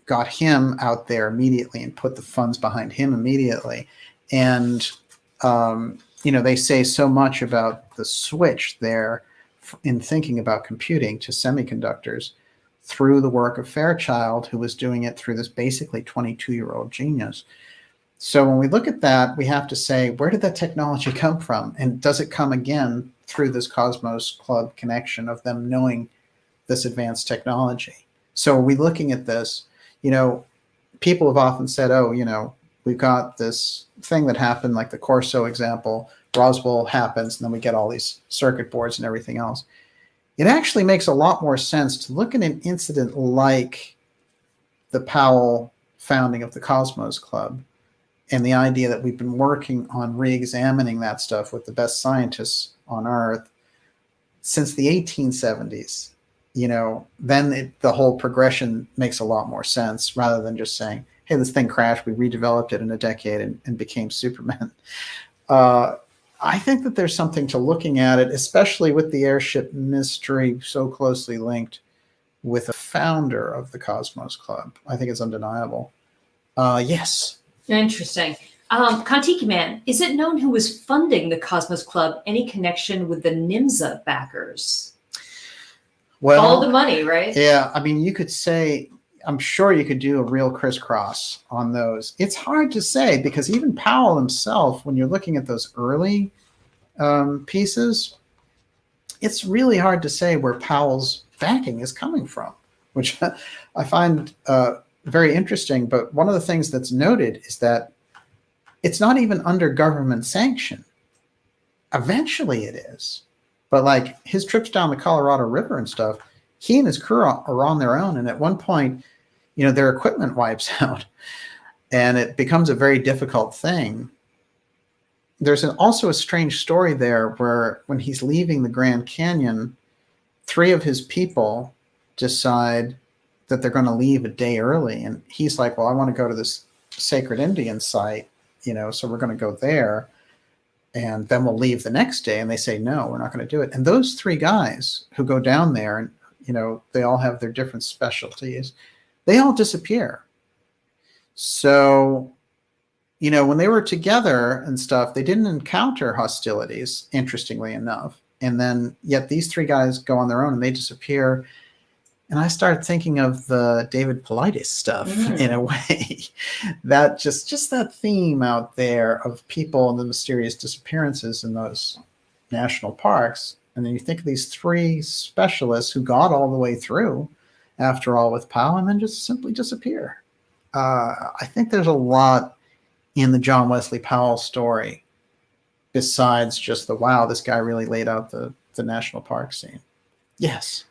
got him out there immediately and put the funds behind him immediately. And, they say so much about the switch there in thinking about computing to semiconductors through the work of Fairchild, who was doing it through this basically 22-year-old genius. So when we look at that, we have to say, where did that technology come from? And does it come again through this Cosmos Club connection of them knowing this advanced technology? So are we looking at this, people have often said, we've got this thing that happened, like the Corso example, Roswell happens, and then we get all these circuit boards and everything else. It actually makes a lot more sense to look at an incident like the Powell founding of the Cosmos Club and the idea that we've been working on re-examining that stuff with the best scientists on Earth since the 1870s. Then the whole progression makes a lot more sense rather than just saying, hey, this thing crashed, we redeveloped it in a decade and became Superman. I think that there's something to looking at it, especially with the airship mystery so closely linked with the founder of the Cosmos Club. I think it's undeniable. Yes. Interesting. Kontiki Man, is it known who was funding the Cosmos Club? Any connection with the NIMSA backers? Well, all the money, right? Yeah. I mean, you could say, I'm sure you could do a real crisscross on those. It's hard to say because even Powell himself, when you're looking at those early pieces, it's really hard to say where Powell's backing is coming from, which I find very interesting. But one of the things that's noted is that it's not even under government sanction. Eventually it is. But like his trips down the Colorado River and stuff, he and his crew are on their own. And at one point, their equipment wipes out and it becomes a very difficult thing. There's also a strange story there where when he's leaving the Grand Canyon, 3 of his people decide that they're going to leave a day early. And he's like, well, I want to go to this sacred Indian site, so we're going to go there. And then we'll leave the next day. And they say, no, we're not going to do it. And those 3 guys who go down there and, they all have their different specialties, they all disappear. So, when they were together and stuff, they didn't encounter hostilities, interestingly enough. And then yet these 3 guys go on their own and they disappear. And I started thinking of the David Paulides stuff in a way. That just that theme out there of people and the mysterious disappearances in those national parks. And then you think of these 3 specialists who got all the way through, after all, with Powell, and then just simply disappear. I think there's a lot in the John Wesley Powell story besides just the, wow, this guy really laid out the national park scene. Yes.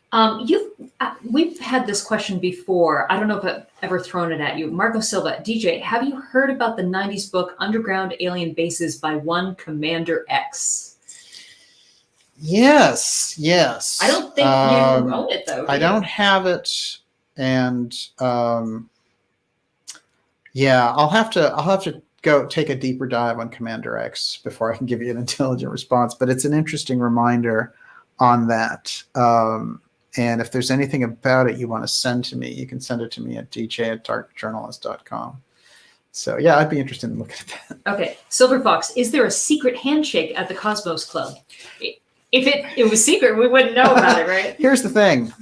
We've had this question before. I don't know if I've ever thrown it at you. Marco Silva, DJ, have you heard about the 90s book Underground Alien Bases by one Commander X? Yes. I don't think you own it, though. I don't have it. And I'll have to go take a deeper dive on Commander X before I can give you an intelligent response. But it's an interesting reminder on that. And if there's anything about it you want to send to me, you can send it to me at dj@darkjournalist.com. So, yeah, I'd be interested in looking at that. Okay. Silver Fox, is there a secret handshake at the Cosmos Club? If it was secret, we wouldn't know about it, right? Here's the thing.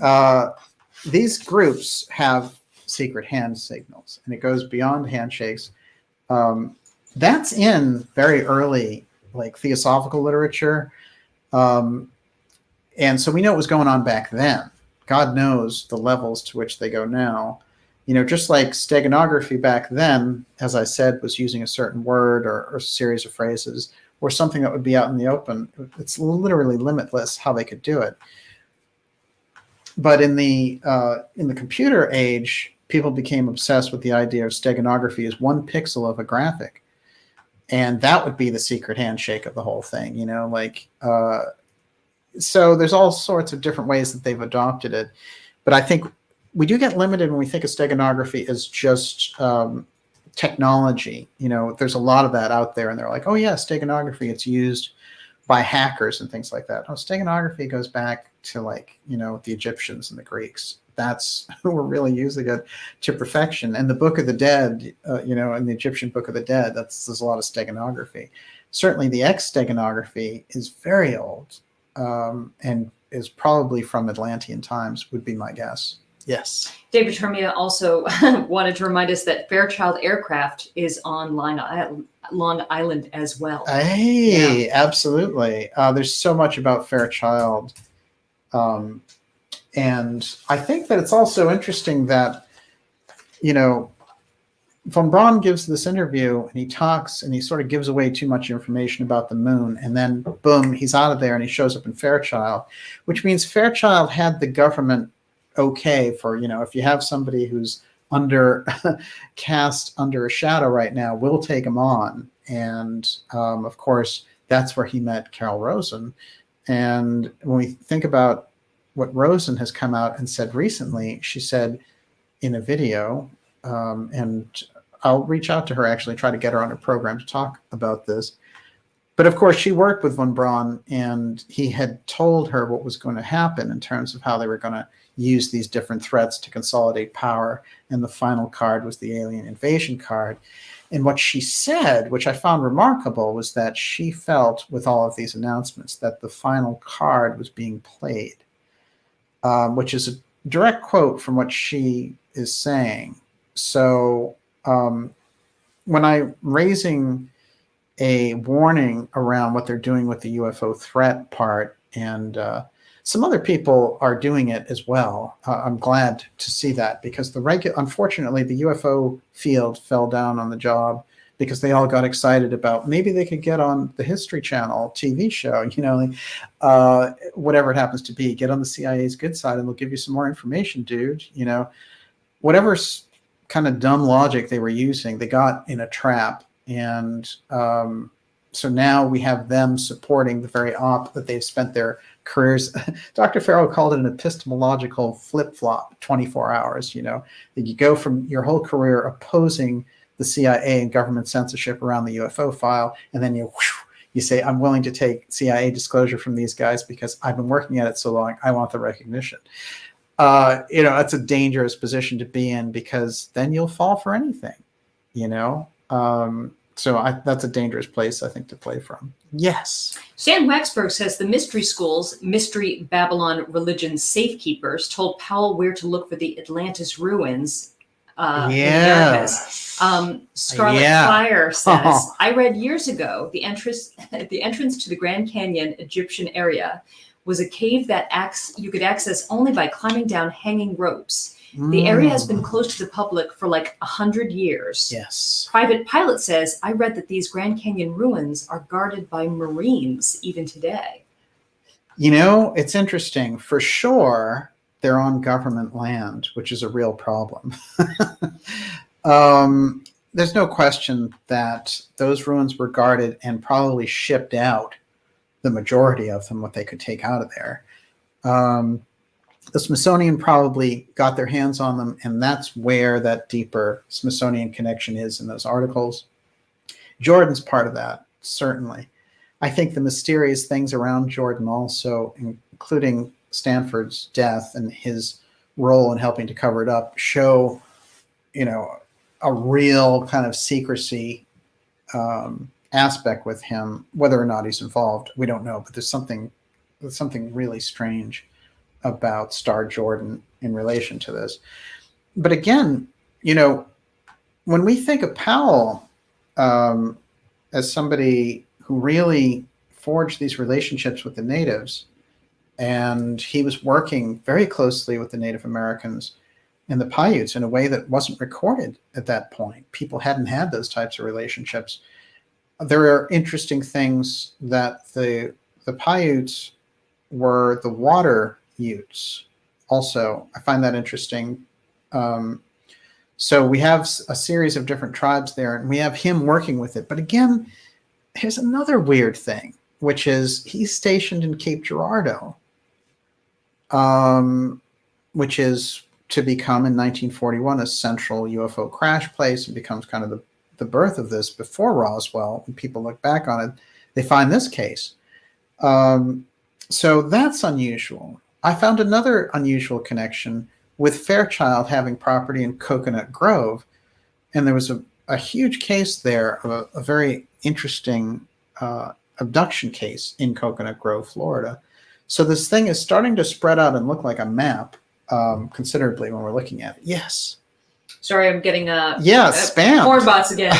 These groups have secret hand signals, and it goes beyond handshakes. That's in very early like theosophical literature. And so we know what was going on back then. God knows the levels to which they go now. Just like steganography back then, as I said, was using a certain word or series of phrases or something that would be out in the open. It's literally limitless how they could do it. But in the computer age, people became obsessed with the idea of steganography as one pixel of a graphic. And that would be the secret handshake of the whole thing, so there's all sorts of different ways that they've adopted it. But I think we do get limited when we think of steganography as just technology. There's a lot of that out there, and they're like, oh yeah, steganography, it's used by hackers and things like that. Oh, steganography goes back to the Egyptians and the Greeks. That's who were really using it to perfection. And the Book of the Dead, in the Egyptian Book of the Dead, there's a lot of steganography. Certainly the X steganography is very old, and is probably from Atlantean times, would be my guess. Yes. David Termia also wanted to remind us that Fairchild Aircraft is on Long Island as well. Hey, yeah. Absolutely. There's so much about Fairchild. And I think that it's also interesting that, von Braun gives this interview and he talks and he sort of gives away too much information about the moon. And then, boom, he's out of there and he shows up in Fairchild, which means Fairchild had the government okay for, if you have somebody who's cast under a shadow right now, we'll take him on. And of course, that's where he met Carol Rosen. And when we think about what Rosen has come out and said recently, she said in a video, and I'll reach out to her, actually try to get her on her program to talk about this. But of course, she worked with von Braun, and he had told her what was going to happen in terms of how they were going to use these different threats to consolidate power. And the final card was the alien invasion card. And what she said, which I found remarkable, was that she felt with all of these announcements that the final card was being played, which is a direct quote from what she is saying. So when I'm raising a warning around what they're doing with the UFO threat part, and some other people are doing it as well. I'm glad to see that, because unfortunately, the UFO field fell down on the job because they all got excited about maybe they could get on the History Channel TV show, whatever it happens to be, get on the CIA's good side and they'll give you some more information, dude. Whatever kind of dumb logic they were using, they got in a trap. And so now we have them supporting the very op that they've spent their careers. Dr. Farrell called it an epistemological flip-flop, 24 hours, that you go from your whole career opposing the CIA and government censorship around the UFO file, and then you say, I'm willing to take CIA disclosure from these guys because I've been working at it so long, I want the recognition. That's a dangerous position to be in, because then you'll fall for anything, So that's a dangerous place, I think, to play from. Yes. Stan Waxberg says the mystery schools, Mystery Babylon Religion Safekeepers, told Powell where to look for the Atlantis ruins. Scarlet Fire says, I read years ago the entrance to the Grand Canyon Egyptian area was a cave that you could access only by climbing down hanging ropes. The area has been closed to the public for like 100 years. Yes. Private Pilot says, I read that these Grand Canyon ruins are guarded by Marines even today. It's interesting. For sure, they're on government land, which is a real problem. There's no question that those ruins were guarded and probably shipped out, the majority of them, what they could take out of there. The Smithsonian probably got their hands on them, and that's where that deeper Smithsonian connection is in those articles. Jordan's part of that, certainly. I think the mysterious things around Jordan also, including Stanford's death and his role in helping to cover it up, show, a real kind of secrecy aspect with him. Whether or not he's involved, we don't know, but there's something really strange about Star Jordan in relation to this. But again, when we think of Powell as somebody who really forged these relationships with the natives. And he was working very closely with the Native Americans and the Paiutes in a way that wasn't recorded at that point. People hadn't had those types of relationships. There are interesting things that the Paiutes were the water Utes. Also, I find that interesting. So we have a series of different tribes there, and we have him working with it. But again, here's another weird thing, which is he's stationed in Cape Girardeau, which is to become in 1941 a central UFO crash place and becomes kind of the birth of this. Before Roswell, when people look back on it, they find this case. So that's unusual. I found another unusual connection with Fairchild having property in Coconut Grove. And there was a huge case there, a very interesting abduction case in Coconut Grove, Florida. So this thing is starting to spread out and look like a map considerably when we're looking at it. Yes. Sorry, I'm getting spam. Porn bots again.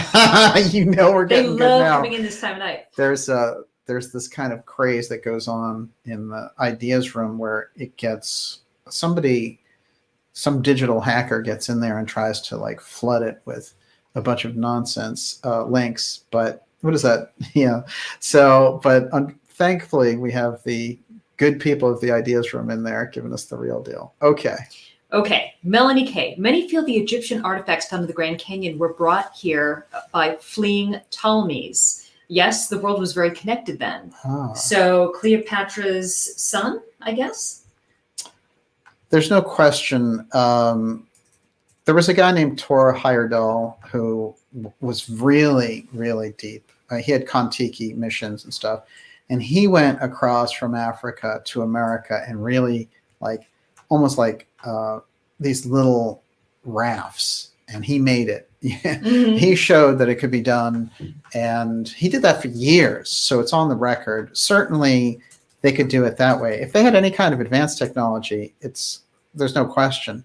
You know we're They getting good love now. coming in this time of night. There's this kind of craze that goes on in the ideas room where it gets some digital hacker gets in there and tries to like flood it with a bunch of nonsense links. But what is that? Yeah. So, but thankfully we have the good people of the ideas room in there giving us the real deal. Okay. Melanie K. Many feel the Egyptian artifacts found in the Grand Canyon were brought here by fleeing Ptolemies. Yes, the world was very connected then. So Cleopatra's son, I guess? There's no question. There was a guy named Tor Heyerdahl who was really, really deep. He had Kon-Tiki missions and stuff. And he went across from Africa to America and really almost like these little rafts. And he made it. Mm-hmm. He showed that it could be done. And he did that for years. So it's on the record. Certainly they could do it that way. If they had any kind of advanced technology, there's no question.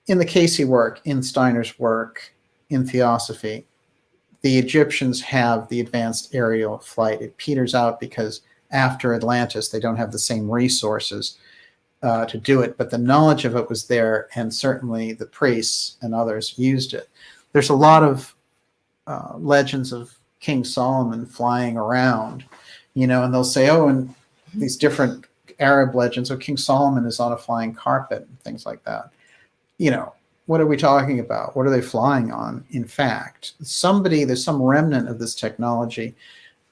In the Casey work, in Steiner's work, in Theosophy, the Egyptians have the advanced aerial flight. It peters out because after Atlantis, they don't have the same resources to do it, but the knowledge of it was there, and certainly the priests and others used it. There's a lot of legends of King Solomon flying around, and they'll say, and these different Arab legends, King Solomon is on a flying carpet and things like that. What are we talking about? What are they flying on? In fact, there's some remnant of this technology.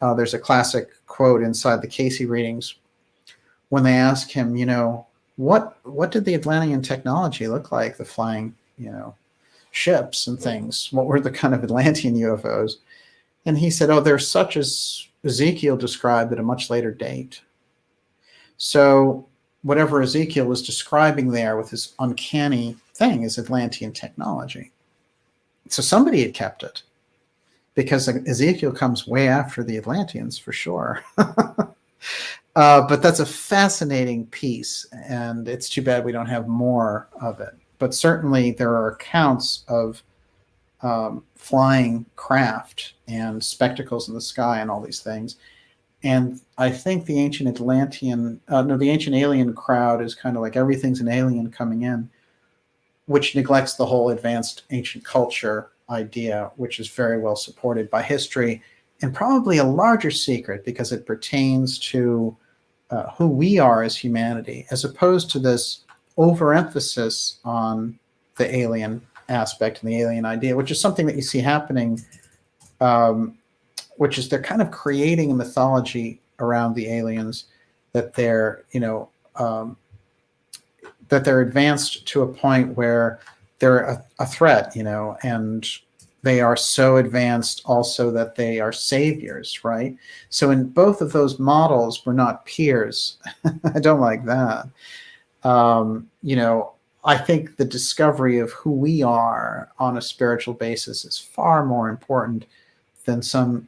There's a classic quote inside the Casey readings when they ask him, what did the Atlantean technology look like? The flying, ships and things. What were the kind of Atlantean UFOs? And he said, they're such as Ezekiel described at a much later date. So whatever Ezekiel was describing there with his uncanny thing is Atlantean technology. So somebody had kept it, because Ezekiel comes way after the Atlanteans for sure. But that's a fascinating piece, and it's too bad we don't have more of it. But certainly there are accounts of flying craft and spectacles in the sky and all these things. And I think the ancient alien crowd is kind of like everything's an alien coming in, which neglects the whole advanced ancient culture idea, which is very well supported by history, and probably a larger secret because it pertains to who we are as humanity, as opposed to this overemphasis on the alien aspect and the alien idea, which is something that you see happening, which is they're kind of creating a mythology around the aliens, that they're, that they're advanced to a point where they're a threat, and they are so advanced also that they are saviors, right? So in both of those models, we're not peers. I don't like that. I think the discovery of who we are on a spiritual basis is far more important than some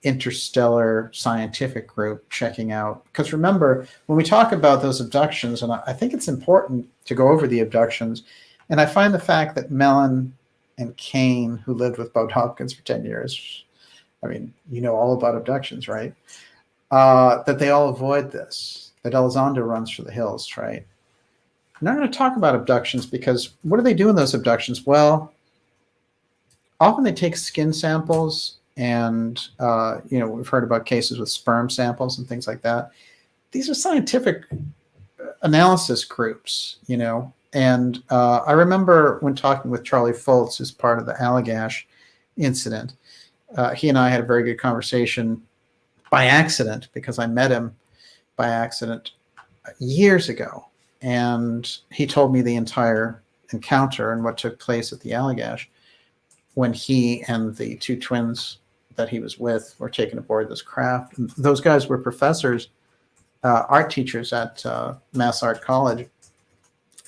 interstellar scientific group checking out. Because remember, when we talk about those abductions, and I think it's important to go over the abductions, and I find the fact that Mellon and Kane, who lived with Bob Hopkins for 10 years, I mean, you know all about abductions, right? That they all avoid this, that Elizondo runs for the hills, right? I'm not going to talk about abductions because what do they do in those abductions? Well, often they take skin samples, and we've heard about cases with sperm samples and things like that. These are scientific analysis groups, and I remember when talking with Charlie Foltz, who's part of the Allagash incident, he and I had a very good conversation by accident because I met him by accident years ago, and he told me the entire encounter and what took place at the Allagash when he and the two twins that he was with were taken aboard this craft. And those guys were professors, art teachers at Mass Art College.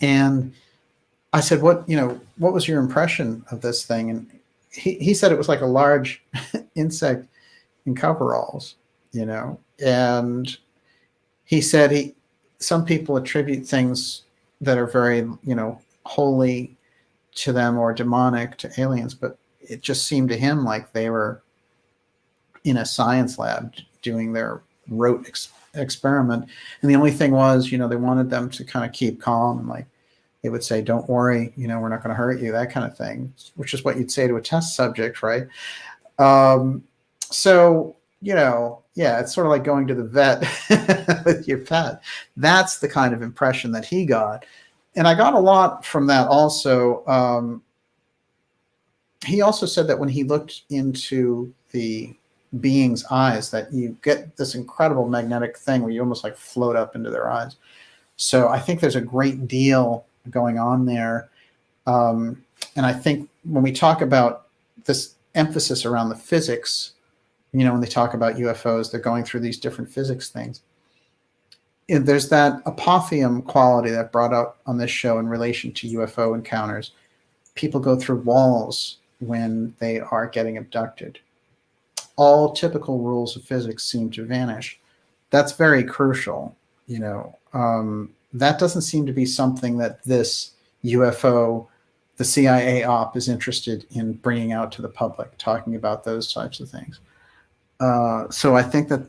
And I said, what was your impression of this thing? And he said it was like a large insect in coveralls, and he said some people attribute things that are very, holy to them or demonic to aliens, but it just seemed to him like they were in a science lab doing their rote experiment. And the only thing was, they wanted them to kind of keep calm, and like they would say, don't worry, we're not going to hurt you, that kind of thing, which is what you'd say to a test subject, right? So, yeah, it's sort of like going to the vet with your pet. That's the kind of impression that he got. And I got a lot from that also. He also said that when he looked into the being's eyes, that you get this incredible magnetic thing where you almost like float up into their eyes. So I think there's a great deal going on there. And I think when we talk about this emphasis around the physics, when they talk about UFOs, they're going through these different physics things. And there's that apotheum quality that brought up on this show in relation to UFO encounters. People go through walls when they are getting abducted. All typical rules of physics seem to vanish. That's very crucial. That doesn't seem to be something that this UFO, the CIA op, is interested in bringing out to the public, talking about those types of things. So I think that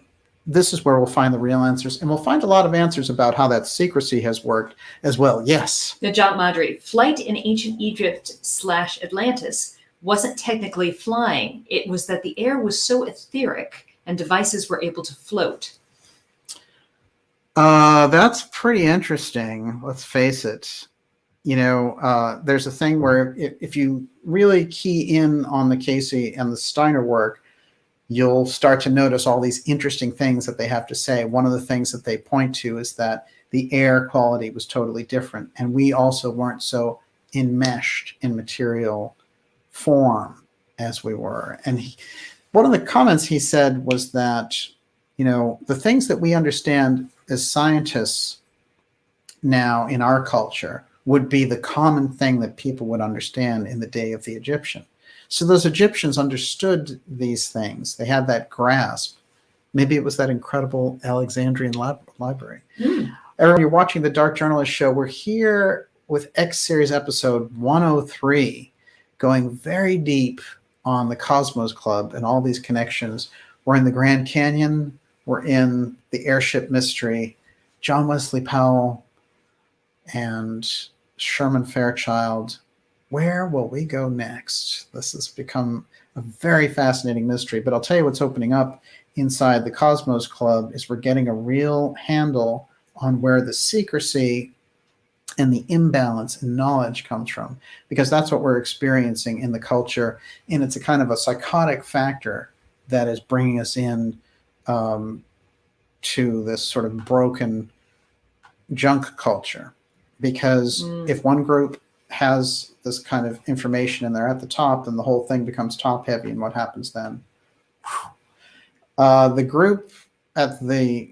this is where we'll find the real answers, and we'll find a lot of answers about how that secrecy has worked as well. Yes. Najat Madri, flight in ancient Egypt / Atlantis wasn't technically flying. It was that the air was so etheric and devices were able to float. That's pretty interesting. Let's face it. There's a thing where if you really key in on the Casey and the Steiner work, you'll start to notice all these interesting things that they have to say. One of the things that they point to is that the air quality was totally different, and we also weren't so enmeshed in material form as we were. And one of the comments he said was that, the things that we understand as scientists now in our culture would be the common thing that people would understand in the day of the Egyptian. So those Egyptians understood these things. They had that grasp. Maybe it was that incredible Alexandrian library. Everyone, you're watching the Dark Journalist Show. We're here with X Series episode 103, going very deep on the Cosmos Club and all these connections. We're in the Grand Canyon. We're in the airship mystery. John Wesley Powell and Sherman Fairchild. Where will we go next? This has become a very fascinating mystery, but I'll tell you what's opening up inside the Cosmos Club is we're getting a real handle on where the secrecy and the imbalance in knowledge comes from, because that's what we're experiencing in the culture, and it's a kind of a psychotic factor that is bringing us in to this sort of broken junk culture. Because if one group has this kind of information and they're at the top, then the whole thing becomes top heavy. And what happens then? The group at the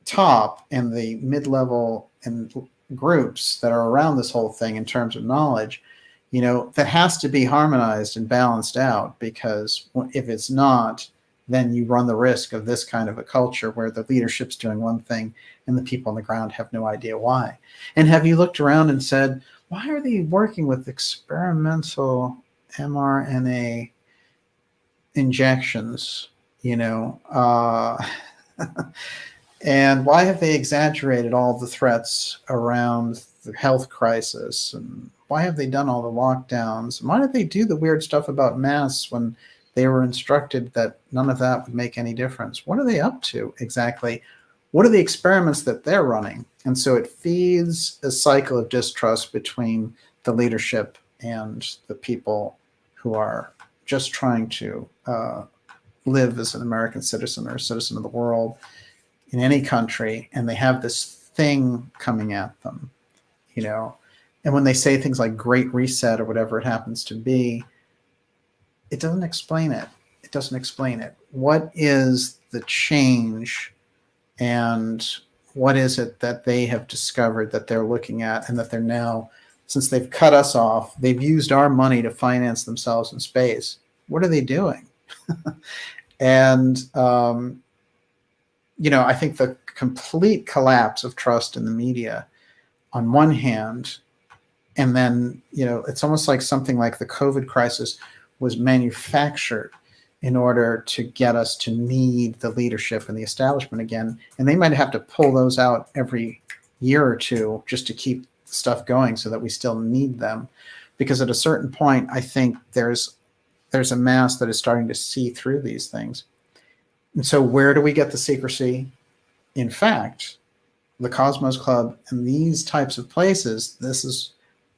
top and the mid-level and groups that are around this whole thing in terms of knowledge, that has to be harmonized and balanced out, because if it's not, then you run the risk of this kind of a culture where the leadership's doing one thing and the people on the ground have no idea why. And have you looked around and said, why are they working with experimental mRNA injections you know, and why have they exaggerated all the threats around the health crisis? And why have they done all the lockdowns? And why did they do the weird stuff about masks when they were instructed that none of that would make any difference? What are they up to exactly? What are the experiments that they're running? And so it feeds a cycle of distrust between the leadership and the people who are just trying to live as an American citizen or a citizen of the world in any country, and they have this thing coming at them, you know. And when they say things like Great Reset or whatever it happens to be, it doesn't explain it. It doesn't explain it. What is the change, and what is it that they have discovered that they're looking at, and that they're now, since they've cut us off, they've used our money to finance themselves in space. What are they doing? And, you know, I think the complete collapse of trust in the media on one hand, and then, you know, it's almost like something like the COVID crisis was manufactured in order to get us to need the leadership and the establishment again. And they might have to pull those out every year or two just to keep stuff going so that we still need them. Because at a certain point, I think there's a mass that is starting to see through these things. And so where do we get the secrecy? In fact, the Cosmos Club and these types of places, this is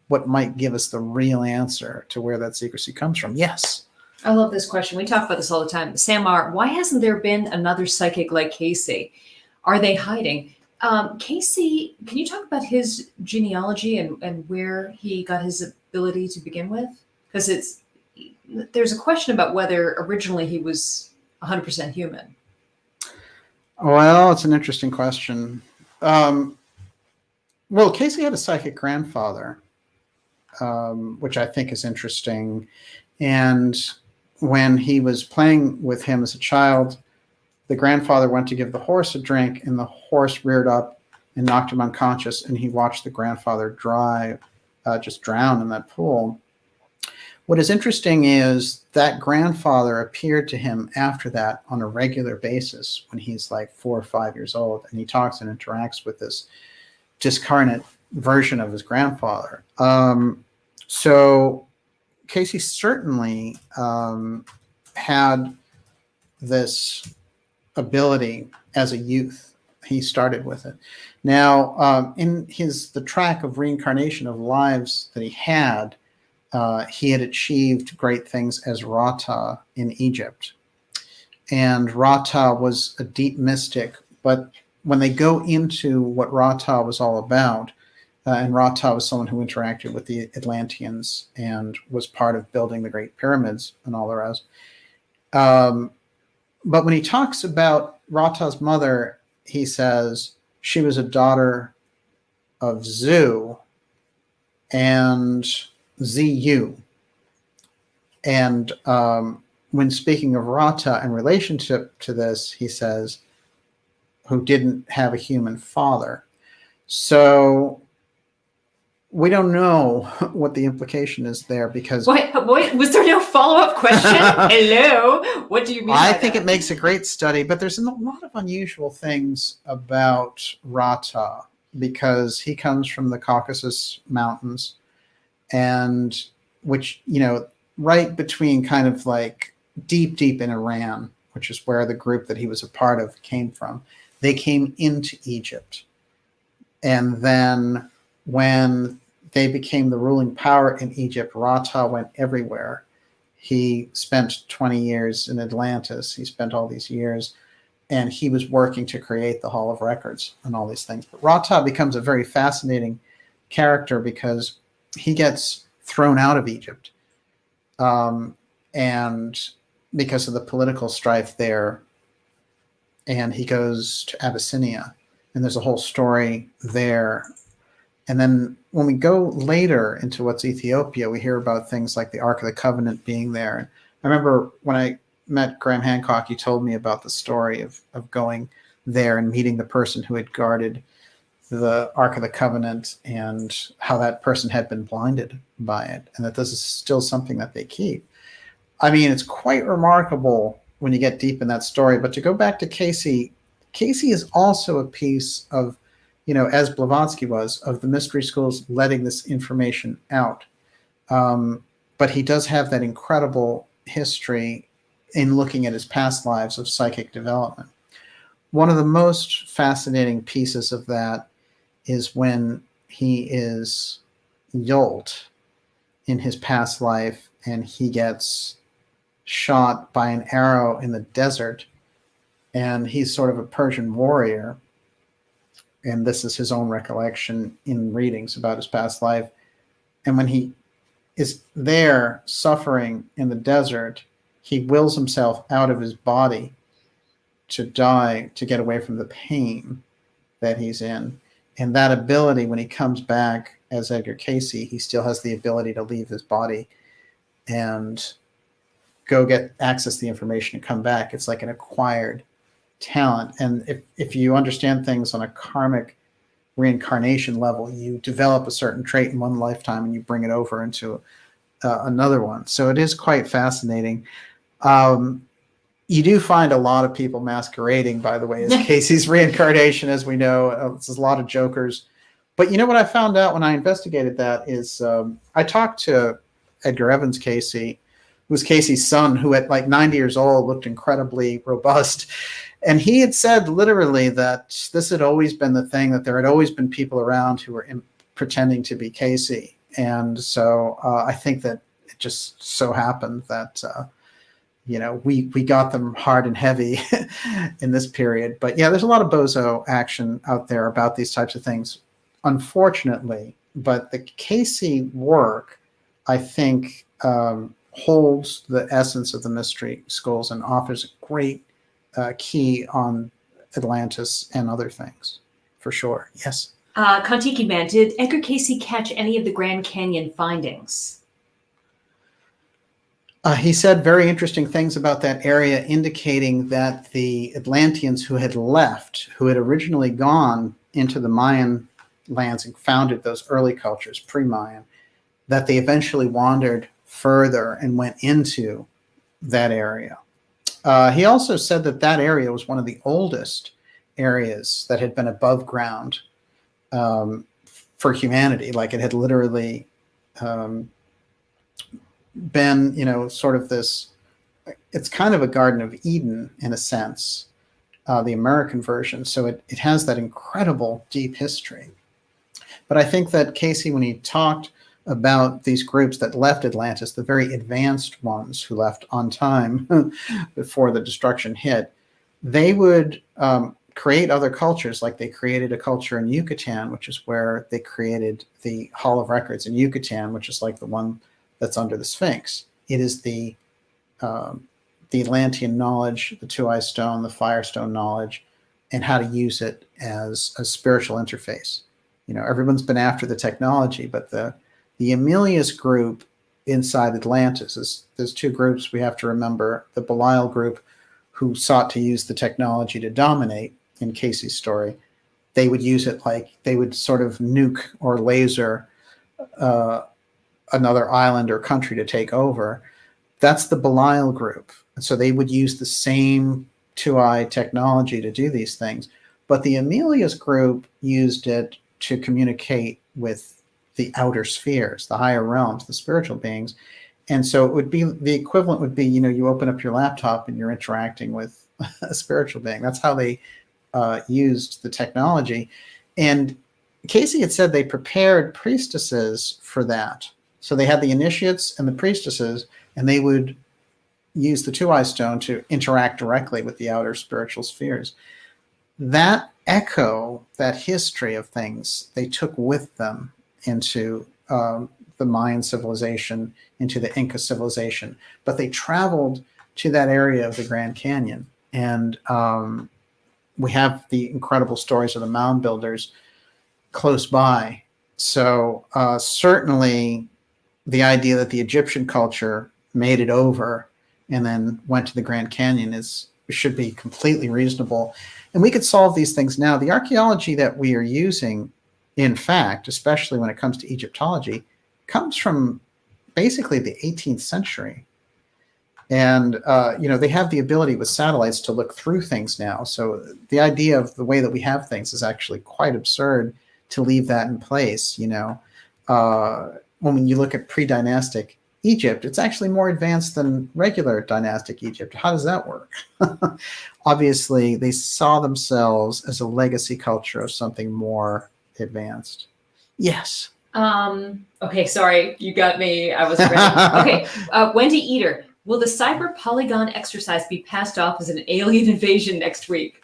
what might give us the real answer to where that secrecy comes from. Yes. I love this question. We talk about this all the time. Sam R., why hasn't there been another psychic like Casey? Are they hiding? Casey, can you talk about his genealogy and where he got his ability to begin with? Because there's a question about whether originally he was 100% human. Well, it's an interesting question. Well, Casey had a psychic grandfather, which I think is interesting. And when he was playing with him as a child, the grandfather went to give the horse a drink, and the horse reared up and knocked him unconscious, and he watched the grandfather just drown in that pool. What is interesting is that grandfather appeared to him after that on a regular basis when he's like 4 or 5 years old, and he talks and interacts with this discarnate version of his grandfather. So Casey certainly had this ability as a youth. He started with it. Now, in the track of reincarnation of lives that he had achieved great things as Rata in Egypt. And Rata was a deep mystic, but when they go into what Rata was all about, and Rata was someone who interacted with the Atlanteans and was part of building the Great Pyramids and all the rest. But when he talks about Rata's mother, he says she was a daughter of Zu and ZU. And when speaking of Rata in relationship to this, he says, who didn't have a human father. So we don't know what the implication is there, because Wait, was there no follow-up question? Hello, what do you mean? I think it makes a great study, but there's a lot of unusual things about Rata because he comes from the Caucasus Mountains, and which, you know, right between kind of like deep in Iran, which is where the group that he was a part of came from. They came into Egypt. And then when they became the ruling power in Egypt, Rata went everywhere. He spent 20 years in Atlantis. He spent all these years, and he was working to create the Hall of Records and all these things. But Rata becomes a very fascinating character because he gets thrown out of Egypt. And because of the political strife there, and he goes to Abyssinia, and there's a whole story there. And then when we go later into what's Ethiopia, we hear about things like the Ark of the Covenant being there. I remember when I met Graham Hancock, he told me about the story of going there and meeting the person who had guarded the Ark of the Covenant and how that person had been blinded by it, and that this is still something that they keep. I mean, it's quite remarkable when you get deep in that story. But to go back to Casey, Casey is also a piece of, as Blavatsky was, of the mystery schools letting this information out. But he does have that incredible history in looking at his past lives of psychic development. One of the most fascinating pieces of that is when he is Yolt in his past life and he gets shot by an arrow in the desert, and he's sort of a Persian warrior, and this is his own recollection in readings about his past life. And when he is there suffering in the desert, he wills himself out of his body to die, to get away from the pain that he's in. And that ability, when he comes back as Edgar Casey, he still has the ability to leave his body and go get access to the information and come back. It's like an acquired talent. And if you understand things on a karmic reincarnation level, you develop a certain trait in one lifetime and you bring it over into another one. So it is quite fascinating. You do find a lot of people masquerading, by the way, as Casey's reincarnation, as we know. There's a lot of jokers. But you know what I found out when I investigated that is I talked to Edgar Evans Casey, who was Casey's son, who at like 90 years old looked incredibly robust. And he had said literally that this had always been the thing, that there had always been people around who were pretending to be Casey. And so I think that it just so happened that, we got them hard and heavy in this period. But yeah, there's a lot of bozo action out there about these types of things, unfortunately. But the Casey work, I think, holds the essence of the mystery schools and offers a great key on Atlantis and other things, for sure. Yes. Kontiki Man, did Edgar Casey catch any of the Grand Canyon findings? He said very interesting things about that area, indicating that the Atlanteans who had left, who had originally gone into the Mayan lands and founded those early cultures, pre-Mayan, that they eventually wandered further and went into that area. He also said that that area was one of the oldest areas that had been above ground for humanity. Like it had literally been, sort of this, it's kind of a Garden of Eden in a sense, the American version. So it has that incredible deep history. But I think that Casey, when he talked about these groups that left Atlantis, the very advanced ones who left on time before the destruction hit, they would create other cultures. Like they created a culture in Yucatan, which is where they created the Hall of Records in Yucatan, which is like the one that's under the Sphinx. It is the Atlantean knowledge, the Two-Eye Stone, the Firestone knowledge, and how to use it as a spiritual interface. Everyone's been after the technology, but the Emilius group inside Atlantis there's two groups we have to remember. The Belial group, who sought to use the technology to dominate in Casey's story, they would use it like they would sort of nuke or laser another island or country to take over. That's the Belial group. And so they would use the same two-eye technology to do these things. But the Emilius group used it to communicate with the outer spheres, the higher realms, the spiritual beings. And so it would be, the equivalent would be, you open up your laptop and you're interacting with a spiritual being. That's how they used the technology. And Casey had said they prepared priestesses for that. So they had the initiates and the priestesses, and they would use the Two-Eye Stone to interact directly with the outer spiritual spheres. That echo, that history of things, they took with them into the Mayan civilization, into the Inca civilization. But they traveled to that area of the Grand Canyon. And we have the incredible stories of the mound builders close by. So certainly the idea that the Egyptian culture made it over and then went to the Grand Canyon should be completely reasonable. And we could solve these things now. The archaeology that we are using, in fact, especially when it comes to Egyptology, comes from basically the 18th century. And, they have the ability with satellites to look through things now. So the idea of the way that we have things is actually quite absurd to leave that in place. When you look at pre-dynastic Egypt, it's actually more advanced than regular dynastic Egypt. How does that work? Obviously, they saw themselves as a legacy culture of something more advanced. Yes. Okay, sorry, you got me. I was ready. Okay, Wendy Eater, will the cyber polygon exercise be passed off as an alien invasion next week?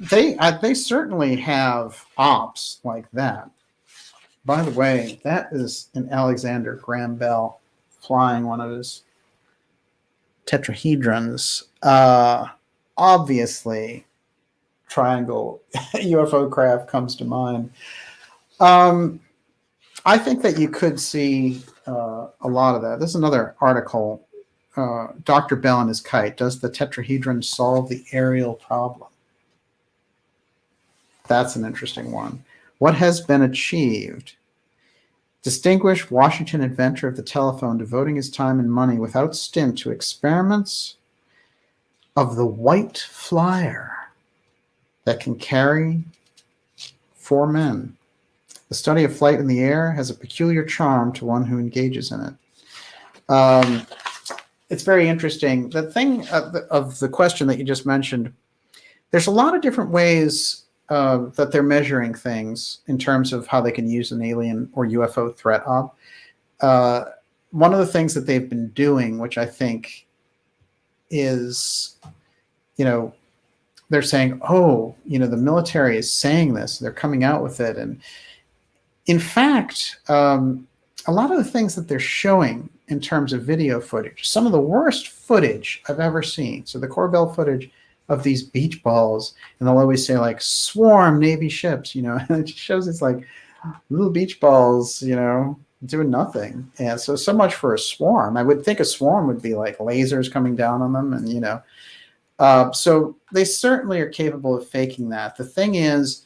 They certainly have ops like that. By the way, that is an Alexander Graham Bell flying one of his tetrahedrons. Obviously, triangle UFO craft comes to mind. I think that you could see a lot of that. This is another article. Dr. Bell and his kite. Does the tetrahedron solve the aerial problem? That's an interesting one. What has been achieved? Distinguished Washington inventor of the telephone devoting his time and money without stint to experiments of the white flyer that can carry 4 men. The study of flight in the air has a peculiar charm to one who engages in it. It's very interesting. The thing of the question that you just mentioned, there's a lot of different ways that they're measuring things in terms of how they can use an alien or UFO threat op. One of the things that they've been doing, which I think is, they're saying, the military is saying this, they're coming out with it. And in fact, a lot of the things that they're showing in terms of video footage, some of the worst footage I've ever seen. So the Corbell footage of these beach balls, and they'll always say like swarm Navy ships, and it just shows it's like little beach balls, doing nothing. And so much for a swarm. I would think a swarm would be like lasers coming down on them, and so they certainly are capable of faking that. The thing is,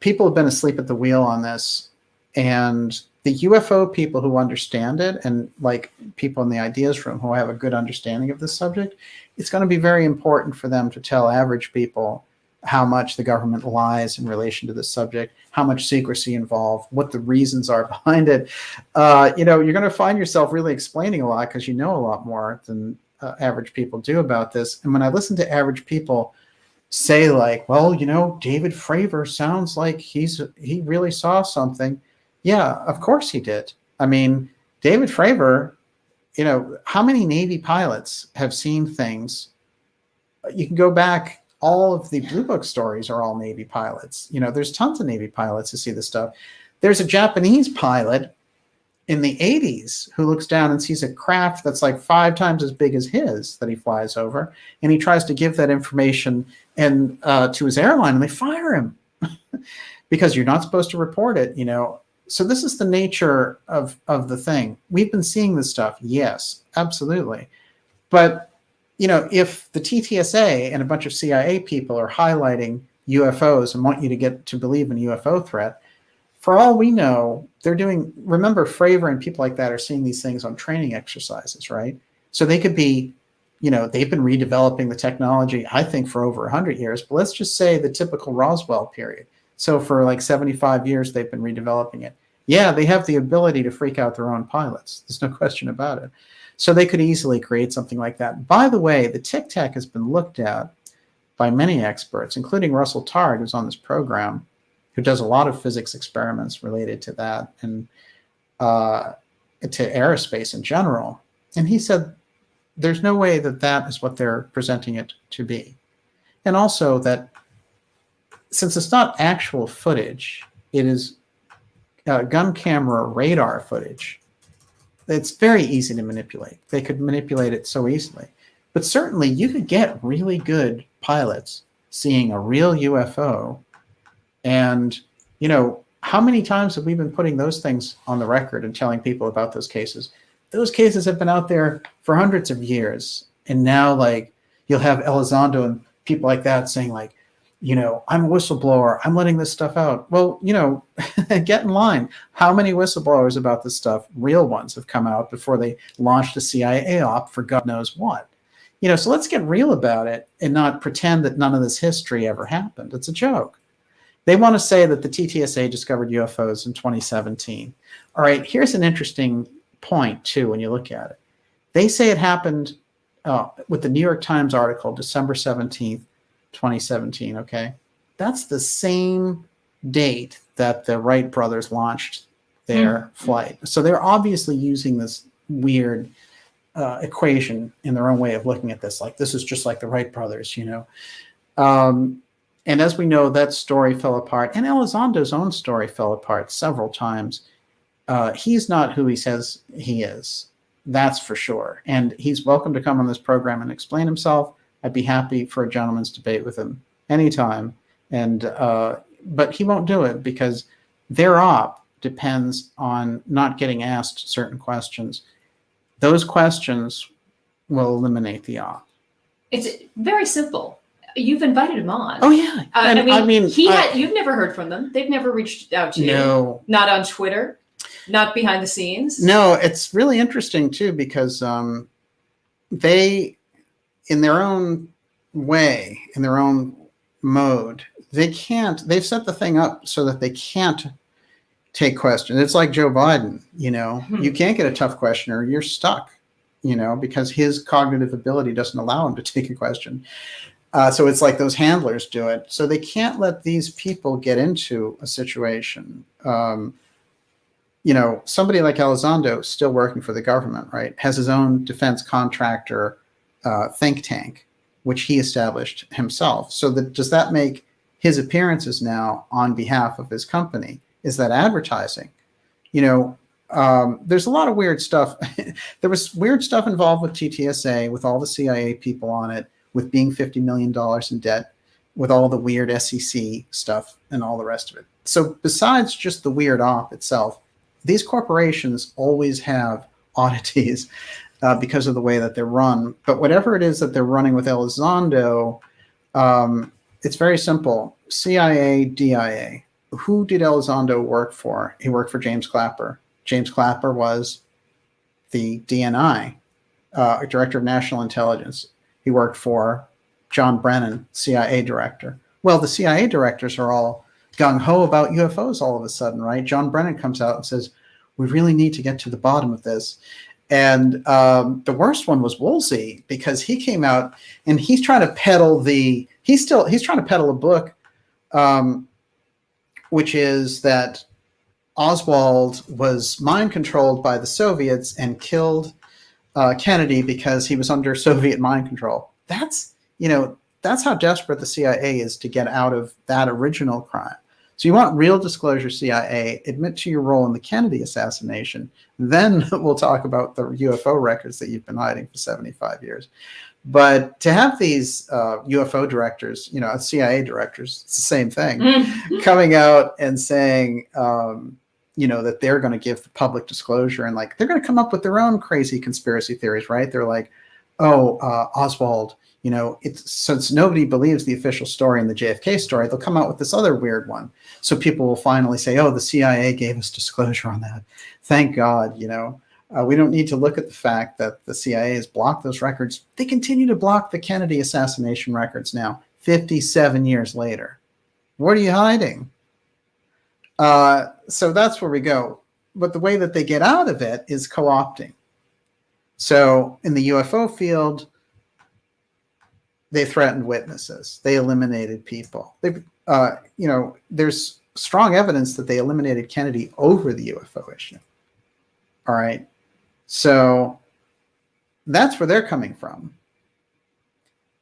people have been asleep at the wheel on this, and the UFO people who understand it, and like people in the ideas room who have a good understanding of this subject, it's going to be very important for them to tell average people how much the government lies in relation to this subject, how much secrecy involved, what the reasons are behind it. You're going to find yourself really explaining a lot because you know a lot more than average people do about this. And when I listen to average people say like, well, David Fravor sounds like he really saw something. Yeah, of course he did. I mean, David Fravor, how many Navy pilots have seen things? You can go back, all of the Blue Book stories are all Navy pilots. There's tons of Navy pilots who see this stuff. There's a Japanese pilot in the 80s who looks down and sees a craft that's like 5 times as big as his that he flies over, and he tries to give that information and to his airline, and they fire him because you're not supposed to report it. So this is the nature of the thing. We've been seeing this stuff, yes, absolutely. But, if the TTSA and a bunch of CIA people are highlighting UFOs and want you to get to believe in a UFO threat, for all we know, they're doing, remember, Fravor and people like that are seeing these things on training exercises, right? So they could be, they've been redeveloping the technology, I think, for over 100 years, but let's just say the typical Roswell period. So for like 75 years, they've been redeveloping it. Yeah, they have the ability to freak out their own pilots. There's no question about it. So they could easily create something like that. By the way, the Tic Tac has been looked at by many experts, including Russell Targ, who's on this program, who does a lot of physics experiments related to that and to aerospace in general. And he said, there's no way that is what they're presenting it to be. And also that since it's not actual footage, it is gun camera radar footage. It's very easy to manipulate. They could manipulate it so easily. But certainly you could get really good pilots seeing a real UFO. And, how many times have we been putting those things on the record and telling people about those cases? Those cases have been out there for hundreds of years. And now, like, you'll have Elizondo and people like that saying, like, I'm a whistleblower. I'm letting this stuff out. Well, get in line. How many whistleblowers about this stuff, real ones, have come out before they launched a CIA op for God knows what? So let's get real about it and not pretend that none of this history ever happened. It's a joke. They want to say that the TTSA discovered UFOs in 2017. All right, here's an interesting point, too, when you look at it. They say it happened with the New York Times article, December 17th, 2017, okay? That's the same date that the Wright brothers launched their flight. So they're obviously using this weird equation in their own way of looking at this. Like, this is just like the Wright brothers, and as we know, that story fell apart. And Elizondo's own story fell apart several times. He's not who he says he is. That's for sure. And he's welcome to come on this program and explain himself. I'd be happy for a gentleman's debate with him anytime. But he won't do it because their op depends on not getting asked certain questions. Those questions will eliminate the op. It's very simple. You've invited him on. Oh, yeah. You've never heard from them. They've never reached out to you. No. Not on Twitter. Not behind the scenes. No, it's really interesting, too, because they, in their own way, in their own mode, they've set the thing up so that they can't take questions. It's like Joe Biden, you can't get a tough questioner, you're stuck, because his cognitive ability doesn't allow him to take a question. So it's like those handlers do it. So they can't let these people get into a situation. Somebody like Elizondo, still working for the government, right, has his own defense contractor think tank, which he established himself. So does that make his appearances now on behalf of his company? Is that advertising? There's a lot of weird stuff. There was weird stuff involved with TTSA, with all the CIA people on it, with being $50 million in debt, with all the weird SEC stuff and all the rest of it. So besides just the weird op itself, these corporations always have oddities because of the way that they're run. But whatever it is that they're running with Elizondo, it's very simple. CIA, DIA. Who did Elizondo work for? He worked for James Clapper. James Clapper was the DNI, Director of National Intelligence. He worked for John Brennan, CIA director. Well, the CIA directors are all gung-ho about UFOs all of a sudden, right? John Brennan comes out and says, we really need to get to the bottom of this. And the worst one was Woolsey, because he came out and he's trying to peddle he's trying to peddle a book, which is that Oswald was mind controlled by the Soviets and killed Kennedy because he was under Soviet mind control. That's how desperate the CIA is to get out of that original crime. So you want real disclosure, CIA, admit to your role in the Kennedy assassination. Then we'll talk about the UFO records that you've been hiding for 75 years. But to have these UFO directors, CIA directors, it's the same thing, coming out and saying, that they're going to give the public disclosure, and like they're going to come up with their own crazy conspiracy theories, right? They're like, Oswald, since nobody believes the official story and the JFK story, they'll come out with this other weird one. So people will finally say, the CIA gave us disclosure on that. Thank God, we don't need to look at the fact that the CIA has blocked those records. They continue to block the Kennedy assassination records now, 57 years later. What are you hiding? So that's where we go. But the way that they get out of it is co-opting. So in the UFO field, they threatened witnesses. They eliminated people. There's strong evidence that they eliminated Kennedy over the UFO issue. All right. So that's where they're coming from.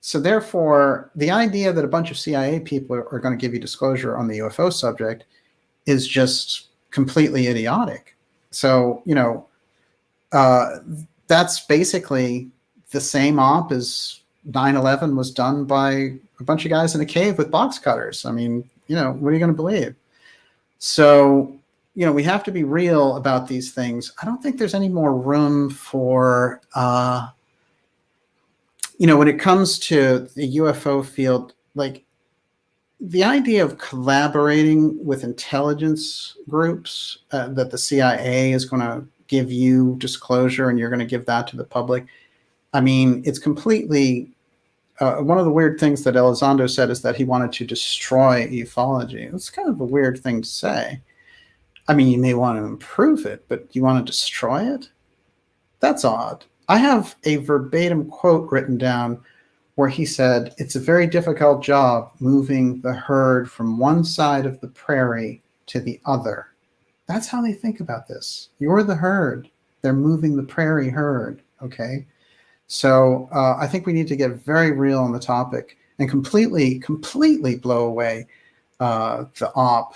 So therefore, the idea that a bunch of CIA people are going to give you disclosure on the UFO subject is just completely idiotic. So, that's basically the same op as 9/11 was done by a bunch of guys in a cave with box cutters. I mean, what are you going to believe? So, we have to be real about these things. I don't think there's any more room for, when it comes to the UFO field, like the idea of collaborating with intelligence groups, that the CIA is going to give you disclosure and you're going to give that to the public. I mean, it's completely. One of the weird things that Elizondo said is that he wanted to destroy ufology. It's kind of a weird thing to say. I mean, you may want to improve it, but you want to destroy it? That's odd. I have a verbatim quote written down where he said, "It's a very difficult job moving the herd from one side of the prairie to the other." That's how they think about this. You're the herd. They're moving the prairie herd, okay? So I think we need to get very real on the topic and completely blow away the op,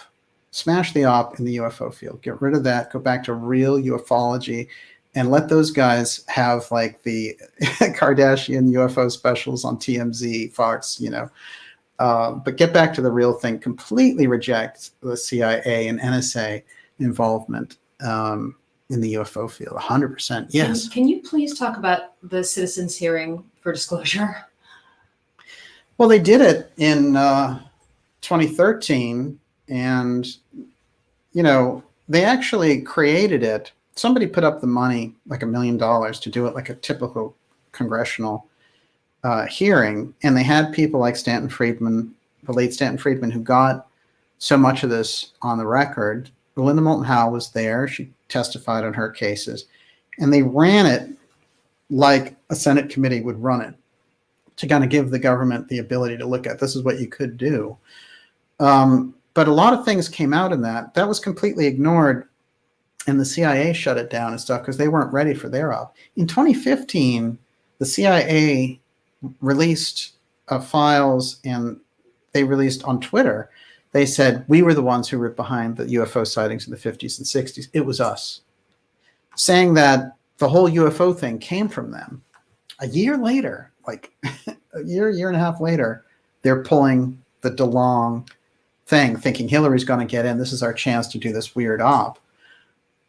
smash the op in the UFO field. Get rid of that. Go back to real ufology, and let those guys have like the Kardashian UFO specials on TMZ, Fox, but get back to the real thing. Completely reject the CIA and NSA involvement in the UFO field. 100%. Yes. Can you please talk about the citizens' hearing for disclosure? Well, they did it in 2013, and they actually created it. Somebody put up the money, like $1 million, to do it like a typical congressional hearing, and they had people like Stanton Friedman, the late Stanton Friedman, who got so much of this on the record. Linda Moulton Howe was there. She testified on her cases, and they ran it like a Senate committee would run it, to kind of give the government the ability to look at, this is what you could do. But a lot of things came out in that. That was completely ignored, and the CIA shut it down and stuff because they weren't ready for their op. In 2015, the CIA released files, and they released on Twitter. They said, we were the ones who were behind the UFO sightings in the 50s and 60s. It was us. Saying that the whole UFO thing came from them. A year later, like a year and a half later, they're pulling the DeLong thing, thinking Hillary's going to get in. This is our chance to do this weird op.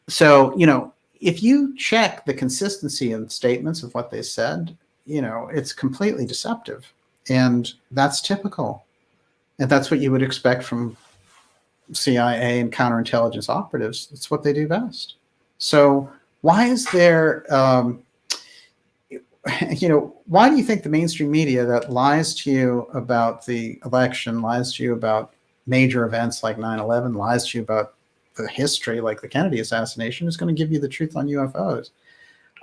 So, if you check the consistency of statements of what they said, it's completely deceptive. And that's typical. And that's what you would expect from CIA and counterintelligence operatives. It's what they do best. So why is there, why do you think the mainstream media that lies to you about the election, lies to you about major events like 9/11, lies to you about the history like the Kennedy assassination, is going to give you the truth on UFOs?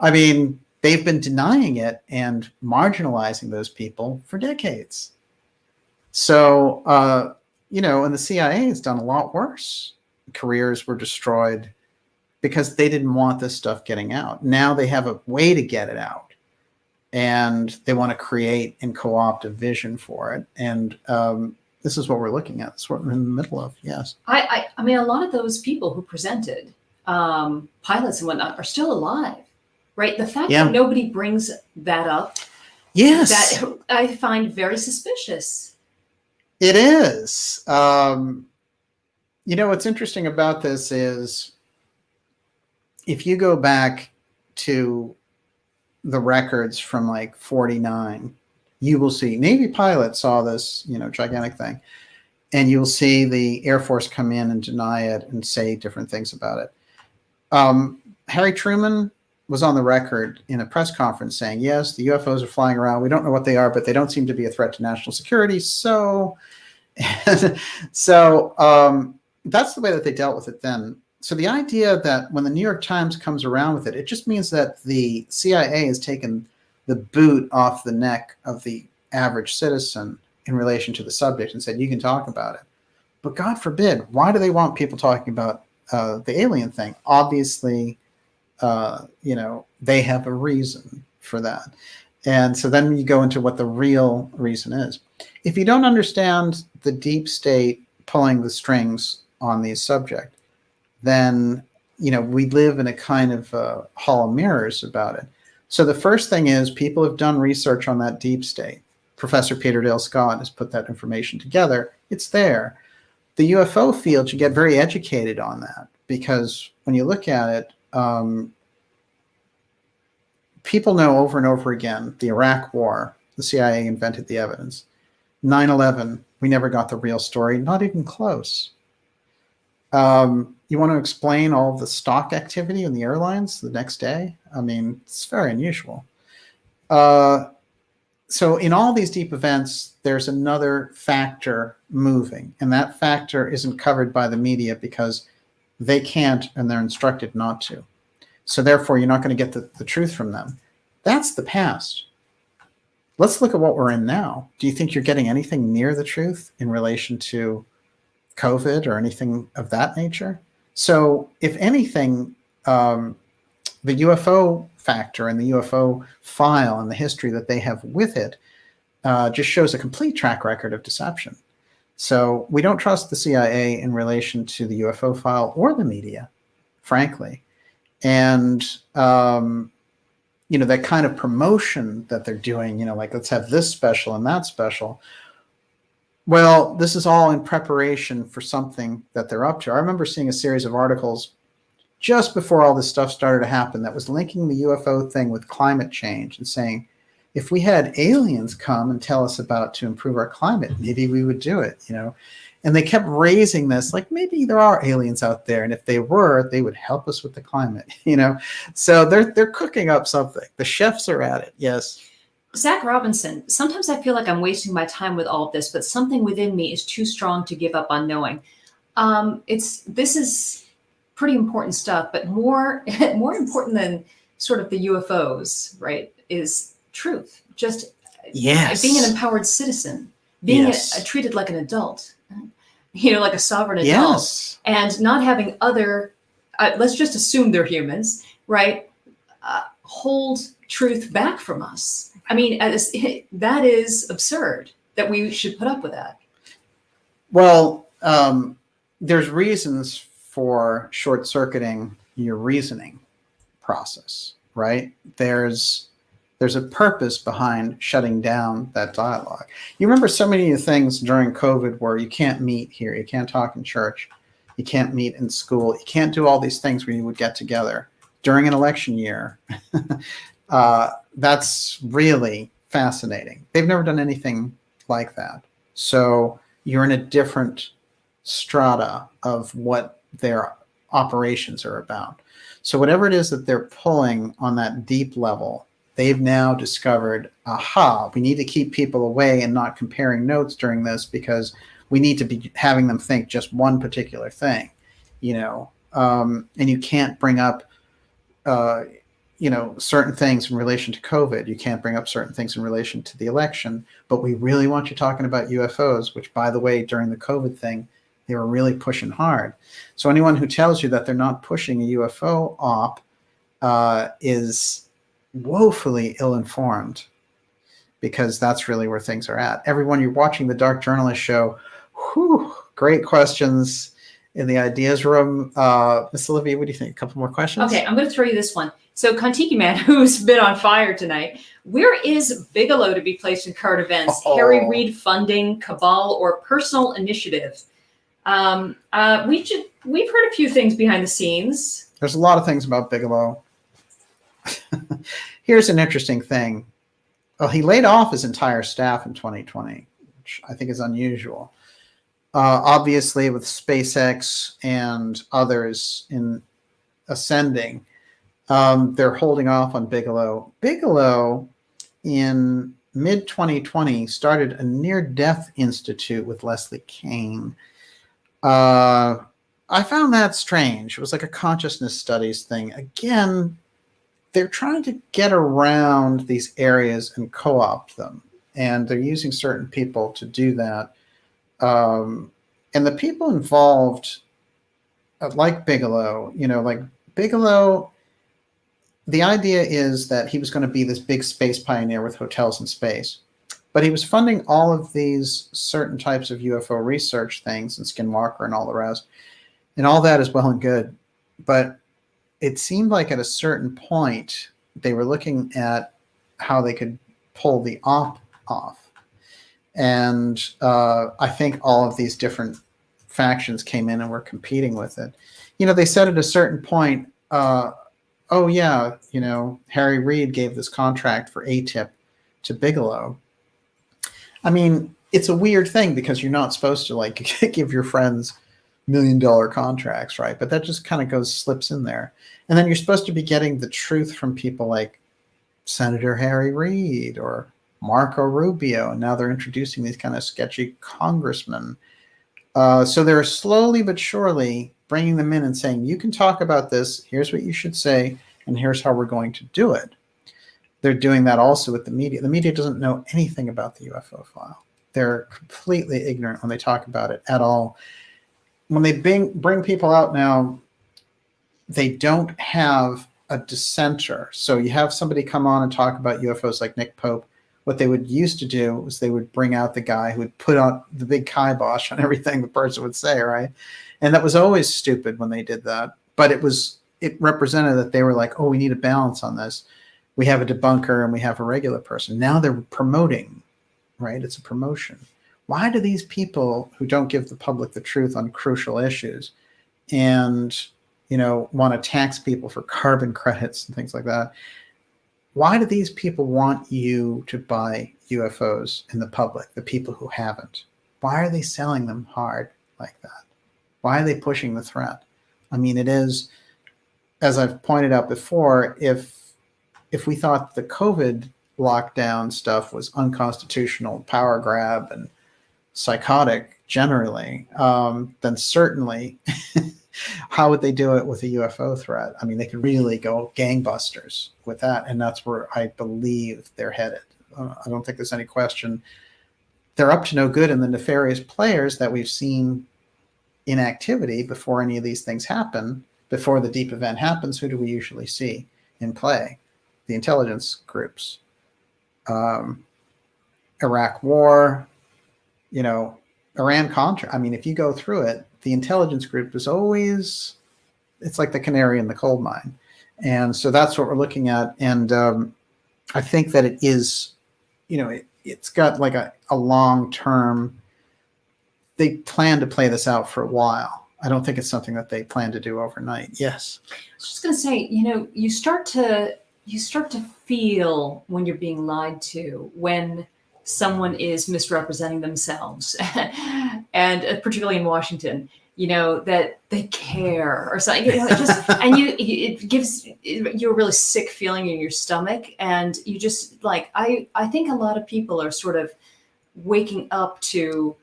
I mean, they've been denying it and marginalizing those people for decades. So, and the CIA has done a lot worse. Careers were destroyed because they didn't want this stuff getting out. Now they have a way to get it out, and they want to create and co-opt a vision for it. And this is what we're looking at. This is what we're in the middle of. Yes. I mean, a lot of those people who presented, pilots and whatnot, are still alive, right? The fact that nobody brings that up, yes, that I find very suspicious. It is. What's interesting about this is, if you go back to the records from like 49, you will see Navy pilots saw this, gigantic thing, and you'll see the Air Force come in and deny it and say different things about it. Harry Truman was on the record in a press conference saying, yes, the UFOs are flying around. We don't know what they are, but they don't seem to be a threat to national security. So that's the way that they dealt with it then. So the idea that when the New York Times comes around with it, it just means that the CIA has taken the boot off the neck of the average citizen in relation to the subject and said, you can talk about it. But God forbid, why do they want people talking about the alien thing? Obviously, they have a reason for that. And so then you go into what the real reason is. If you don't understand the deep state pulling the strings on these subjects, then, we live in a kind of hall of mirrors about it. So the first thing is, people have done research on that deep state. Professor Peter Dale Scott has put that information together. It's there. The UFO field, you get very educated on that, because when you look at it, people know over and over again, the Iraq War, the CIA invented the evidence. 9/11, we never got the real story, not even close. You want to explain all the stock activity in the airlines the next day? I mean, it's very unusual. So in all these deep events, there's another factor moving, and that factor isn't covered by the media because they can't and they're instructed not to. So therefore, you're not going to get the truth from them. That's the past. Let's look at what we're in now. Do you think you're getting anything near the truth in relation to COVID or anything of that nature? So if anything, the UFO factor and the UFO file and the history that they have with it just shows a complete track record of deception. So we don't trust the CIA in relation to the UFO file or the media, frankly. And, that kind of promotion that they're doing, like let's have this special and that special. Well, this is all in preparation for something that they're up to. I remember seeing a series of articles just before all this stuff started to happen that was linking the UFO thing with climate change and saying, if we had aliens come and tell us about to improve our climate, maybe we would do it, And they kept raising this, like maybe there are aliens out there, and if they were, they would help us with the climate, So they're cooking up something. The chefs are at it. Yes. Zach Robinson, sometimes I feel like I'm wasting my time with all of this, but something within me is too strong to give up on knowing. This is pretty important stuff, but more important than sort of the UFOs, right, is truth. Just being an empowered citizen, being treated like an adult, like a sovereign adult, and not having other, let's just assume they're humans, right, hold truth back from us. I mean, that is absurd that we should put up with that. Well, there's reasons for short-circuiting your reasoning process, right? There's a purpose behind shutting down that dialogue. You remember so many things during COVID where you can't meet here, you can't talk in church, you can't meet in school, you can't do all these things where you would get together during an election year. That's really fascinating. They've never done anything like that. So you're in a different strata of what their operations are about. So whatever it is that they're pulling on that deep level, they've now discovered, we need to keep people away and not comparing notes during this because we need to be having them think just one particular thing, and you can't bring up, certain things in relation to COVID. You can't bring up certain things in relation to the election, but we really want you talking about UFOs, which, by the way, during the COVID thing, they were really pushing hard. So anyone who tells you that they're not pushing a UFO op is woefully ill-informed, because that's really where things are at. Everyone, you're watching the Dark Journalist Show. Great questions in the ideas room. Miss Olivia, what do you think? A couple more questions? Okay, I'm going to throw you this one. So Kontiki Man, who's been on fire tonight, where is Bigelow to be placed in current events? Harry Reid funding, cabal, or personal initiative? We've heard a few things behind the scenes. There's a lot of things about Bigelow. Here's an interesting thing. Well, he laid off his entire staff in 2020, which I think is unusual. Obviously, with SpaceX and others in ascending, they're holding off on Bigelow. Bigelow, in mid-2020, started a near-death institute with Leslie Kean. I found that strange. It was like a consciousness studies thing. Again, they're trying to get around these areas and co-opt them, and they're using certain people to do that. And the people involved, like Bigelow, the idea is that he was going to be this big space pioneer with hotels in space, but he was funding all of these certain types of UFO research things and Skinwalker and all the rest, and all that is well and good. But it seemed like at a certain point, they were looking at how they could pull the op off. And I think all of these different factions came in and were competing with it. They said at a certain point, Harry Reid gave this contract for ATIP to Bigelow. I mean, it's a weird thing because you're not supposed to like give your friends $1 million contracts, right? But that just kind of slips in there. And then you're supposed to be getting the truth from people like Senator Harry Reid or Marco Rubio. And now they're introducing these kind of sketchy congressmen. So they're slowly but surely bringing them in and saying, you can talk about this. Here's what you should say. And here's how we're going to do it. They're doing that also with the media. The media doesn't know anything about the UFO file. They're completely ignorant when they talk about it at all. When they bring people out now, they don't have a dissenter. So you have somebody come on and talk about UFOs like Nick Pope. What they would used to do was they would bring out the guy who would put on the big kibosh on everything the person would say, right? And that was always stupid when they did that. But it represented that they were like, oh, we need a balance on this. We have a debunker and we have a regular person. Now they're promoting, right? It's a promotion. Why do these people who don't give the public the truth on crucial issues and, want to tax people for carbon credits and things like that, why do these people want you to buy UFOs in the public, the people who haven't? Why are they selling them hard like that? Why are they pushing the threat? I mean, it is, as I've pointed out before, if we thought the COVID lockdown stuff was unconstitutional, power grab, and psychotic generally, then certainly how would they do it with a UFO threat? I mean, they could really go gangbusters with that, and that's where I believe they're headed. I don't think there's any question. They're up to no good, and the nefarious players that we've seen in activity before any of these things happen, before the deep event happens, who do we usually see in play? The intelligence groups. Iraq War, Iran-Contra. I mean, if you go through it, the intelligence group is always, it's like the canary in the coal mine. And so that's what we're looking at. And I think that it is, it's got like a long-term, they plan to play this out for a while. I don't think it's something that they plan to do overnight. Yes. I was just going to say, you start to feel when you're being lied to, when someone is misrepresenting themselves, and particularly in Washington, that they care or something, it gives you a really sick feeling in your stomach. And you just like, I think a lot of people are sort of waking up to,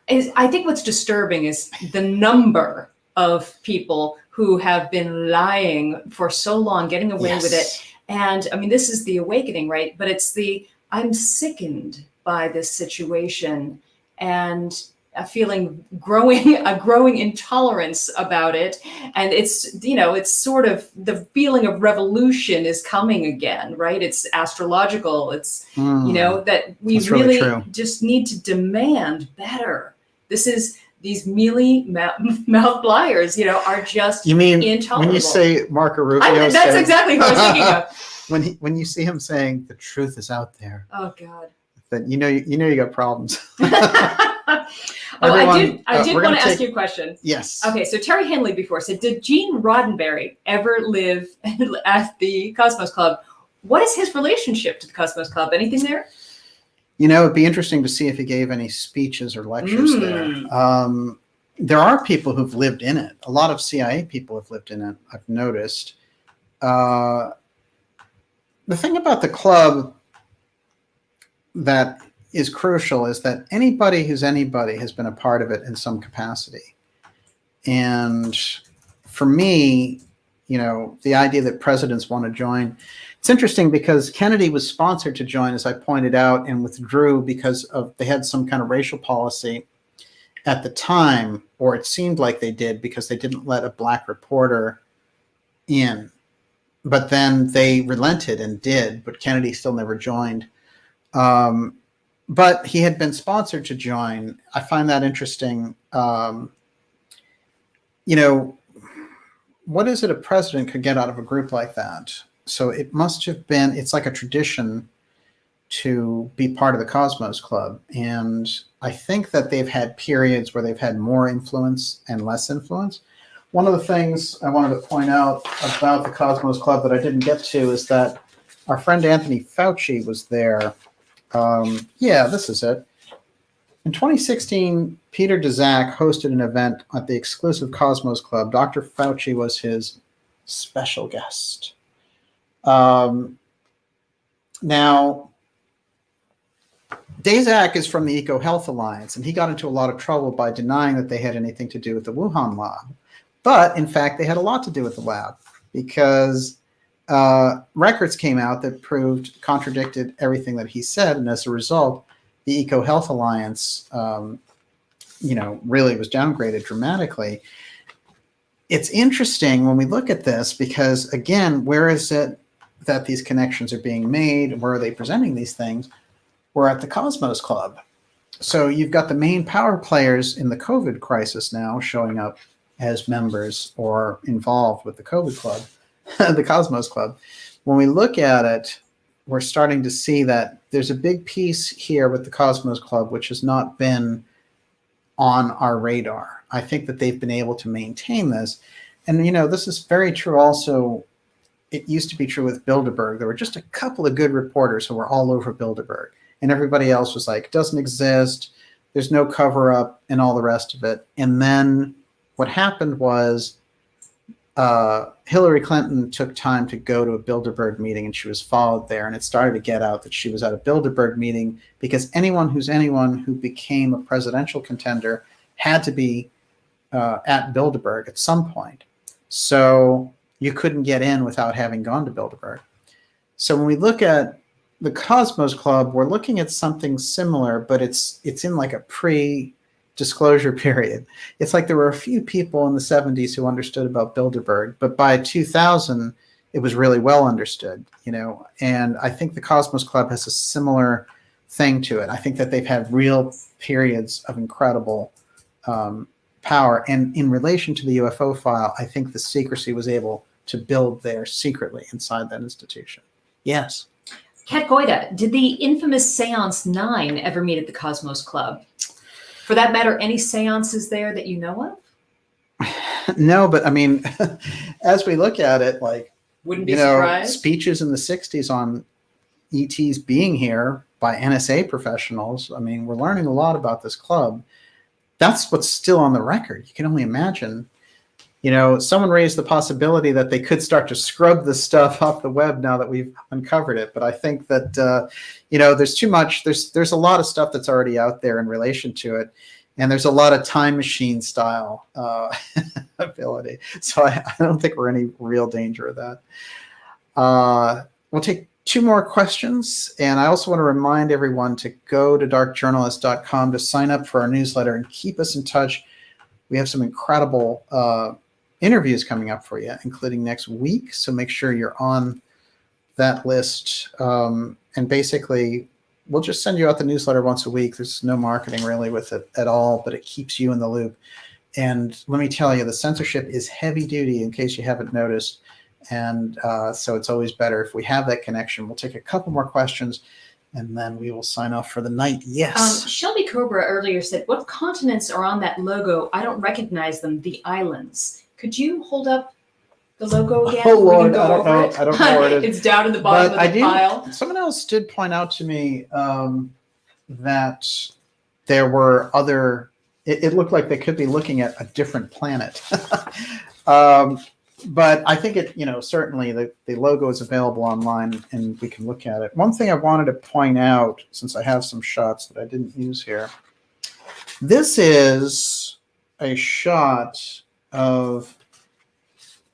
I think what's disturbing is the number of people who have been lying for so long, getting away with it. And I mean, this is the awakening, right? But it's I'm sickened by this situation, and a growing intolerance about it. And it's sort of the feeling of revolution is coming again, right? It's astrological. It's, that we really just need to demand better. These mealy-mouthed liars, are just intolerable. When you say Marco Rubio, that's exactly what I was thinking of. When you see him saying the truth is out there, oh God, then you got problems. Everyone, I did want to ask you a question. Yes. Okay, so Terry Henley before said, did Gene Roddenberry ever live at the Cosmos Club? What is his relationship to the Cosmos Club? Anything there? It'd be interesting to see if he gave any speeches or lectures there. There are people who've lived in it. A lot of CIA people have lived in it, I've noticed. The thing about the club that is crucial is that anybody who's anybody has been a part of it in some capacity. And for me, the idea that presidents want to join, it's interesting because Kennedy was sponsored to join, as I pointed out, and withdrew because they had some kind of racial policy at the time, or it seemed like they did, because they didn't let a black reporter in. But then they relented and did, but Kennedy still never joined. But he had been sponsored to join. I find that interesting. What is it a president could get out of a group like that? So it must have been, it's like a tradition to be part of the Cosmos Club. And I think that they've had periods where they've had more influence and less influence. One of the things I wanted to point out about the Cosmos Club that I didn't get to is that our friend Anthony Fauci was there. This is it. In 2016, Peter Daszak hosted an event at the exclusive Cosmos Club. Dr. Fauci was his special guest. Now, Daszak is from the EcoHealth Alliance, and he got into a lot of trouble by denying that they had anything to do with the Wuhan lab. But in fact, they had a lot to do with the lab, because records came out that contradicted everything that he said, and as a result, the EcoHealth Alliance, really was downgraded dramatically. It's interesting when we look at this because, again, where is it that these connections are being made? Where are they presenting these things? We're at the Cosmos Club. So you've got the main power players in the COVID crisis now showing up as members or involved with the COVID Club, the Cosmos Club. When we look at it, we're starting to see that there's a big piece here with the Cosmos Club, which has not been on our radar. I think that they've been able to maintain this. And, this is very true also. It used to be true with Bilderberg. There were just a couple of good reporters who were all over Bilderberg. And everybody else was like, it doesn't exist. There's no cover up and all the rest of it. And then what happened was Hillary Clinton took time to go to a Bilderberg meeting, and she was followed there. And it started to get out that she was at a Bilderberg meeting because anyone who became a presidential contender had to be at Bilderberg at some point. So you couldn't get in without having gone to Bilderberg. So when we look at the Cosmos Club, we're looking at something similar, but it's in like a pre-disclosure period. It's like there were a few people in the 70s who understood about Bilderberg, but by 2000, it was really well understood, and I think the Cosmos Club has a similar thing to it. I think that they've had real periods of incredible power. And in relation to the UFO file, I think the secrecy was able to build there secretly inside that institution. Yes. Kat Goida, did the infamous Seance 9 ever meet at the Cosmos Club? For that matter, any seances there that you know of? No, but I mean, as we look at it, like, wouldn't be surprised. Speeches in the 60s on ETs being here by NSA professionals. I mean, we're learning a lot about this club. That's what's still on the record. You can only imagine. Someone raised the possibility that they could start to scrub this stuff off the web now that we've uncovered it. But I think that, there's too much. There's a lot of stuff that's already out there in relation to it. And there's a lot of time machine style ability. So I don't think we're in any real danger of that. We'll take two more questions. And I also want to remind everyone to go to darkjournalist.com to sign up for our newsletter and keep us in touch. We have some incredible interviews coming up for you, including next week. So make sure you're on that list. And basically, we'll just send you out the newsletter once a week. There's no marketing really with it at all, but it keeps you in the loop. And let me tell you, the censorship is heavy duty, in case you haven't noticed. And so it's always better if we have that connection. We'll take a couple more questions, and then we will sign off for the night. Yes. Shelby Cobra earlier said, what continents are on that logo? I don't recognize them, the islands. Could you hold up the logo again? Oh, Lord, I don't know. I don't know where it is. It's down in the bottom of the pile. Someone else did point out to me that there were other, it looked like they could be looking at a different planet. But I think it, certainly the logo is available online and we can look at it. One thing I wanted to point out, since I have some shots that I didn't use here, this is a shot of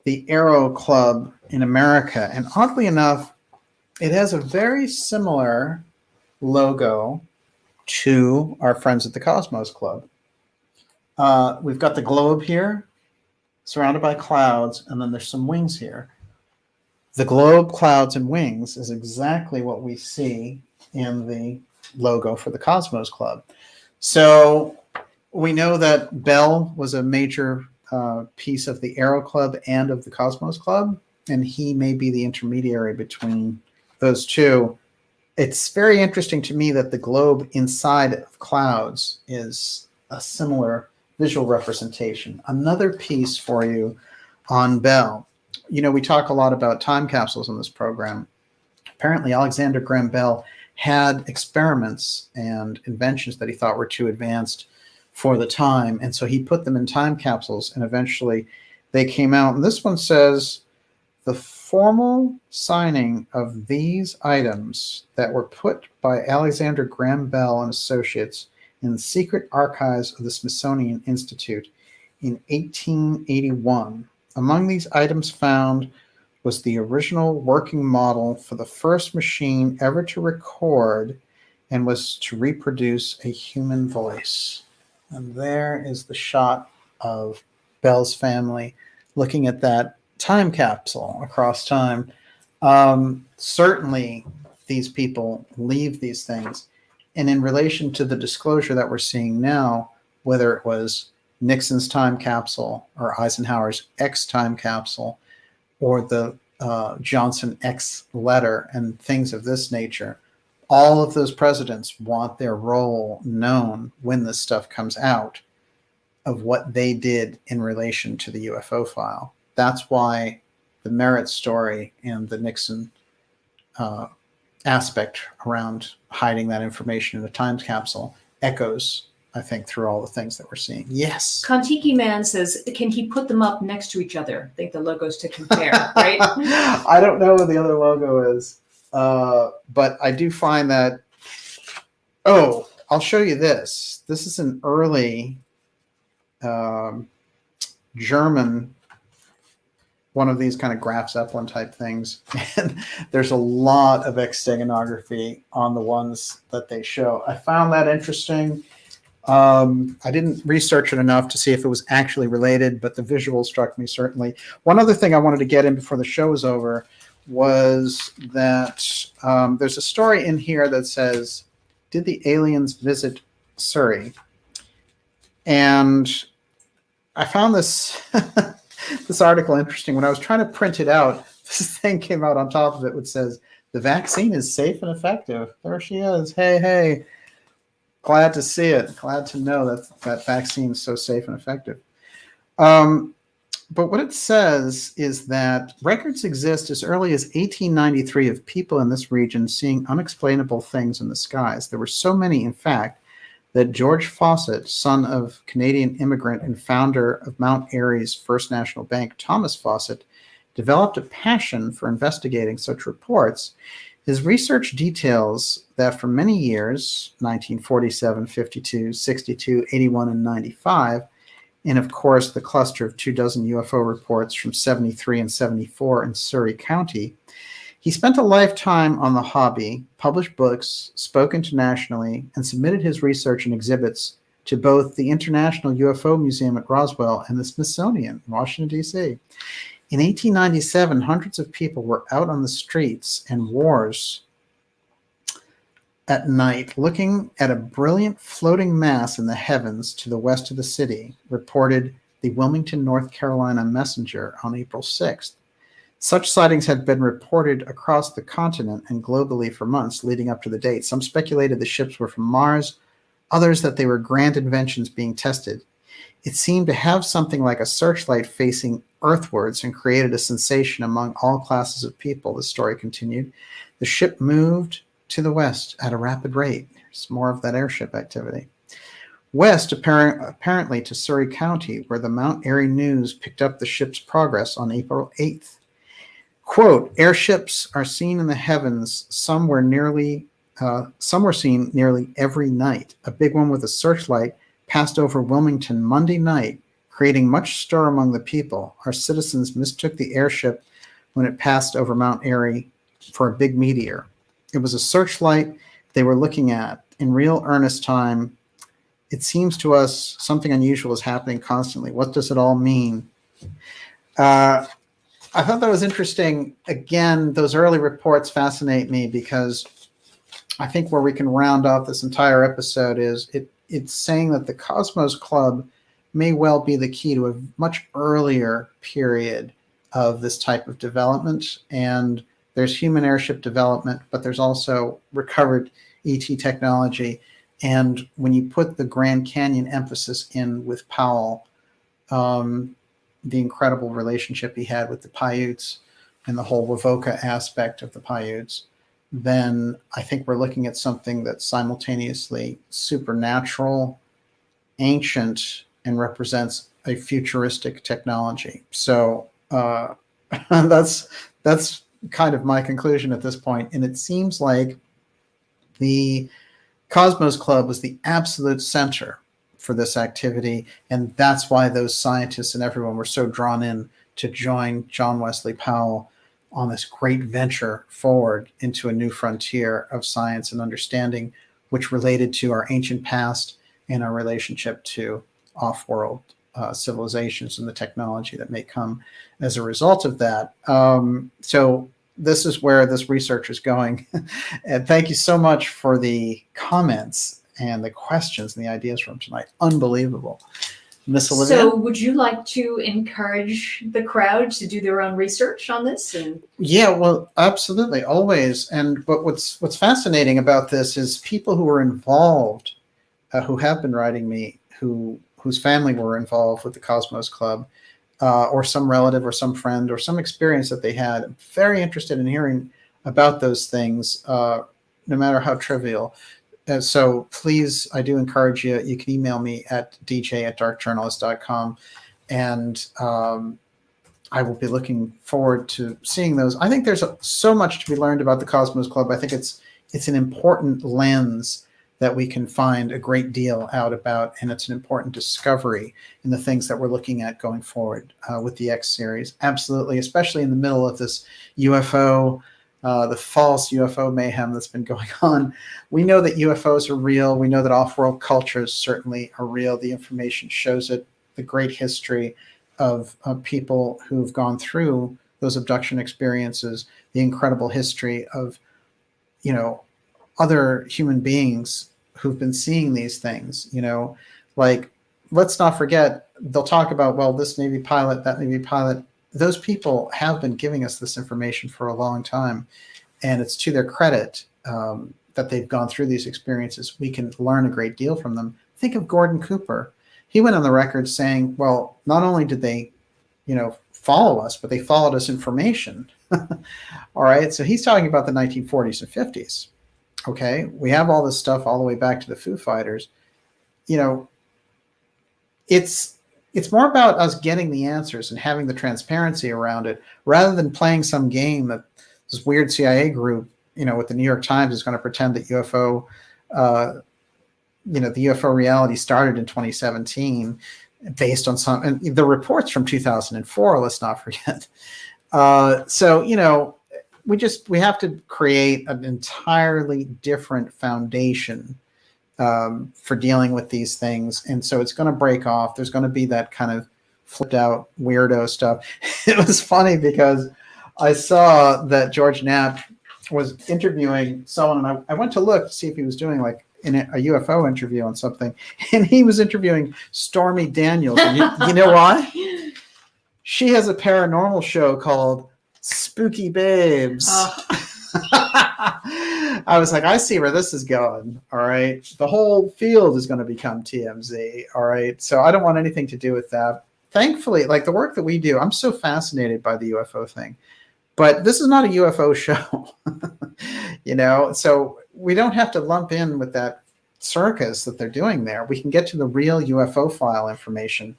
the Aero Club in America. And oddly enough, it has a very similar logo to our friends at the Cosmos Club. We've got the globe here, surrounded by clouds, and then there's some wings here. The globe, clouds, and wings is exactly what we see in the logo for the Cosmos Club. So we know that Bell was a major piece of the Aero Club and of the Cosmos Club, and he may be the intermediary between those two. It's very interesting to me that the globe inside of clouds is a similar visual representation. Another piece for you on Bell. We talk a lot about time capsules in this program. Apparently, Alexander Graham Bell had experiments and inventions that he thought were too advanced for the time. And so he put them in time capsules, and eventually they came out. And this one says the formal signing of these items that were put by Alexander Graham Bell and Associates in the secret archives of the Smithsonian Institute in 1881. Among these items found was the original working model for the first machine ever to record and was to reproduce a human voice. And there is the shot of Bell's family looking at that time capsule across time. Certainly, these people leave these things. And in relation to the disclosure that we're seeing now, whether it was Nixon's time capsule or Eisenhower's X time capsule or the Johnson X letter and things of this nature, all of those presidents want their role known when this stuff comes out of what they did in relation to the UFO file. That's why the Merritt story and the Nixon aspect around hiding that information in a time capsule echoes, I think, through all the things that we're seing. Yes. Kontiki Man says, can he put them up next to each other? I think the logos to compare, right? I don't know what the other logo is, but I do find that. Oh, I'll show you this. This is an early German, one of these kind of Graf Zeppelin type things. And there's a lot of X-steganography on the ones that they show. I found that interesting. I didn't research it enough to see if it was actually related, but the visual struck me certainly. One other thing I wanted to get in before the show is over was that there's a story in here that says, did the aliens visit Surrey? And I found this this article interesting. When I was trying to print it out, this thing came out on top of it which says, the vaccine is safe and effective. There she is. Hey, hey. Glad to see it. Glad to know that that vaccine is so safe and effective. But what it says is that records exist as early as 1893 of people in this region seeing unexplainable things in the skies. There were so many, in fact, that George Fawcett, son of Canadian immigrant and founder of Mount Airy's First National Bank, Thomas Fawcett, developed a passion for investigating such reports. His research details that for many years, 1947, 52, 62, 81, and 95, and of course the cluster of 24 UFO reports from 73 and 74 in Surrey County, he spent a lifetime on the hobby, published books, spoke internationally, and submitted his research and exhibits to both the International UFO Museum at Roswell and the Smithsonian in Washington, D.C. In 1897, hundreds of people were out on the streets and wharves at night looking at a brilliant floating mass in the heavens to the west of the city, reported the Wilmington, North Carolina Messenger on April 6th. Such sightings had been reported across the continent and globally for months leading up to the date. Some speculated the ships were from Mars, others that they were grand inventions being tested. It seemed to have something like a searchlight facing earthwards and created a sensation among all classes of people, the story continued. The ship moved to the west at a rapid rate. There's more of that airship activity. West, apparently to Surrey County, where the Mount Airy News picked up the ship's progress on April 8th. Quote, airships are seen in the heavens. Some were seen nearly every night. A big one with a searchlight passed over Wilmington Monday night, creating much stir among the people. Our citizens mistook the airship when it passed over Mount Airy for a big meteor. It was a searchlight they were looking at. In real earnest time, it seems to us something unusual is happening constantly. What does it all mean? I thought that was interesting. Again, those early reports fascinate me because I think where we can round off this entire episode is it's saying that the Cosmos Club may well be the key to a much earlier period of this type of development. And there's human airship development, but there's also recovered ET technology. And when you put the Grand Canyon emphasis in with Powell, the incredible relationship he had with the Paiutes and the whole Wovoka aspect of the Paiutes, then I think we're looking at something that's simultaneously supernatural, ancient, and represents a futuristic technology. So that's kind of my conclusion at this point. And it seems like the Cosmos Club was the absolute center for this activity, and that's why those scientists and everyone were so drawn in to join John Wesley Powell on this great venture forward into a new frontier of science and understanding, which related to our ancient past and our relationship to off-world civilizations and the technology that may come as a result of that. So this is where this research is going. And thank you so much for the comments and the questions and the ideas from tonight. Unbelievable. Miss Olivia? So would you like to encourage the crowd to do their own research on this? And Yeah, well, absolutely, always. But what's fascinating about this is people who were involved, who have been writing me, whose family were involved with the Cosmos Club, or some relative or some friend or some experience that they had. I'm very interested in hearing about those things, no matter how trivial. So please, I do encourage you. You can email me at dj@darkjournalist.com, and I will be looking forward to seeing those. I think there's so much to be learned about the Cosmos Club. I think it's an important lens that we can find a great deal out about, and it's an important discovery in the things that we're looking at going forward with the X series. Absolutely, especially in the middle of this UFO, the false UFO mayhem that's been going on. We know that UFOs are real. We know that off-world cultures certainly are real. The information shows it. The great history of people who've gone through those abduction experiences, the incredible history of, other human beings who've been seeing these things, like, let's not forget, they'll talk about, well, this Navy pilot, that Navy pilot. Those people have been giving us this information for a long time, and it's to their credit that they've gone through these experiences. We can learn a great deal from them. Think of Gordon Cooper. He went on the record saying, well, not only did they, follow us, but they followed us information. All right. So he's talking about the 1940s and 50s. Okay. We have all this stuff all the way back to the Foo Fighters. It's more about us getting the answers and having the transparency around it, rather than playing some game that this weird CIA group, with the New York Times, is going to pretend that UFO, the UFO reality started in 2017 based on the reports from 2004, let's not forget. So, we have to create an entirely different foundation for dealing with these things. And so it's going to break off. There's going to be that kind of flipped out weirdo stuff. It was funny because I saw that George Knapp was interviewing someone, and I went to look to see if he was doing like a UFO interview on something, and he was interviewing Stormy Daniels. And you know why? She has a paranormal show called Spooky Babes. I was like, I see where this is going. All right. The whole field is going to become TMZ. All right. So I don't want anything to do with that. Thankfully, like the work that we do, I'm so fascinated by the UFO thing. But this is not a UFO show. So we don't have to lump in with that circus that they're doing there. We can get to the real UFO file information,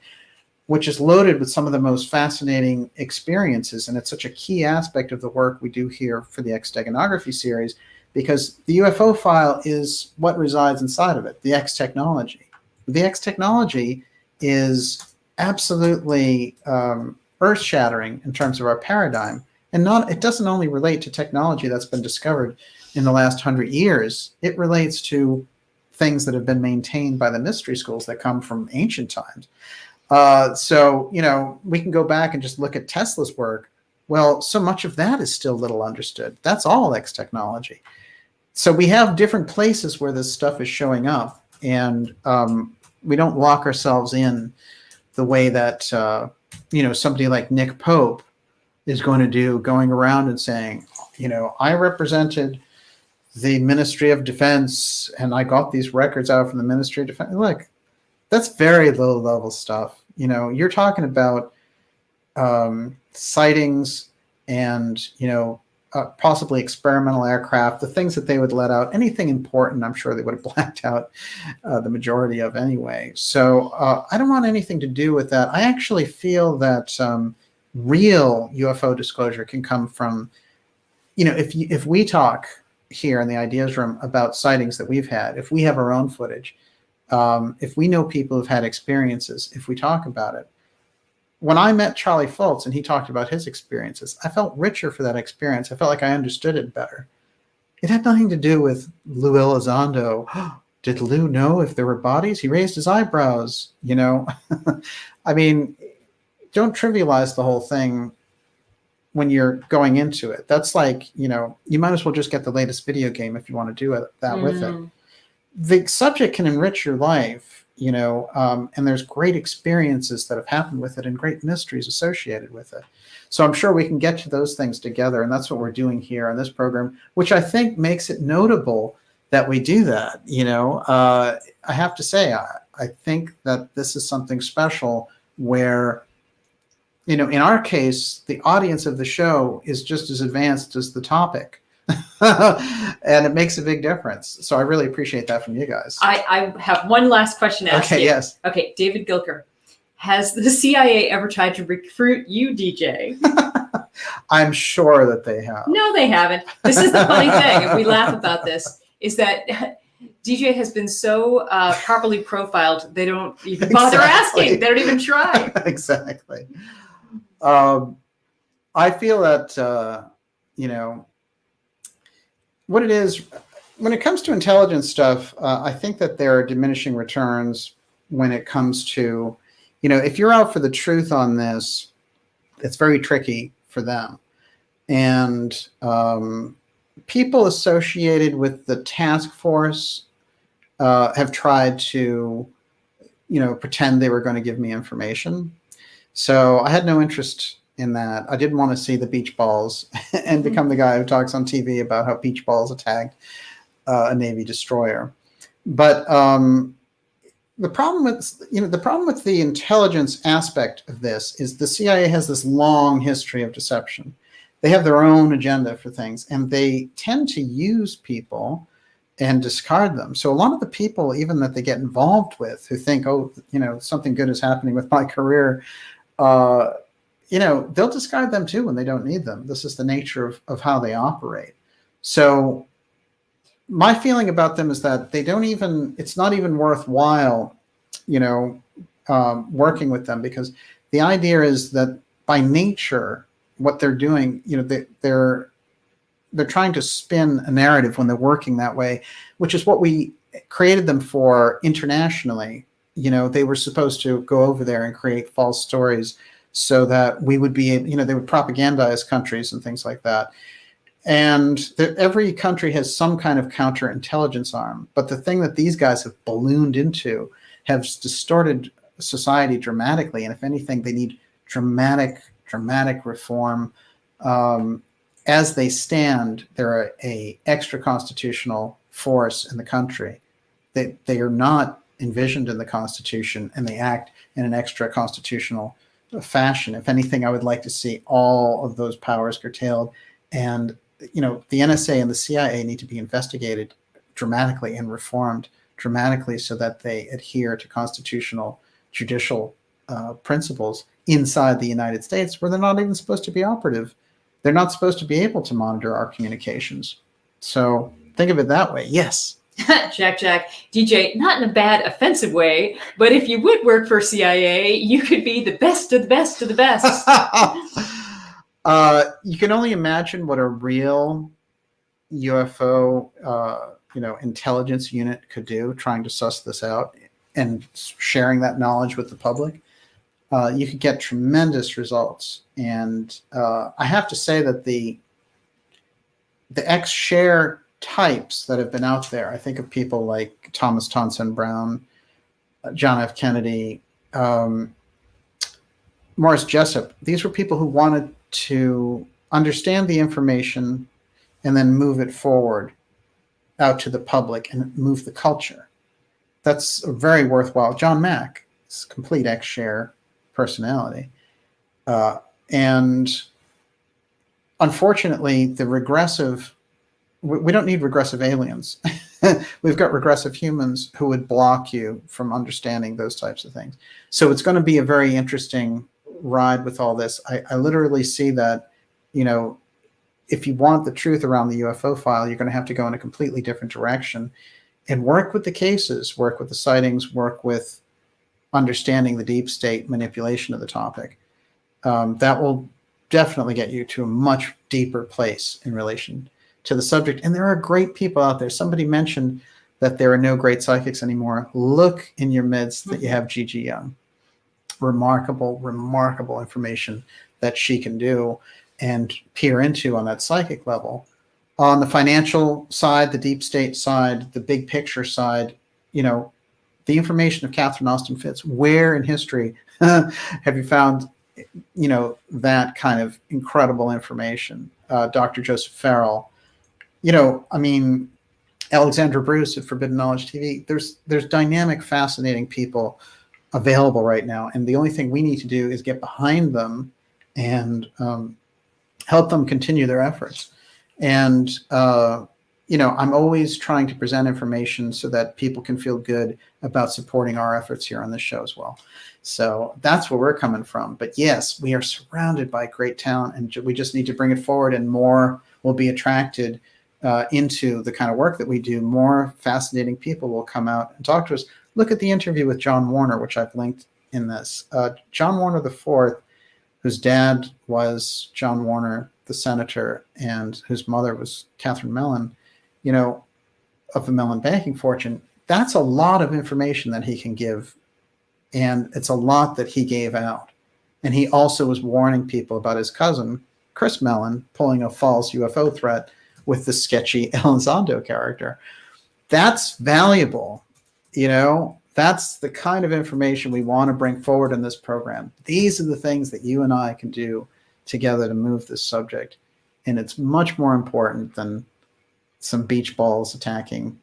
which is loaded with some of the most fascinating experiences. And it's such a key aspect of the work we do here for the X-Steganography series, because the UFO file is what resides inside of it, the X technology. The X technology is absolutely earth-shattering in terms of our paradigm. And it doesn't only relate to technology that's been discovered in the last 100 years. It relates to things that have been maintained by the mystery schools that come from ancient times. So, we can go back and just look at Tesla's work. Well, so much of that is still little understood. That's all X technology. So we have different places where this stuff is showing up, and we don't lock ourselves in the way that, somebody like Nick Pope is going to do, going around and saying, I represented the Ministry of Defense and I got these records out from the Ministry of Defense. Look, that's very low level stuff. You're talking about sightings and, possibly experimental aircraft, the things that they would let out, anything important, I'm sure they would have blacked out the majority of anyway. So I don't want anything to do with that. I actually feel that real UFO disclosure can come from, if we talk here in the Ideas Room about sightings that we've had, if we have our own footage, if we know people who've had experiences, if we talk about it. When I met Charlie Fultz and he talked about his experiences, I felt richer for that experience. I felt like I understood it better. It had nothing to do with Lou Elizondo. Did Lou know if there were bodies? He raised his eyebrows, I mean, don't trivialize the whole thing when you're going into it. That's like, you might as well just get the latest video game if you want to do that with it. The subject can enrich your life, and there's great experiences that have happened with it and great mysteries associated with it. So I'm sure we can get to those things together, and that's what we're doing here on this program, which I think makes it notable that we do that. I have to say, I think that this is something special where, in our case, the audience of the show is just as advanced as the topic. And it makes a big difference. So I really appreciate that from you guys. I have one last question to ask you. Yes. Okay, David Gilker. Has the CIA ever tried to recruit you, DJ? I'm sure that they have. No, they haven't. This is the funny thing, if we laugh about this, is that DJ has been so properly profiled, they don't even bother asking. They don't even try. Exactly. I feel that, what it is, when it comes to intelligence stuff, I think that there are diminishing returns when it comes to, if you're out for the truth on this, it's very tricky for them. And people associated with the task force have tried to, pretend they were going to give me information. So I had no interest in that. I didn't want to see the beach balls and become the guy who talks on TV about how beach balls attacked a Navy destroyer. But the problem with the intelligence aspect of this is the CIA has this long history of deception. They have their own agenda for things, and they tend to use people and discard them. So a lot of the people, even that they get involved with, who think, something good is happening with my career, they'll discard them too when they don't need them. This is the nature of how they operate. So my feeling about them is that it's not even worthwhile, working with them, because the idea is that by nature, what they're doing, they're trying to spin a narrative when they're working that way, which is what we created them for internationally. They were supposed to go over there and create false stories so that we would be, they would propagandize countries and things like that. And every country has some kind of counterintelligence arm. But the thing that these guys have ballooned into has distorted society dramatically. And if anything, they need dramatic reform. As they stand, they're a extra constitutional force in the country. They are not envisioned in the Constitution, and they act in an extra constitutional fashion. If anything, I would like to see all of those powers curtailed. And, the NSA and the CIA need to be investigated dramatically and reformed dramatically so that they adhere to constitutional judicial principles inside the United States, where they're not even supposed to be operative. They're not supposed to be able to monitor our communications. So think of it that way. Yes. Jack, DJ, not in a bad, offensive way, but if you would work for CIA, you could be the best of the best of the best. You can only imagine what a real UFO, intelligence unit could do, trying to suss this out and sharing that knowledge with the public. You could get tremendous results. And I have to say that the X-Share types that have been out there, I think of people like Thomas Tonson Brown, John F. Kennedy, Morris Jessup. These were people who wanted to understand the information and then move it forward out to the public and move the culture. That's very worthwhile. John Mack is a complete X-Share personality. And unfortunately, we don't need regressive aliens. We've got regressive humans who would block you from understanding those types of things. So it's going to be a very interesting ride with all this. I literally see that, if you want the truth around the UFO file, you're going to have to go in a completely different direction and work with the cases, work with the sightings, work with understanding the deep state manipulation of the topic. That will definitely get you to a much deeper place in relation to the subject. And there are great people out there. Somebody mentioned that there are no great psychics anymore. Look in your midst that you have Gigi Young. Remarkable, remarkable information that she can do and peer into on that psychic level. On the financial side, the deep state side, the big picture side, the information of Catherine Austin Fitts, where in history have you found, that kind of incredible information? Dr. Joseph Farrell, Alexandra Bruce at Forbidden Knowledge TV. There's dynamic, fascinating people available right now. And the only thing we need to do is get behind them and help them continue their efforts. And, I'm always trying to present information so that people can feel good about supporting our efforts here on this show as well. So that's where we're coming from. But yes, we are surrounded by great talent, and we just need to bring it forward, and more will be attracted into the kind of work that we do. More fascinating people will come out and talk to us. Look at the interview with John Warner, which I've linked in this. John Warner IV, whose dad was John Warner, the senator, and whose mother was Catherine Mellon, of the Mellon banking fortune. That's a lot of information that he can give. And it's a lot that he gave out. And he also was warning people about his cousin, Chris Mellon, pulling a false UFO threat with the sketchy Elizondo character. That's valuable. That's the kind of information we want to bring forward in this program. These are the things that you and I can do together to move this subject. And it's much more important than some beach balls attacking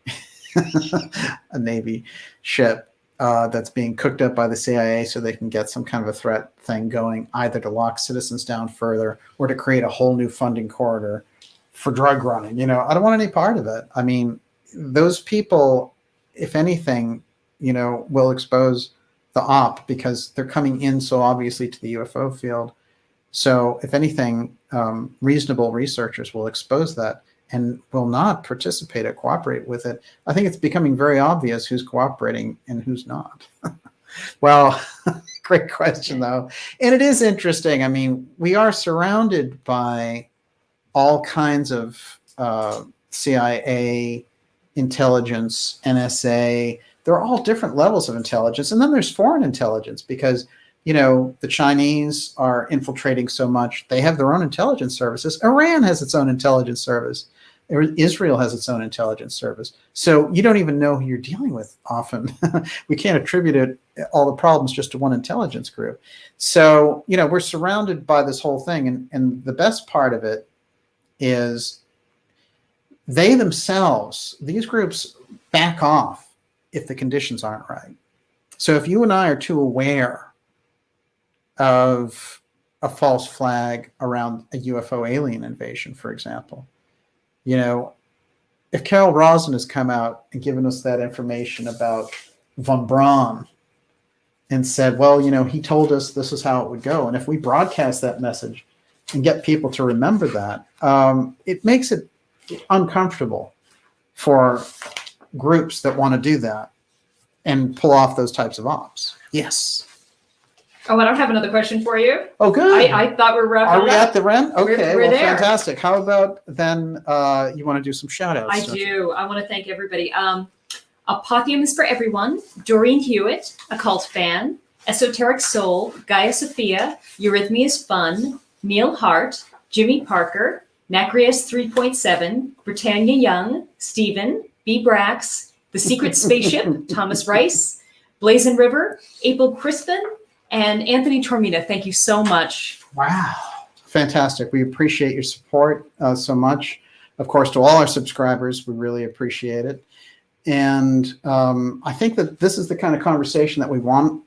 a Navy ship that's being cooked up by the CIA so they can get some kind of a threat thing going, either to lock citizens down further or to create a whole new funding corridor for drug running. I don't want any part of it. Those people, if anything, will expose the op because they're coming in so obviously to the UFO field. So if anything, reasonable researchers will expose that and will not participate or cooperate with it. I think it's becoming very obvious who's cooperating and who's not. Well, great question, though. And it is interesting. We are surrounded by all kinds of CIA, intelligence, NSA. They're all different levels of intelligence. And then there's foreign intelligence because, the Chinese are infiltrating so much. They have their own intelligence services. Iran has its own intelligence service. Israel has its own intelligence service. So you don't even know who you're dealing with often. We can't attribute all the problems just to one intelligence group. So, we're surrounded by this whole thing. And the best part of it is they themselves, these groups back off if the conditions aren't right. So if you and I are too aware of a false flag around a UFO alien invasion, for example, if Carol Rosin has come out and given us that information about von Braun and said, well, he told us this is how it would go. And if we broadcast that message and get people to remember that, it makes it uncomfortable for groups that want to do that and pull off those types of ops. Yes. Oh, I don't have another question for you. Oh, good. I thought we were wrapping Are we up. at the rent? Okay, We're well, there. fantastic. How about then you want to do some shout outs? I do. I want to thank everybody. Apotheum is for everyone. Doreen Hewitt, Occult Fan, Esoteric Soul, Gaia Sophia, Eurythmy is Fun, Neil Hart, Jimmy Parker, Nacrius 3.7, Britannia Young, Stephen, B. Brax, The Secret Spaceship, Thomas Rice, Blazon River, April Crispin, and Anthony Tormina. Thank you so much. Wow. Fantastic. We appreciate your support so much. Of course, to all our subscribers, we really appreciate it. And I think that this is the kind of conversation that we want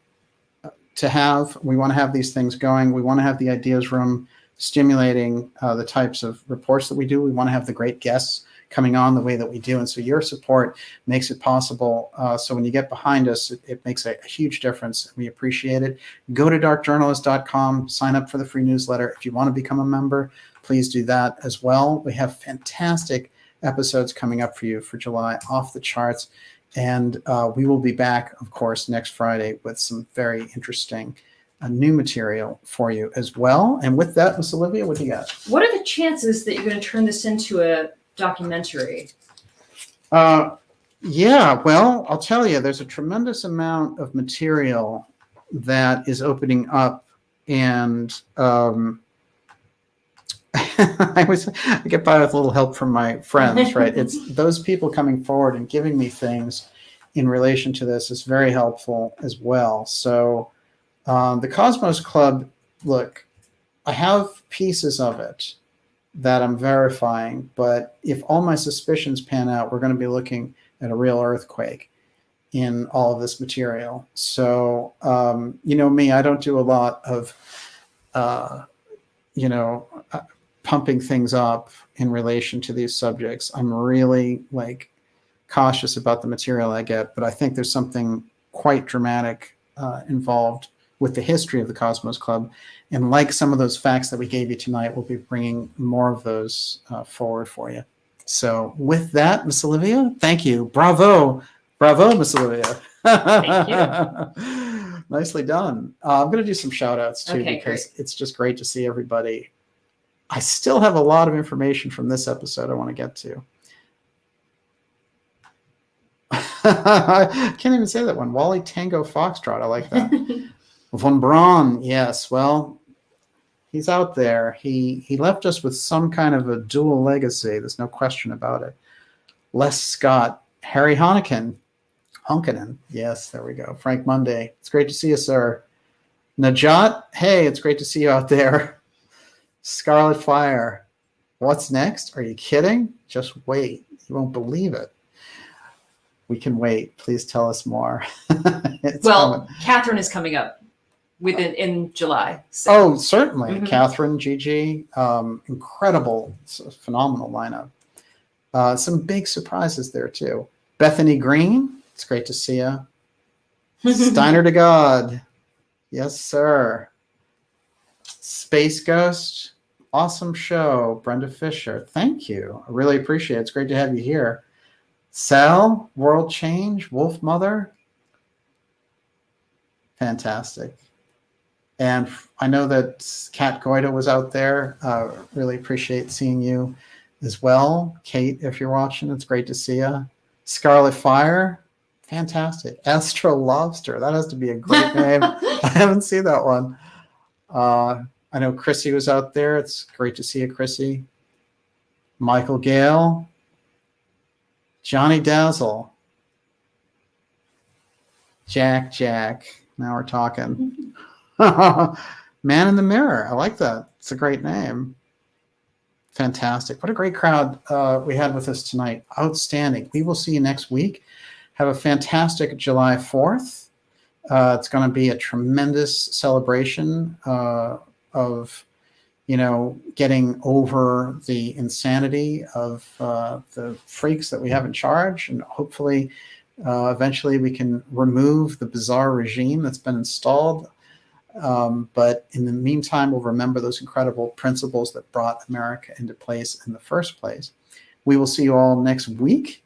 to have. We want to have these things going. We want to have the ideas room stimulating the types of reports that we do. We want to have the great guests coming on the way that we do. And so your support makes it possible. So when you get behind us, it makes a huge difference. We appreciate it. Go to darkjournalist.com, sign up for the free newsletter. If you want to become a member, please do that as well. We have fantastic episodes coming up for you for July, off the charts. And we will be back, of course, next Friday with some very interesting new material for you as well. And with that, Miss Olivia, what do you got? What are the chances that you're going to turn this into a documentary? Yeah, well, I'll tell you, there's a tremendous amount of material that is opening up, and I get by with a little help from my friends, right? It's those people coming forward and giving me things in relation to this is very helpful as well. So the Cosmos Club, look, I have pieces of it that I'm verifying, but if all my suspicions pan out, we're going to be looking at a real earthquake in all of this material. So, you know me, I don't do a lot of, pumping things up in relation to these subjects. I'm really cautious about the material I get, but I think there's something quite dramatic involved with the history of the Cosmos Club. And like some of those facts that we gave you tonight, we'll be bringing more of those forward for you. So with that, Miss Olivia, thank you. Bravo. Bravo, Miss Olivia. Thank you. Nicely done. I'm going to do some shout outs too, Okay, because great. it's just great to see everybody. I still have a lot of information from this episode I want to get to. I can't even say that one. Wally Tango Foxtrot. I like that. Von Braun. Yes. Well, he's out there. He left us with some kind of a dual legacy. There's no question about it. Les Scott. Harry Honeken. Yes, there we go. Frank Monday. It's great to see you, sir. Najat. Hey, it's great to see you out there. Scarlet Fire. What's next? Are you kidding? Just wait. You won't believe it. We can wait. Please tell us more. Well, Catherine is coming up in July. So. Oh, certainly. Mhm. Catherine, Gigi, incredible, phenomenal lineup. Some big surprises there too. Bethany Green, it's great to see you. Steiner to God. Yes, sir. Space Ghost, awesome show. Brenda Fisher, thank you. I really appreciate it. It's great to have you here. Sal, World Change, Wolf Mother, fantastic. And I know that Kat Goida was out there. Really appreciate seeing you as well. Kate, if you're watching, it's great to see you. Scarlet Fire, fantastic. Astro Lobster, that has to be a great name. I haven't seen that one. I know Chrissy was out there. It's great to see you, Chrissy. Michael Gale. Johnny Dazzle. Jack. Now we're talking. Man in the Mirror. I like that. It's a great name. Fantastic. What a great crowd we had with us tonight. Outstanding. We will see you next week. Have a fantastic July 4th. It's going to be a tremendous celebration of, getting over the insanity of the freaks that we have in charge. And hopefully, eventually we can remove the bizarre regime that's been installed. But in the meantime, we'll remember those incredible principles that brought America into place in the first place. We will see you all next week.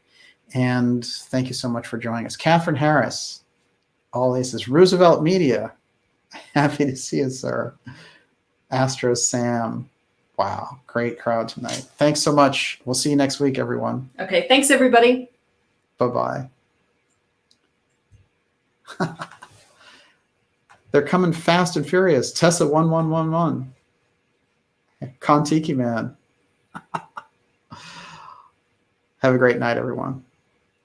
And thank you so much for joining us. Catherine Harris, all aces. Roosevelt Media, happy to see you, sir. Astro Sam, wow, great crowd tonight. Thanks so much. We'll see you next week, everyone. Okay, thanks everybody. Bye-bye. They're coming fast and furious. Tessa 1111. Kontiki Man. Have a great night, everyone.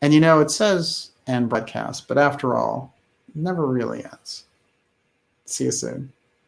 And it says end broadcast, but after all, it never really ends. See you soon.